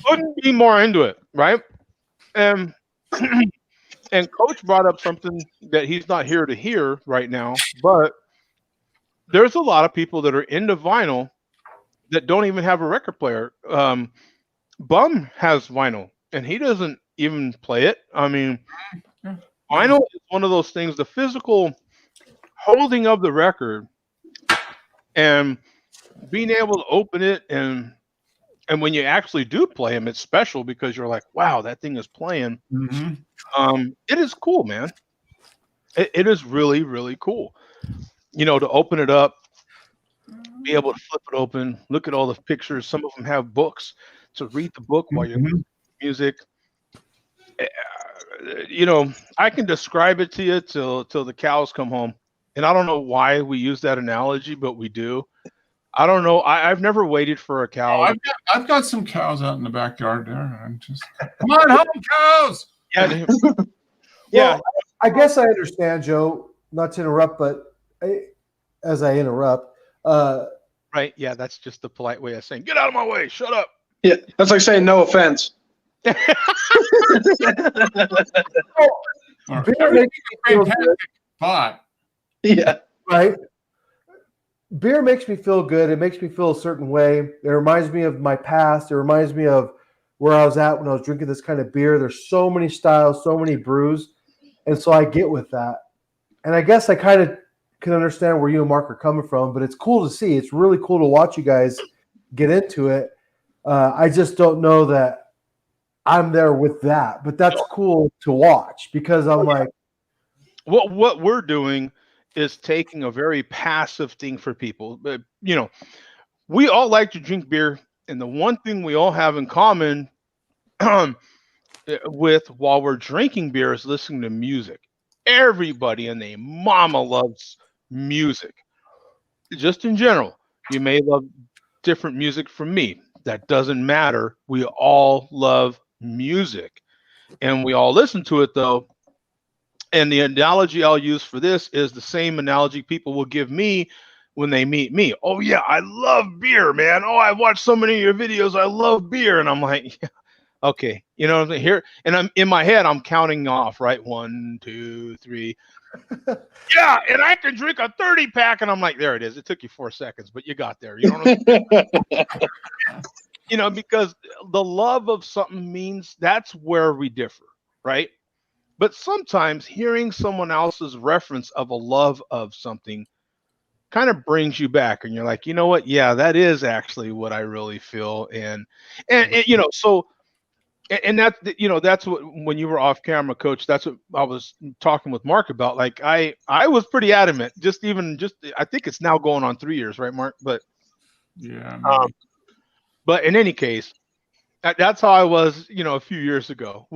Couldn't be more into it, right? And Coach brought up something that he's not here to hear right now, but there's a lot of people that are into vinyl that don't even have a record player. Bum has vinyl, and he doesn't even play it. I mean, vinyl is one of those things, the physical holding of the record and being able to open it and And when you actually do play them, it's special because you're like, wow, that thing is playing. It is cool, man. It is really, really cool. To open it up, be able to flip it open, look at all the pictures. Some of them have books, to read the book while you're listening to music. I can describe it to you till the cows come home. And I don't know why we use that analogy, but we do. I don't know. I've never waited for a cow. I've got some cows out in the backyard there. I'm just come on home, cows. Yeah. Well, I guess I understand, Joe. Not to interrupt, but as I interrupt, right. Yeah, that's just the polite way of saying, "Get out of my way! Shut up." Yeah, that's like saying no offense. beer makes me feel good, But Yeah. right? Beer makes me feel good. It makes me feel a certain way. It reminds me of my past. It reminds me of where I was at when I was drinking this kind of beer. There's so many styles, so many brews. And so I get with that. And I guess I kind of can understand where you and Mark are coming from, but it's cool to see. It's really cool to watch you guys get into it. I just don't know that I'm there with that, but that's cool to watch because I'm like, what we're doing is taking a very passive thing for people. But we all like to drink beer, and the one thing we all have in common with while we're drinking beer is listening to music. Everybody and their mama loves music. Just in general, you may love different music from me. That doesn't matter. We all love music, and we all listen to it though. And the analogy I'll use for this is the same analogy people will give me when they meet me. Oh yeah, I love beer, man. Oh, I watched so many of your videos. I love beer. And I'm like, yeah, okay. You know what I'm saying? Here, and I'm in my head, I'm counting off, right? 1, 2, 3. Yeah, and I can drink a 30 pack. And I'm like, there it is. It took you 4 seconds, but you got there. You know what I'm saying? Because the love of something means that's where we differ, right? But sometimes hearing someone else's reference of a love of something kind of brings you back, and you're like, you know what? Yeah, that is actually what I really feel. And so, and that's what, when you were off camera, Coach, that's what I was talking with Mark about. Like I was pretty adamant, I think it's now going on 3 years, right, Mark? But yeah. But in any case, that's how I was, a few years ago.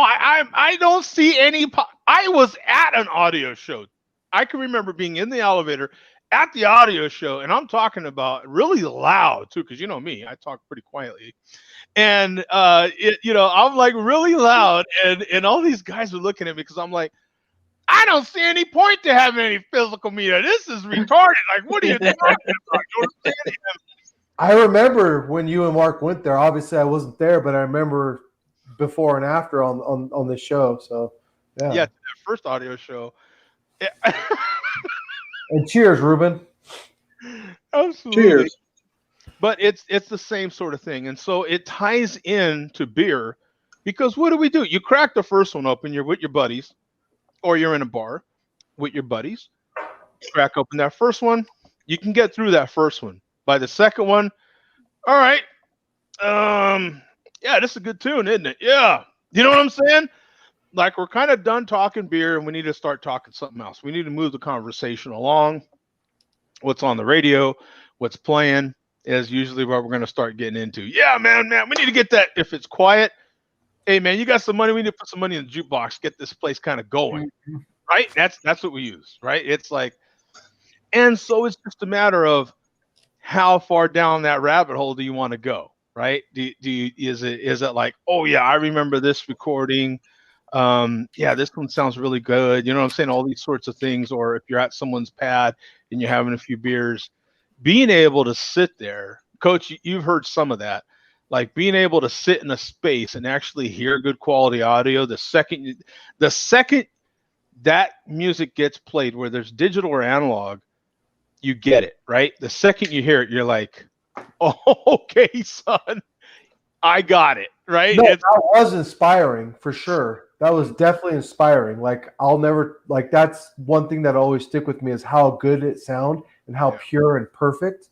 I don't see any. I was at an audio show. I can remember being in the elevator at the audio show, and I'm talking about really loud too, because you know me, I talk pretty quietly, and I'm like really loud, and all these guys are looking at me because I'm like, I don't see any point to having any physical media. This is retarded. Like, what are you talking about? You understand? I remember when you and Mark went there. Obviously, I wasn't there, but I remember before and after on this show. So, yeah. Yeah, that first audio show. Yeah. And cheers, Ruben. Absolutely. Cheers. But it's the same sort of thing, and so it ties in to beer because what do? You crack the first one open. You're with your buddies, or you're in a bar with your buddies. Crack open that first one. You can get through that first one. By the second one, all right. Yeah, this is a good tune, isn't it? Yeah. You know what I'm saying? Like, we're kind of done talking beer and we need to start talking something else. We need to move the conversation along. What's on the radio, what's playing is usually what we're going to start getting into. Yeah, man, we need to get that. If it's quiet, hey, man, you got some money. We need to put some money in the jukebox, get this place kind of going, right? That's what we use, right? It's like, and so it's just a matter of how far down that rabbit hole do you want to go, right? Is it like, oh yeah, I remember this recording. Yeah, this one sounds really good. You know what I'm saying? All these sorts of things. Or if you're at someone's pad and you're having a few beers, being able to sit there, Coach, you've heard some of that, like being able to sit in a space and actually hear good quality audio. The second that music gets played, where there's digital or analog, you get it, right? The second you hear it, you're like, oh, okay, son, I got it, right? No, that was inspiring for sure. That was definitely inspiring. Like, that's one thing that always stick with me is how good it sound and how pure and perfect.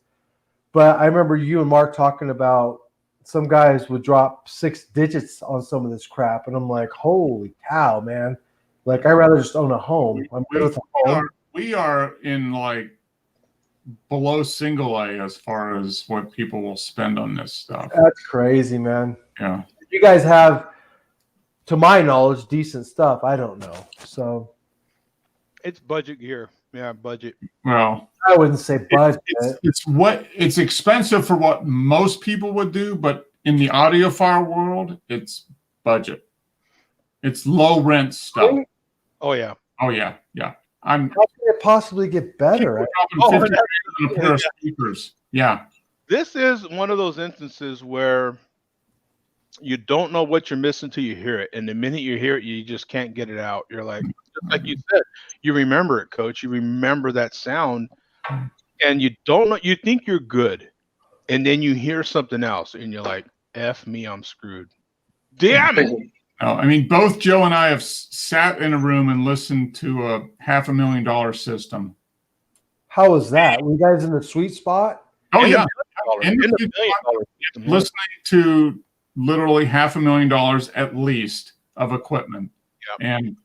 But I remember you and Mark talking about some guys would drop 6 digits on some of this crap, and I'm like, holy cow, man! Like, I'd rather just own a home. I'm good with a home. We are in like below single A as far as what people will spend on this stuff. That's crazy, man. Yeah. You guys have, to my knowledge, decent stuff. I don't know. So It's budget gear. Yeah, budget. Well, I wouldn't say budget. It's expensive for what most people would do, but in the audiophile world, it's budget. It's low rent stuff. Oh yeah. Oh yeah, yeah. How can it possibly get better? On a pair of speakers. Yeah. This is one of those instances where you don't know what you're missing till you hear it, and the minute you hear it, you just can't get it out. You're like, just like you said, you remember it, Coach. You remember that sound, and you don't know. You think you're good, and then you hear something else, and you're like, "F me, I'm screwed." Damn it! No, I mean, both Joe and I have sat in a room and listened to a $500,000 system. How was that? Were you guys in the sweet spot? Oh yeah, $1 million. listening to literally $500,000 at least of equipment, and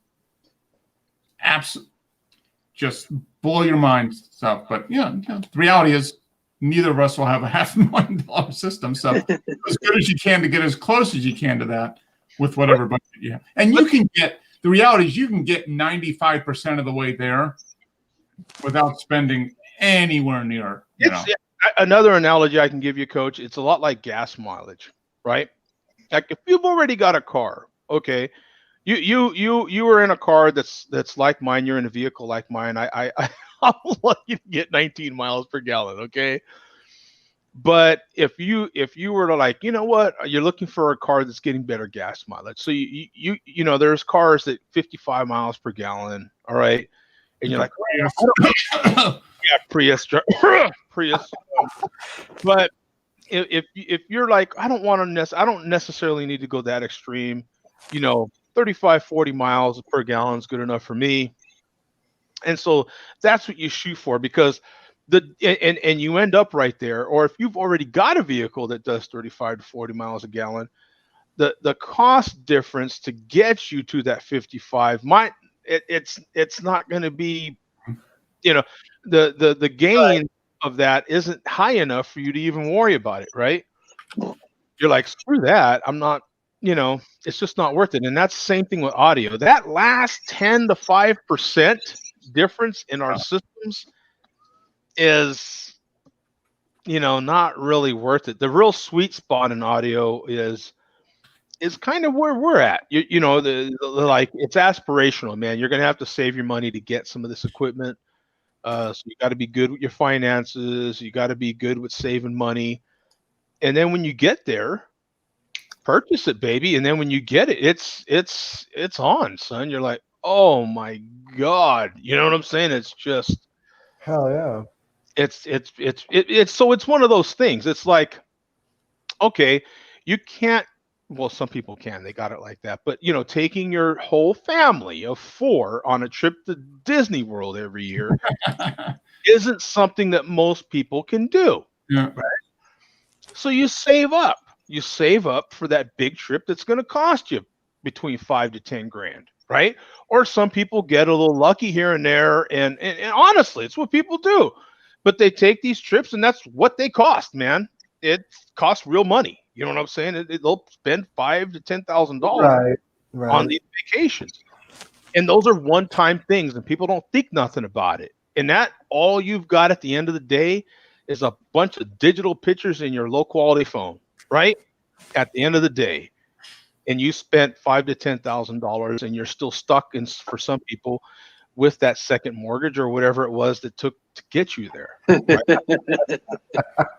just blow your mind stuff. But the reality is, neither of us will have a $500,000 system. So as good as you can to get as close as you can to that with whatever budget you have. And you can get, the reality is you can get 95% of the way there without spending anywhere near, Another analogy I can give you, Coach, it's a lot like gas mileage, right? Like if you've already got a car, okay, you were in a car that's like mine, you're in a vehicle like mine. I'm lucky to get 19 miles per gallon, okay? But if you were to, like, you know what, you're looking for a car that's getting better gas mileage. So you know, there's cars that 55 miles per gallon, all right? And you're like, Prius. But if you're like, I don't necessarily need to go that extreme, 35, 40 miles per gallon is good enough for me. And so that's what you shoot for, because and you end up right there. Or if you've already got a vehicle that does 35 to 40 miles a gallon, the cost difference to get you to that 55 it's not going to be, the gain of that isn't high enough for you to even worry about it, right? You're like, screw that. I'm not, it's just not worth it. And that's the same thing with audio. That last 10 to 5% difference in our systems is, not really worth it. The real sweet spot in audio is kind of where we're at. Like, it's aspirational, man. You're going to have to save your money to get some of this equipment. So you got to be good with your finances. You got to be good with saving money. And then when you get there, purchase it, baby. And then when you get it, it's on, son. You're like, oh my God. You know what I'm saying? It's just, hell yeah. So it's one of those things. It's like, okay, you can't, well, some people can, they got it like that. But, taking your whole family of 4 on a trip to Disney World every year isn't something that most people can do. Yeah. Right? So you save up. You save up for that big trip that's going to cost you between $5,000 to $10,000, right? Or some people get a little lucky here and there, and honestly, it's what people do. But they take these trips, and that's what they cost, man. It costs real money. You know what I'm saying? They'll spend $5,000 to $10,000 on these vacations, and those are one-time things, and people don't think nothing about it. And that all you've got at the end of the day is a bunch of digital pictures in your low-quality phone, right? At the end of the day, and you spent $5,000 to $10,000, and you're still stuck for some people with that second mortgage or whatever it was that took to get you there. Right?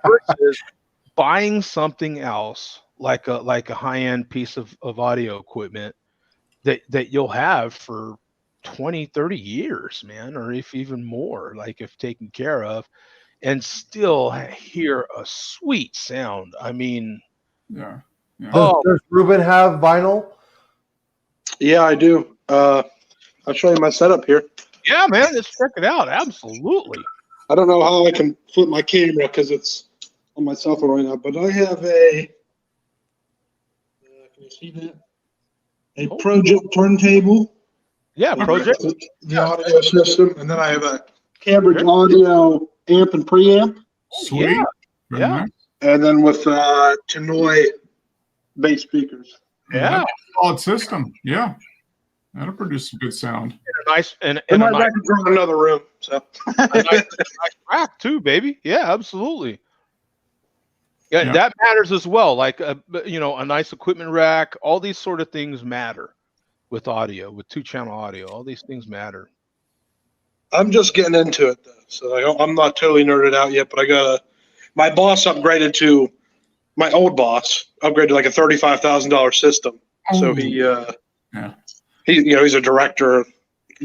Versus buying something else like a high-end piece of audio equipment that you'll have for 20, 30 years, man, or if even more, like if taken care of, and still hear a sweet sound. I mean, yeah. Does Ruben have vinyl? Yeah, I do. I'll show you my setup here. Yeah, man, let's check it out. Absolutely. I don't know how I can flip my camera because it's on my cell phone right now, but I have a. Can you see that? A Project turntable. Yeah, Project. The audio system, and then I have a Cambridge Audio amp and preamp. Sweet. Yeah. Very Yeah. nice. And then with Tannoy bass speakers. Yeah. That's a solid system. Yeah. That'll produce some good sound. A nice and And a my nice, record's are in another room. So nice rack too, baby. Yeah, absolutely. Yeah, Yeah. that matters as well. Like a nice equipment rack. All these sort of things matter with audio, with 2-channel audio. All these things matter. I'm just getting into it though. So I'm not totally nerded out yet, but my boss upgraded to my old boss upgraded to like a $35,000 system. So he's a director of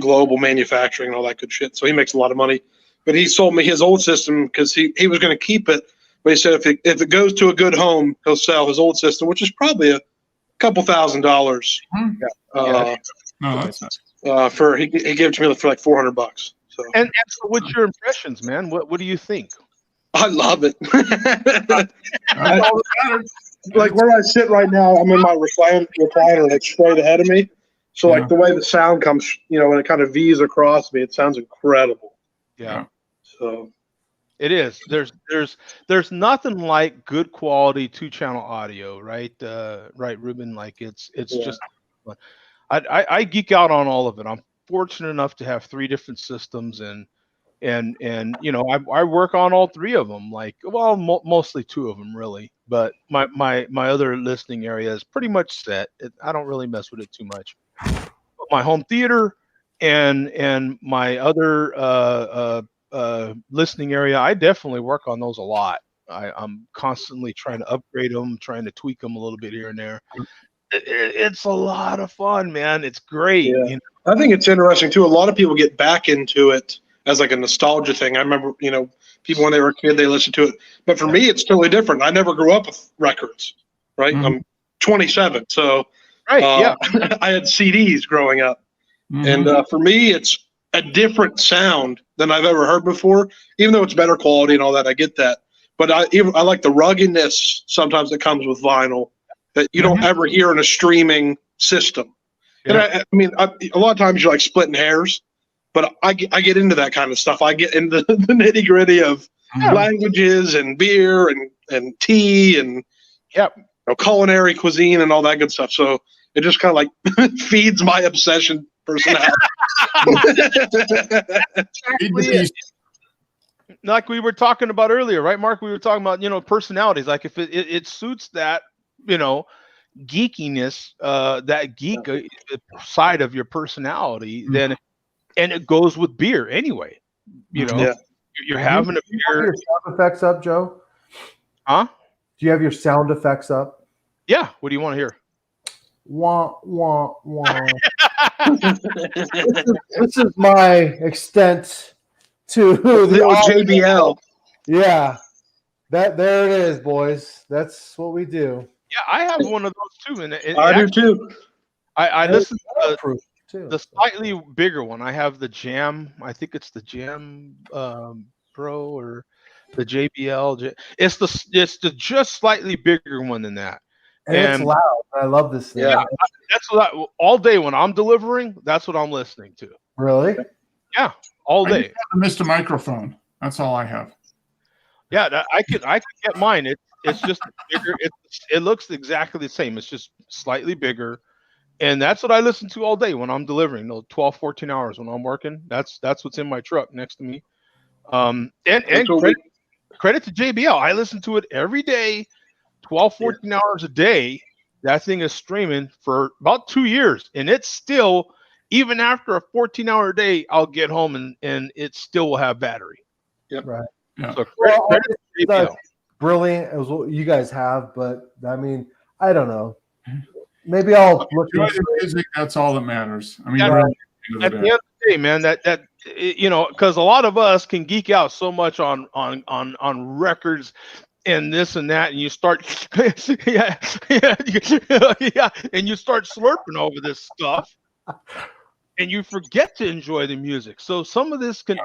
global manufacturing and all that good shit. So he makes a lot of money, but he sold me his old system because he was going to keep it. But he said if it goes to a good home, he'll sell his old system, which is probably a couple $1,000s. No, that's He gave it to me for like $400. So And so what's your impressions, man? What do you think? I love it. all that matters. Like where I sit right now, I'm in my recliner like straight ahead of me. So like the way the sound comes, when it kind of V's across me, it sounds incredible. Yeah. So It is. There's nothing like good quality 2-channel audio, right? Right, Ruben? Like it's just. I geek out on all of it. I'm fortunate enough to have 3 different systems, and I work on all 3 of them. Like, well, mostly 2 of them really, but my other listening area is pretty much set. I don't really mess with it too much. But my home theater and my other listening area, I definitely work on those a lot. I'm constantly trying to upgrade them, trying to tweak them a little bit here and there. It's a lot of fun, man. It's great. Yeah. I think it's interesting too. A lot of people get back into it as like a nostalgia thing. I remember, people when they were a kid, they listened to it. But for me, it's totally different. I never grew up with records, right? Mm-hmm. I'm 27, so Right. I had CDs growing up. Mm-hmm. And for me, it's a different sound than I've ever heard before, even though it's better quality and all that. I get that. But I like the ruggedness sometimes that comes with vinyl that you don't ever hear in a streaming system. Yeah. And a lot of times you're like splitting hairs, but I get into that kind of stuff. I get into the nitty gritty of languages and beer and tea and culinary cuisine and all that good stuff. So it just kind of like feeds my obsession personality. Like we were talking about earlier, right, Mark? We were talking about, personalities. Like if it suits that, geekiness, that geek side of your personality, then, and it goes with beer anyway. You're having a beer. Do you have your sound effects up, Joe? Huh? Do you have your sound effects up? Yeah. What do you want to hear? Wah, wah, wah. This is my extent to the old JBL. Yeah. There it is, boys. That's what we do. Yeah, I have one of those too. And I do too. I listen to the slightly bigger one. I have the Jam. I think it's the Jam Pro or the JBL. It's the just slightly bigger one than that. And it's loud. I love this thing. Yeah, that's what all day when I'm delivering. That's what I'm listening to. Really? Yeah, all day. I missed a microphone. That's all I have. Yeah, I could get mine. It's just bigger. It looks exactly the same. It's just slightly bigger, and that's what I listen to all day when I'm delivering. 12, 14 hours when I'm working. That's what's in my truck next to me. And credit to JBL. I listen to it every day, 12, 14 hours a day. That thing is streaming for about 2 years, and it's still, even after a 14-hour day, I'll get home and it still will have battery. Yep. Right. Yeah. So credit to JBL. Brilliant as what you guys have, but I don't know. Maybe I'll look Enjoy into the music. That's all that matters. I mean, Yeah, really, at the end of the day, man, that because a lot of us can geek out so much on records and this and that, and you start and you start slurping over this stuff, and you forget to enjoy the music. So some of this can,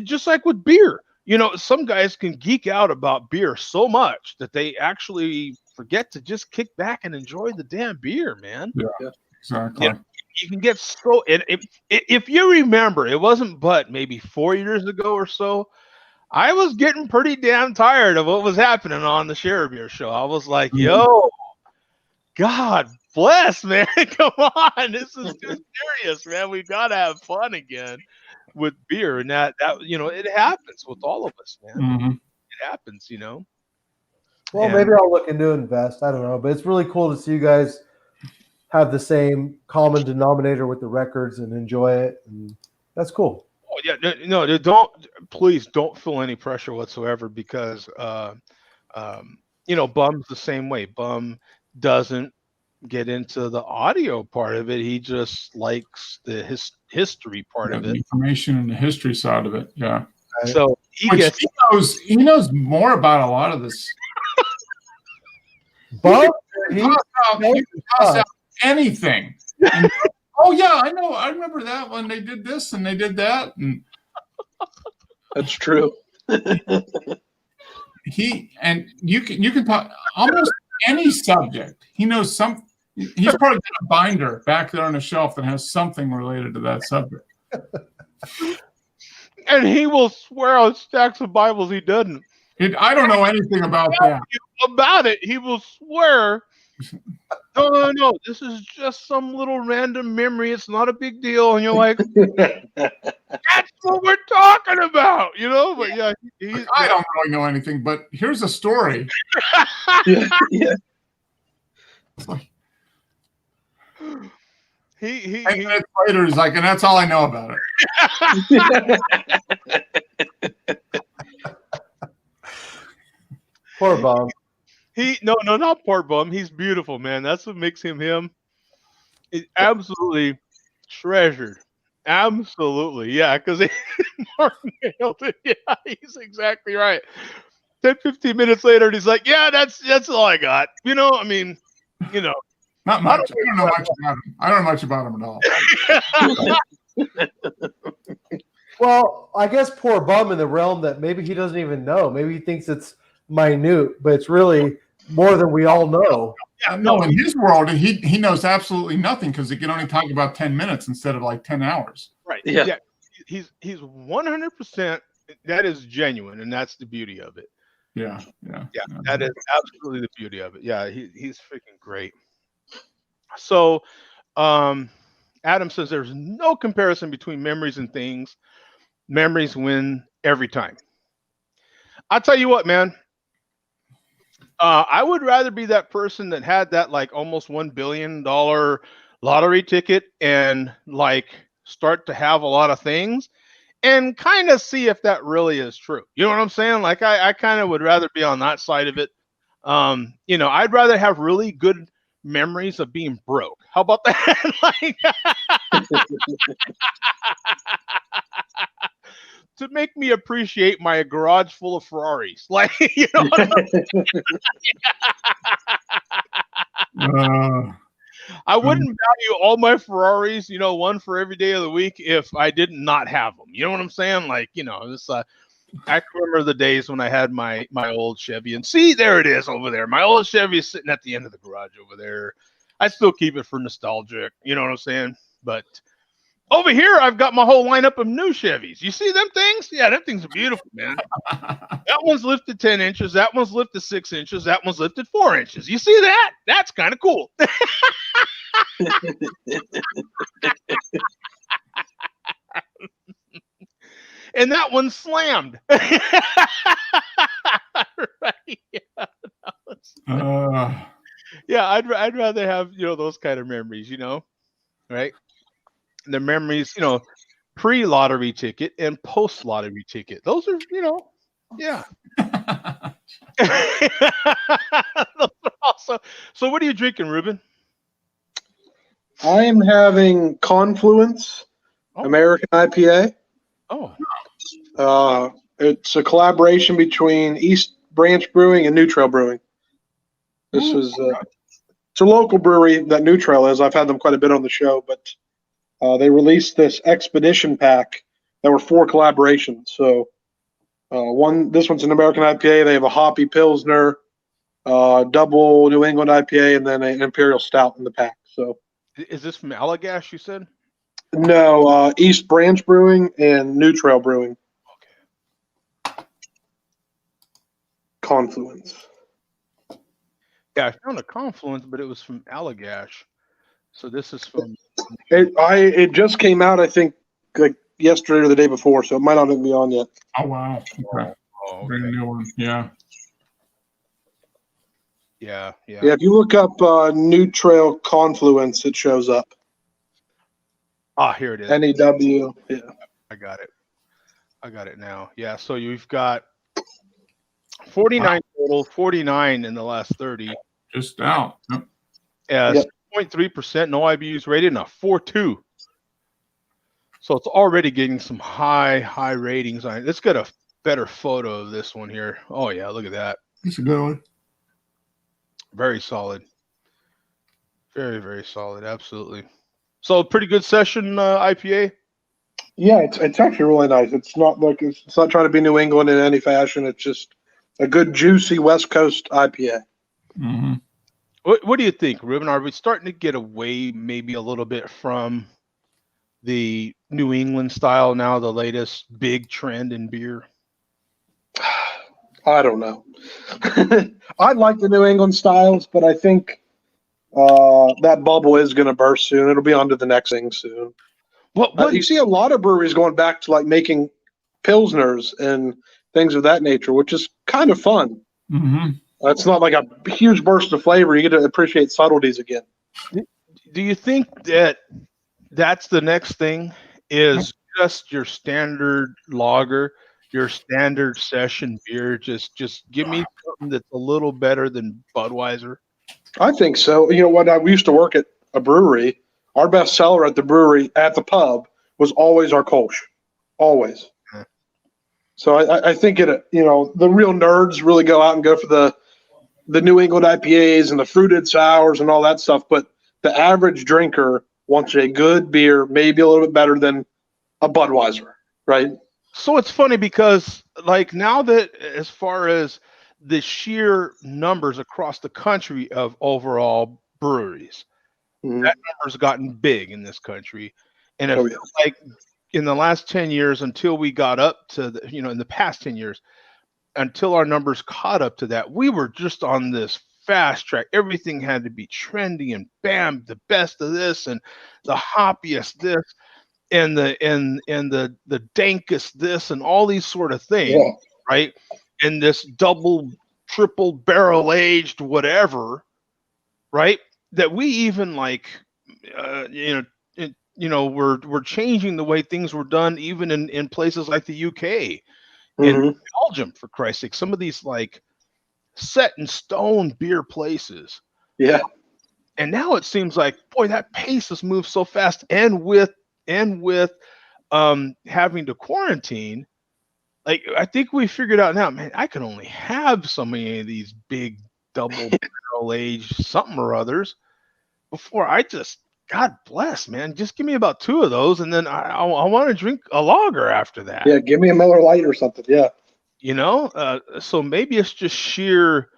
just like with beer, you know, some guys can geek out about beer so much that they actually forget to just kick back and enjoy the damn beer, man. Yeah, exactly. You can get so, and if you remember, it wasn't but maybe 4 years ago or so, I was getting pretty damn tired of what was happening on the Share Beer show. I was like, yo, God bless, man. Come on. This is too serious, man. We got to have fun again with beer. And that, you know, it happens with all of us, man. Mm-hmm. It happens, you know. Well, maybe I'll look into invest. I don't know. But it's really cool to see you guys have the same common denominator with the records and enjoy it. And that's cool. Oh, yeah. No, please don't feel any pressure whatsoever because, you know, Bum's the same way. Bum doesn't get into the audio part of it. He just likes the history part of it. The information and the history side of it. Yeah. So he knows more about a lot of this. Bum, he can toss out anything. And, oh yeah, I know. I remember that when they did this and they did that. And that's true. You can talk almost any subject. He knows some. He's probably got a binder back there on the shelf that has something related to that subject. And he will swear on stacks of Bibles he doesn't. I don't know anything about that. About it, he will swear. No. This is just some little random memory. It's not a big deal. And you're like, that's what we're talking about, you know? But yeah, I don't really know anything. But here's a story. Yeah. He 10 minutes later, he's like, and that's all I know about it. Poor Bum. No, not poor Bum. He's beautiful, man. That's what makes him him. He's absolutely treasured. Absolutely, yeah. Because Martin nailed it. Yeah, he's exactly right. 10, 15 minutes later, he's like, yeah, that's all I got. You know, I mean, you know. Not much. I don't know much about him. I don't know much about him at all. Well, I guess poor Bum in the realm that maybe he doesn't even know. Maybe he thinks it's minute, but it's really more than we all know. Yeah, no, in his world, he knows absolutely nothing because he can only talk about 10 minutes instead of like 10 hours. Right. Yeah. He's 100%. That is genuine, and that's the beauty of it. Yeah. That is absolutely the beauty of it. Yeah, he's freaking great. So, Adam says there's no comparison between memories and things. Memories win every time. I'll tell you what, man. I would rather be that person that had that like almost $1 billion lottery ticket and like start to have a lot of things and kind of see if that really is true. You know what I'm saying? Like I kind of would rather be on that side of it. You know, I'd rather have really good memories of being broke. How about that? Like, to make me appreciate my garage full of Ferraris. Like, you know what I wouldn't value all my Ferraris, you know, one for every day of the week if I did not have them. You know what I'm saying? Like, you know, this I can remember the days when I had my old Chevy, and see, there it is over there. My old Chevy is sitting at the end of the garage over there. I still keep it for nostalgic. You know what I'm saying? But over here, I've got my whole lineup of new Chevys. You see them things? Yeah, them things are beautiful, man. That one's lifted 10 inches. That one's lifted 6 inches. That one's lifted 4 inches. You see that? That's kind of cool. And that one slammed. Right? Yeah, I'd rather have, you know, those kind of memories, you know, right? The memories, you know, pre-lottery ticket and post-lottery ticket. Those are, you know, yeah. Also, so what are you drinking, Ruben? I am having Confluence American IPA. Oh. It's a collaboration between East Branch Brewing and New Trail Brewing. This is it's a local brewery that New Trail is. I've had them quite a bit on the show, but they released this expedition pack. There were 4 collaborations, so This one's an American IPA. They have a hoppy Pilsner, double New England IPA, and then an Imperial Stout in the pack. So, Is this from Allagash, you said? no, East Branch Brewing and New Trail Brewing. Okay. Confluence. Yeah, I found a Confluence, but it was from Allagash. So this is from. It just came out, I think, like yesterday or the day before, so it might not even be on yet. Oh wow. Okay. Oh, okay. Very new one. Yeah. Yeah. Yeah, if you look up New Trail Confluence, it shows up. Ah, here it is. NEW. Yeah. I got it now. Yeah. So you've got 49 total, 49 in the last 30. Just out. Yep. As 0.3%, no IBUs rated, and a 4.2. So it's already getting some high ratings on it. Let's get a better photo of this one here. Oh yeah, look at that. It's a good one. Very solid. Very, very solid. Absolutely. So pretty good session, IPA. Yeah, it's actually really nice. It's not trying to be New England in any fashion. It's just a good juicy West Coast IPA. Mm-hmm. What do you think, Ruben? Are we starting to get away maybe a little bit from the New England style now, the latest big trend in beer? I don't know. I like the New England styles, but I think that bubble is going to burst soon. It'll be on to the next thing soon. What you see a lot of breweries going back to like making Pilsners and things of that nature, which is kind of fun. Mm-hmm. It's not like a huge burst of flavor. You get to appreciate subtleties again. Do you think that that's the next thing is just your standard lager, your standard session beer? Just give me something that's a little better than Budweiser. I think so. You know what? We used to work at a brewery. Our best seller at the brewery, at the pub, was always our Kolsch. Always. Yeah. So I think the real nerds really go out and go for the New England IPAs and the fruited sours and all that stuff. But the average drinker wants a good beer, maybe a little bit better than a Budweiser, right? So it's funny because like now that as far as the sheer numbers across the country of overall breweries, that number's gotten big in this country. And it feels like in the last 10 years, until we got up to in the past 10 years, until our numbers caught up to that, we were just on this fast track. Everything had to be trendy and bam, the best of this and the hoppiest this and the dankest this and all these sort of things, right? And this double, triple barrel aged whatever, right? That we even like, we're changing the way things were done, even in places like the UK, in Belgium, for Christ's sake. Some of these like set in stone beer places. Yeah. And now it seems like, boy, that pace has moved so fast, and with having to quarantine, like I think we figured out now, man, I can only have so many of these big double barrel aged something or others before I just, God bless, man, just give me about 2 of those, and then I want to drink a lager after that. Yeah, give me a Miller Lite or something. Yeah. So maybe it's just sheer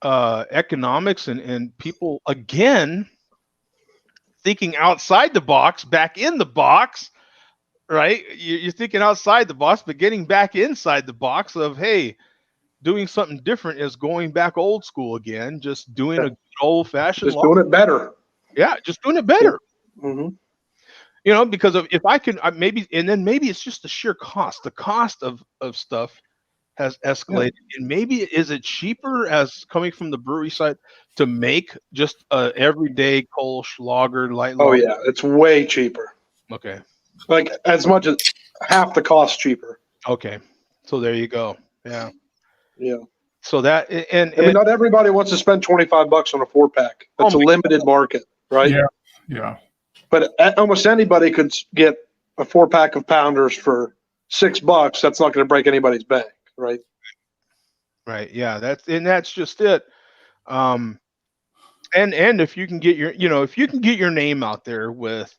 economics and people again thinking outside the box, back in the box, right? You're thinking outside the box, but getting back inside the box of, hey, doing something different is going back old school again, just doing a good old fashioned, just doing it better. Yeah, just doing it better. Mm-hmm. Because if I can maybe it's just the sheer cost. The cost of stuff has escalated, and maybe is it cheaper as coming from the brewery side to make just a everyday Kolsch lager, light lager? Oh yeah, it's way cheaper. Okay, like as much as half the cost cheaper. Okay, so there you go. Yeah. So that and I mean, not everybody wants to spend $25 on a 4-pack. That's a limited market, right? Yeah. But almost anybody could get a 4-pack of Pounders for $6. That's not going to break anybody's bank, right? Right. Yeah. That's just it. And if you can get your name out there with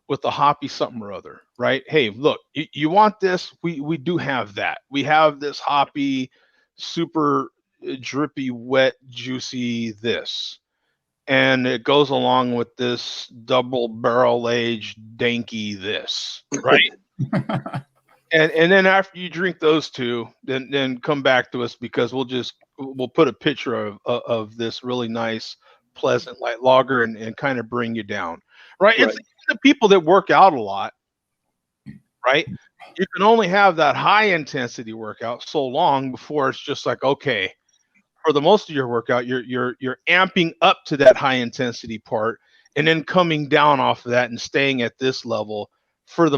with a hoppy something or other, right? Hey, look, you want this? We do have that. We have this hoppy, super drippy, wet, juicy this. And it goes along with this double barrel aged danky this, right? and then after you drink those two, then come back to us, because we'll put a picture of this really nice, pleasant light lager and kind of bring you down, right? It's the people that work out a lot, right? You can only have that high intensity workout so long before it's just like, okay, for the most of your workout, you're amping up to that high intensity part, and then coming down off of that and staying at this level for the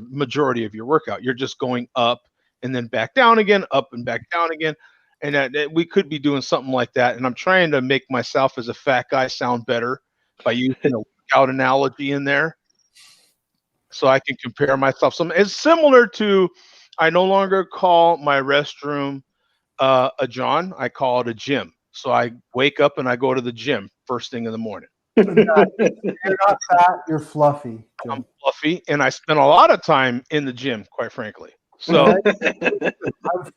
majority of your workout. You're just going up and then back down again, up and back down again, and that we could be doing something like that. And I'm trying to make myself as a fat guy sound better by using a workout analogy in there, so I can compare myself. It's similar to, I no longer call my restroom a John, I call it a gym. So I wake up and I go to the gym first thing in the morning. You're not fat, you're fluffy. Jim. I'm fluffy, and I spend a lot of time in the gym, quite frankly. So I'm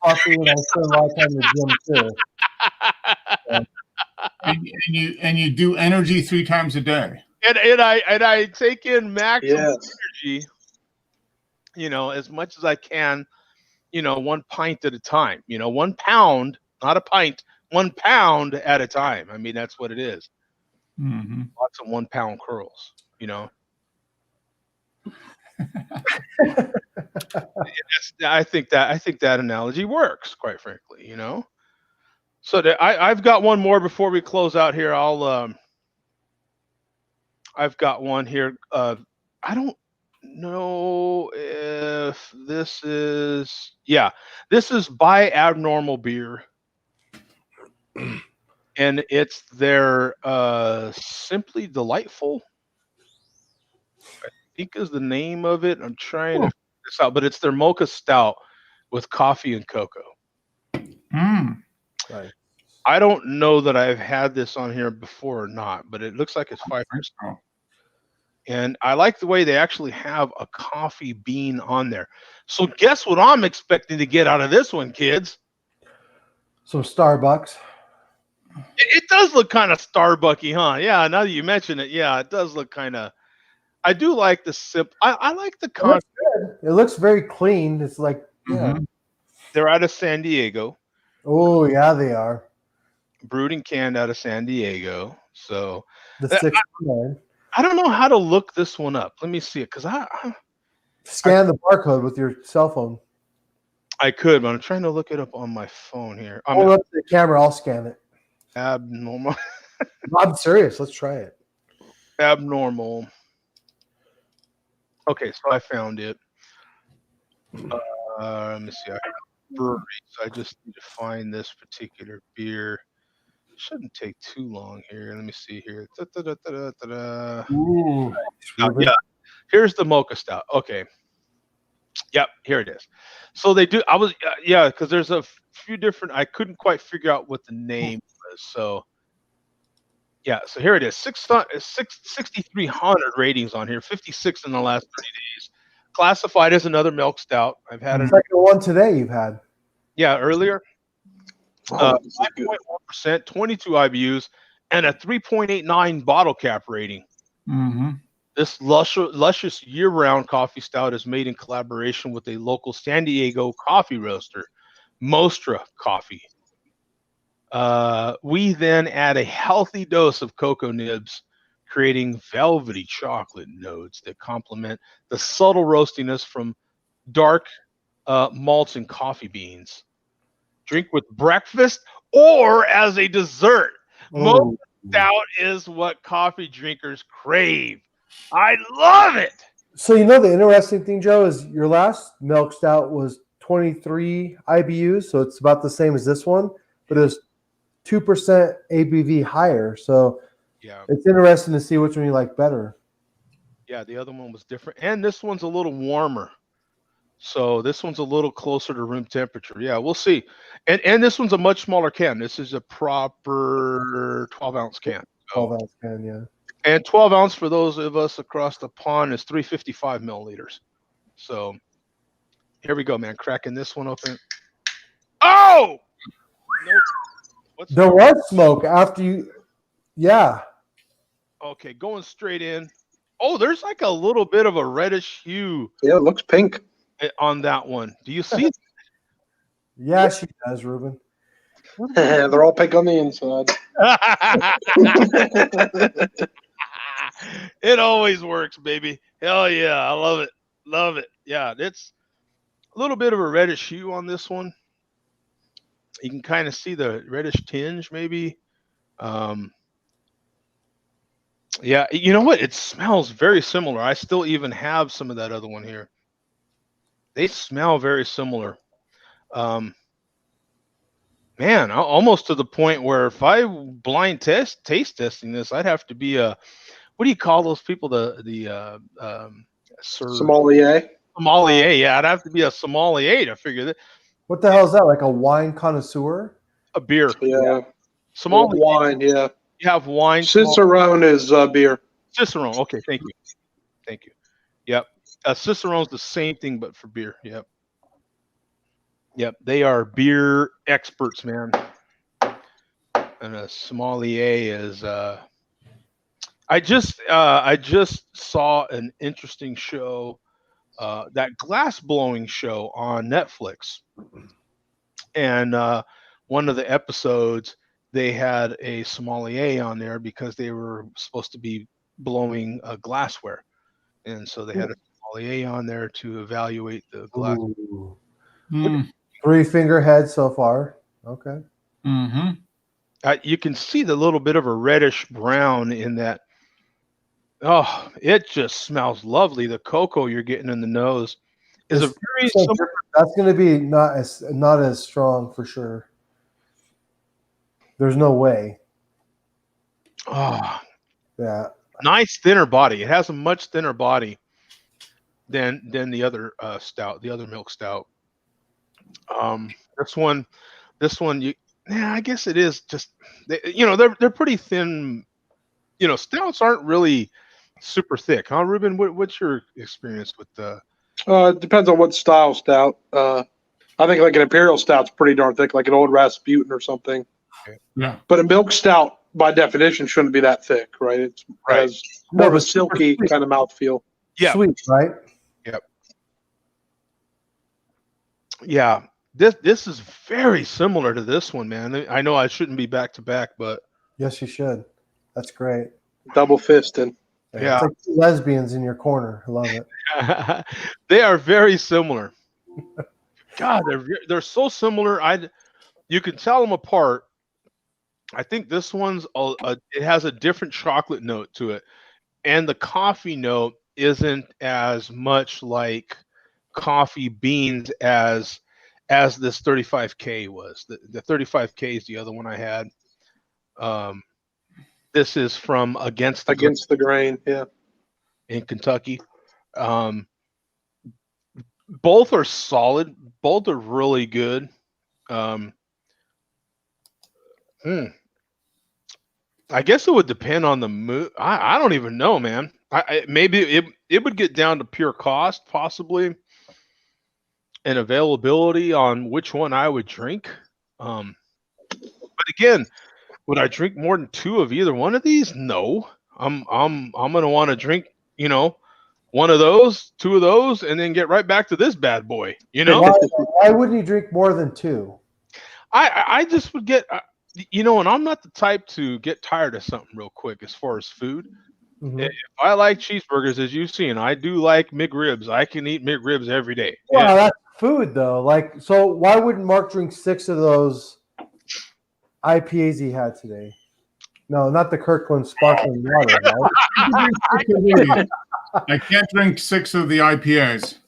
fluffy, and I spend a lot of time in the gym too. And you do energy 3 times a day. And I take in maximum energy, as much as I can, 1 pint at a time, 1 pound, not a pint, 1 pound at a time. I mean, that's what it is. Mm-hmm. Lots of 1 pound curls, I think that analogy works, quite frankly, So I've got one more before we close out here. I've got one here. I don't know if this is, this is by Abnormal Beer, and it's their Simply Delightful, I think is the name of it. I'm trying to figure this out, but it's their mocha stout with coffee and cocoa. Right. I don't know that I've had this on here before or not, but it looks like it's 5%. And I like the way they actually have a coffee bean on there. So guess what I'm expecting to get out of this one, kids? Some Starbucks. It does look kind of Starbucky, huh? Yeah, now that you mention it, yeah, it does look kind of. I do like the sip. I like the concept. It looks very clean. It's like, They're out of San Diego. Oh, yeah, they are. Brewed and canned out of San Diego. So the 69. I don't know how to look this one up. Let me see it, because I scan the barcode with your cell phone. I could, but I'm trying to look it up on my phone here. Hold up the camera. I'll scan it. Abnormal. I'm serious. Let's try it. Abnormal. Okay, so I found it. Let me see. I have brewery, so I just need to find this particular beer. Shouldn't take too long here. Let me see here. Ooh. Yeah. Here's the mocha stout. Okay. Yep, here it is. So they do. Because there's a few different. I couldn't quite figure out what the name was. So so here it is. 6,300 ratings on here. 56 in the last 30 days. Classified as another milk stout. I've had it. Second one today. You've had. Yeah, earlier. 5.1%, 22 IBUs, and a 3.89 bottle cap rating. Mm-hmm. This luscious year-round coffee stout is made in collaboration with a local San Diego coffee roaster, Mostra Coffee. We then add a healthy dose of cocoa nibs, creating velvety chocolate notes that complement the subtle roastiness from dark malts and coffee beans. Drink with breakfast or as a dessert. Mocha stout is what coffee drinkers crave. I love it. So the interesting thing, Joe, is your last milk stout was 23 IBUs, so it's about the same as this one, but it's 2% ABV higher. So it's interesting to see which one you like better. Yeah, the other one was different, and this one's a little warmer. So this one's a little closer to room temperature. Yeah, we'll see. And this one's a much smaller can. This is a proper 12-ounce can. 12-ounce can, yeah. And 12 ounce for those of us across the pond is 355 milliliters. So here we go, man. Cracking this one open. Oh! Nope. What's There was smoke after you. Yeah. Okay, going straight in. Oh, there's like a little bit of a reddish hue Yeah, it looks pink. on that one. Do you see? Yeah, she does, Ruben. They're all pink on the inside. It always works, baby. Hell yeah. I love it. Love it. Yeah, it's a little bit of a reddish hue on this one. You can kind of see the reddish tinge, maybe. Yeah, you know what? It smells very similar. I still even have some of that other one here. They smell very similar. Man, almost to the point where if I blind taste testing this, I'd have to be a, what do you call those people? Sommelier. Sommelier. Yeah, I'd have to be a sommelier to figure that. What the hell is that? Like a wine connoisseur? A beer. Yeah. Sommelier. Wine, yeah. You have wine. Cicerone is beer. Cicerone. Okay, thank you. Thank you. Yep. Cicerone's the same thing, but for beer. Yep. Yep. They are beer experts, man. And a sommelier is. I just saw an interesting show, that glass blowing show on Netflix, and one of the episodes they had a sommelier on there because they were supposed to be blowing glassware, and so they had a sommelier on there to evaluate the glass. Mm. 3-finger head so far. Okay. Mm-hmm. You can see the little bit of a reddish brown in that. Oh, it just smells lovely. The cocoa you're getting in the nose is a very So similar. that's going to be not as strong for sure. There's no way. Oh, Yeah. nice thinner body. It has a much thinner body than the other stout, the other milk stout. This one, I guess it is just, they're pretty thin. Stouts aren't really super thick, huh, Ruben? What's your experience with the? It depends on what style stout. I think like an imperial stout's pretty darn thick, like an old Rasputin or something. Yeah. But a milk stout, by definition, shouldn't be that thick, right? It has more of a silky kind of mouthfeel. Yeah. Sweet, right? Yep. Yeah. This is very similar to this one, man. I know I shouldn't be back to back, but Yes, you should. That's great. Double fisted. Yeah. It's like two lesbians in your corner. I love it. they are very similar. God, they're so similar. You can tell them apart. I think this one's it has a different chocolate note to it, and the coffee note isn't as much like coffee beans as this 35K was. The 35K is the other one I had. This is from Against the Grain, yeah, in Kentucky. Both are solid. Both are really good. I guess it would depend on the mood. I don't even know, man. Maybe it would get down to pure cost, possibly, and availability on which one I would drink. But again, would I drink more than 2 of either one of these? No. I'm gonna want to drink, one of those, 2 of those, and then get right back to this bad boy. Why wouldn't you drink more than 2? I just would get. And I'm not the type to get tired of something real quick as far as food. Mm-hmm. If I like cheeseburgers, as you've seen, I do like McRibs. I can eat McRibs every day. Well, that's food, though. So why wouldn't Mark drink 6 of those IPAs he had today? No, not the Kirkland sparkling water. Right? I can't drink 6 of the IPAs.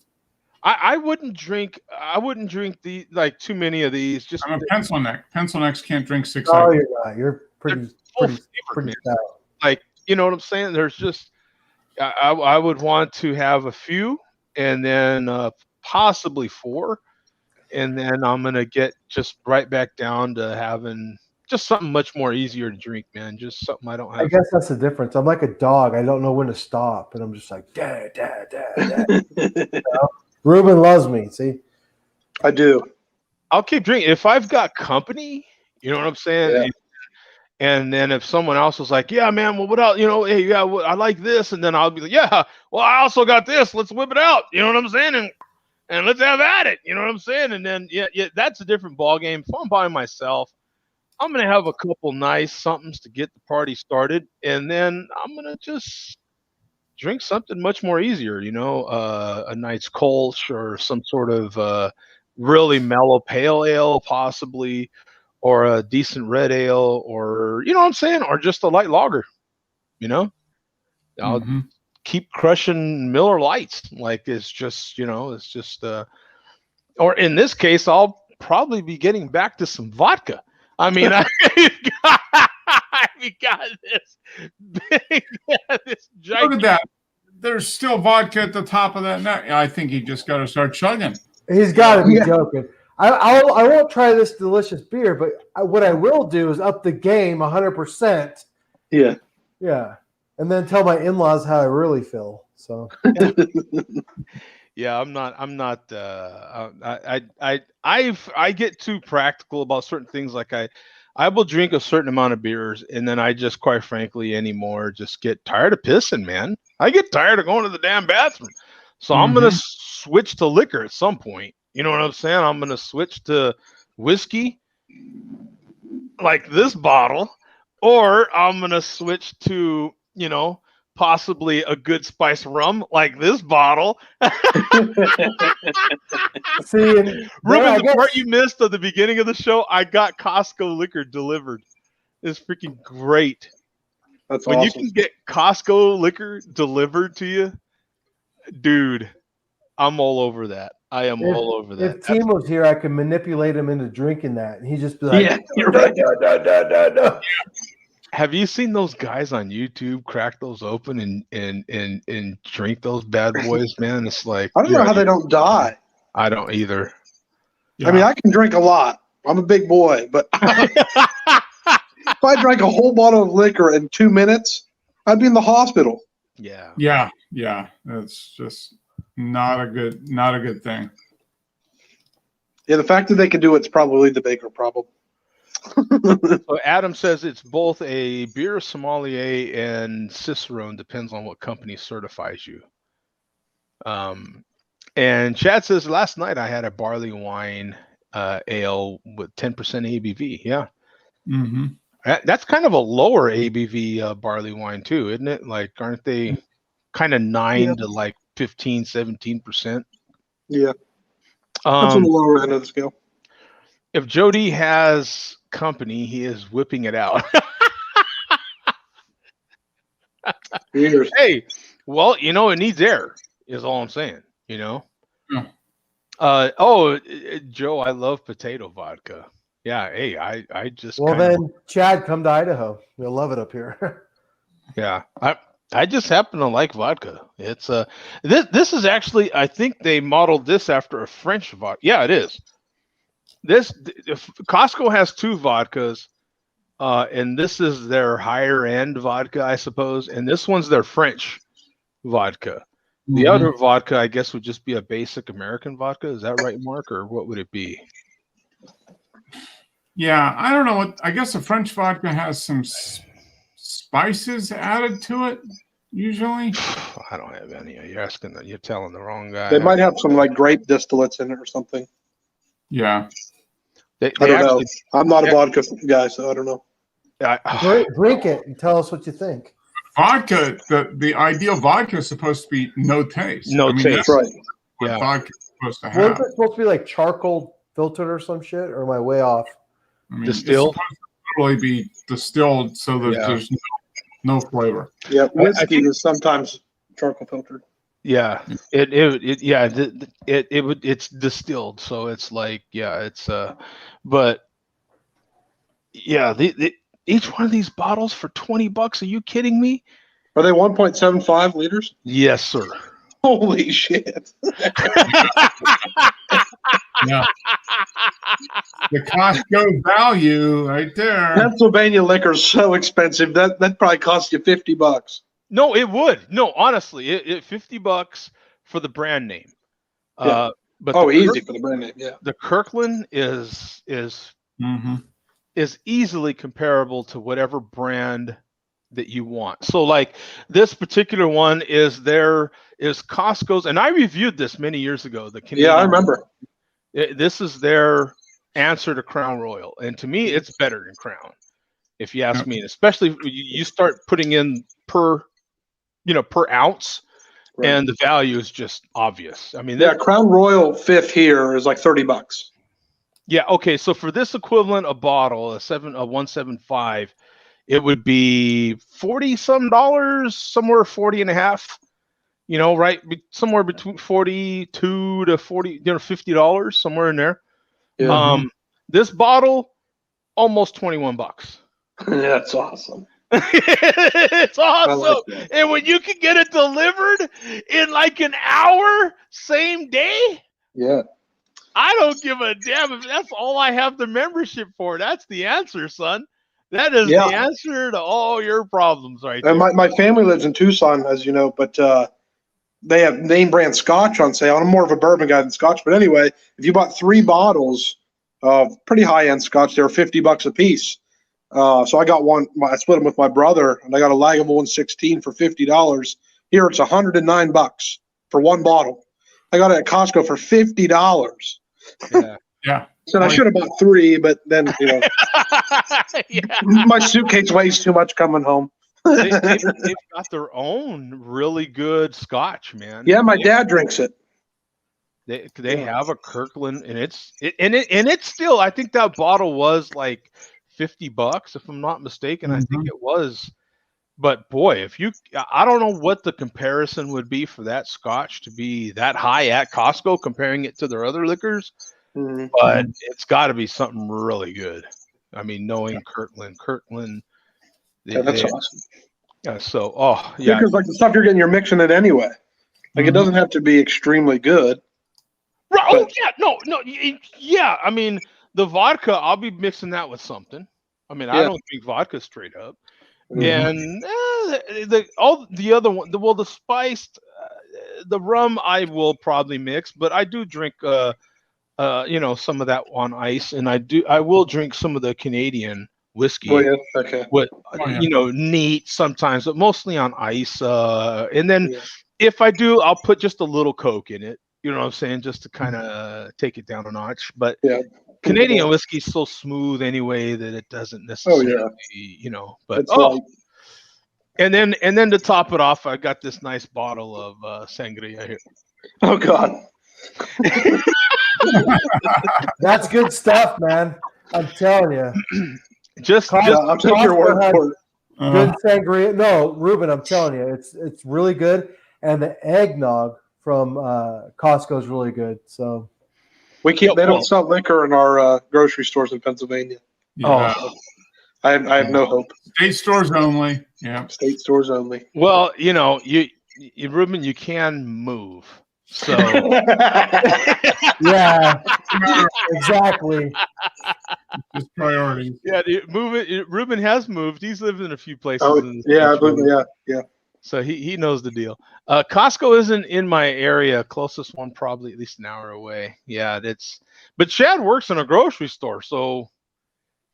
I wouldn't drink. Too many of these. Just I'm a pencil neck. Pencil necks can't drink 6. Oh, you're not. You're pretty stout. Like, you know what I'm saying? There's just I would want to have a few, and then possibly 4, and then I'm gonna get just right back down to having just something much more easier to drink, man. Just something I don't have. I guess that's the difference. I'm like a dog. I don't know when to stop, and I'm just like, dad, dad, dad, dad. You know? Ruben loves me. See, I do. I'll keep drinking if I've got company. You know what I'm saying? Yeah. And then if someone else was like, yeah, man, well, what else? You know, hey, yeah, I like this, and then I'll be like, yeah, well, I also got this. Let's whip it out. You know what I'm saying? And let's have at it. You know what I'm saying? And then yeah, that's a different ball game. If I'm by myself, I'm gonna have a couple nice somethings to get the party started, and then I'm gonna just drink something much more easier. You know, a nice Kolsch or some sort of really mellow pale ale, possibly, or a decent red ale, or you know what I'm saying, or just a light lager. You know, I'll keep crushing Miller Lights. Like it's just, you know, it's just. Or in this case, I'll probably be getting back to some vodka. I mean, I've got this big, this gigantic. Look at that. There's still vodka at the top of that net. I think he just got to start chugging. he's got to be joking. I won't try this delicious beer, but what I will do is up the game 100%. Yeah. Yeah, and then tell my in-laws how I really feel. So. Yeah, I'm not. I get too practical about certain things. Like I will drink a certain amount of beers, and then I just, quite frankly, anymore just get tired of pissing, man. I get tired of going to the damn bathroom, so I'm gonna switch to liquor at some point. You know what I'm saying? I'm gonna switch to whiskey, like this bottle, or I'm gonna switch to, you know, possibly a good spice rum like this bottle. See, Ruben, the part you missed at the beginning of the show, I got Costco liquor delivered. It's freaking great. That's when awesome. you can get Costco liquor delivered to you, dude, I'm all over that. I am all over that. If Tim was here, I could manipulate him into drinking that, and he'd just be like, yeah, you're right. No. Have you seen those guys on YouTube crack those open and drink those bad boys, man? It's like, I don't know how they don't die. I don't either. Yeah. I mean, I can drink a lot. I'm a big boy, but if I drank a whole bottle of liquor in 2 minutes, I'd be in the hospital. Yeah. Yeah. That's just not a good thing. Yeah, the fact that they can do it's probably the bigger problem. So Adam says it's both a beer sommelier and cicerone, depends on what company certifies you. And Chad says last night I had a barley wine ale with 10% ABV. Yeah. That's kind of a lower ABV barley wine too, isn't it? Like, aren't they kind of 9 to like 15, 17%? Yeah. That's on the lower end of the scale. If Jody has company, he is whipping it out. Hey, well, you know, it needs air, is all I'm saying, you know? Joe, I love potato vodka. Yeah, hey, I just then Chad, come to Idaho. You'll love it up here. Yeah. I just happen to like vodka. It's this is actually, I think they modeled this after a French vodka. Yeah, it is. Costco has 2 vodkas, and this is their higher end vodka, I suppose, and this one's their French vodka. The other vodka, I guess, would just be a basic American vodka. Is that right, Mark, or what would it be? Yeah, I don't know what. I guess a French vodka has some spices added to it. Usually, I don't have any. You're telling the wrong guy. They might have some like grape distillates in it or something. Yeah. I don't know. I'm not a vodka guy, so I don't know. Drink it and tell us what you think. Vodka, the ideal vodka is supposed to be no taste. No taste. That's right. What vodka is supposed to Wasn't have. it supposed to be like charcoal filtered or some shit? Or am I way off? I mean, distilled? It's supposed to really be distilled so that there's no flavor. Yeah, whiskey is sometimes charcoal filtered. Yeah, it's distilled, so it's like, but yeah, each one of these bottles for $20. Are you kidding me? Are they 1.75 liters? Yes, sir. Holy shit! Yeah. The Costco value right there. Pennsylvania liquor is so expensive that probably costs you $50. No, it would. No, honestly, it $50 for the brand name. Yeah. But Easy for the brand name. Yeah. the Kirkland is easily comparable to whatever brand that you want. So like this particular one is Costco's, and I reviewed this many years ago. The Canadian, Yeah, I remember. This is their answer to Crown Royal, and to me, it's better than Crown, if you ask me. And especially when you start putting in per ounce, Right. and the value is just obvious. I mean, Yeah, Crown Royal 5th here is like $30. Yeah. Okay. So for this equivalent, a bottle, a 175, it would be $40 some, somewhere 40 and a half. Right? Somewhere between 42 to 40, $50, somewhere in there. Yeah. This bottle, almost $21. That's awesome. It's awesome. Like that. And when you can get it delivered in like an hour, same day. Yeah. I don't give a damn if that's all I have the membership for. That's the answer, son. That is the answer to all your problems right there. And my family lives in Tucson, as you know, but they have name brand scotch on sale. I'm more of a bourbon guy than scotch. But anyway, if you bought 3 bottles of pretty high-end scotch, they were $50 a piece. So I got one. I split them with my brother, and I got a Lagavulin 116 for $50. Here it's $109 for one bottle. I got it at Costco for $50. Yeah. So I should have bought 3, but then my suitcase weighs too much coming home. They've got their own really good scotch, man. Yeah, my dad drinks it. They have a Kirkland, and it's still. I think that bottle was like $50, if I'm not mistaken. I think it was. But boy, I don't know what the comparison would be for that scotch to be that high at Costco, comparing it to their other liquors. But it's got to be something really good. I mean, knowing Kirkland. That's awesome. Yeah. So, because like the stuff you're getting, you're mixing it anyway. Like it doesn't have to be extremely good. Oh yeah, yeah. I mean, the vodka, I'll be mixing that with something. I mean, I don't drink vodka straight up. And all the other one, the spiced, the rum, I will probably mix, but I do drink, some of that on ice, and I will drink some of the Canadian whiskey. Oh, yeah. Okay. Neat sometimes, but mostly on ice. And then if I do, I'll put just a little Coke in it. You know what I'm saying? Just to kind of take it down a notch. But Canadian whiskey is so smooth anyway that it doesn't necessarily, but and then to top it off, I got this nice bottle of sangria here. Oh God. That's good stuff, man. I'm telling you. I'll take your word for it. Good sangria. No, Ruben, I'm telling you, it's really good. And the eggnog from Costco is really good. So they don't sell liquor in our grocery stores in Pennsylvania. Yeah. Oh, I have no hope. State stores only. Yeah. State stores only. Well, you Ruben, you can move. So yeah, exactly. Just priorities. Yeah, Ruben has moved. He's lived in a few places. Yeah. So he knows the deal. Costco isn't in my area. Closest one probably at least an hour away. Yeah, but Chad works in a grocery store, so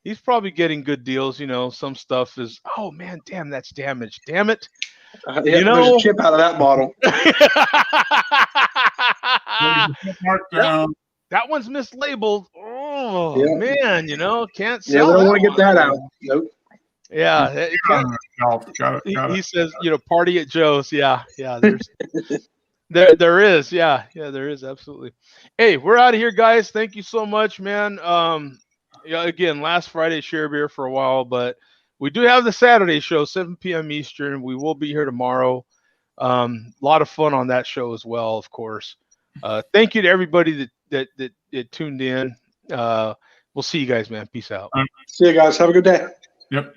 he's probably getting good deals. Some stuff is, oh man, damn, that's damaged. Damn it. There's a chip out of that bottle. That one's mislabeled. Oh man, can't sell. Yeah, we don't want to get that out. Nope. Yeah, Got it. He says, party at Joe's. Yeah. There's, there is. Yeah, there is absolutely. Hey, we're out of here, guys. Thank you so much, man. Again, last Friday share beer for a while, but we do have the Saturday show, 7 p.m. Eastern. We will be here tomorrow. A lot of fun on that show as well, of course. Thank you to everybody that tuned in. We'll see you guys, man. Peace out. See you guys. Have a good day. Yep.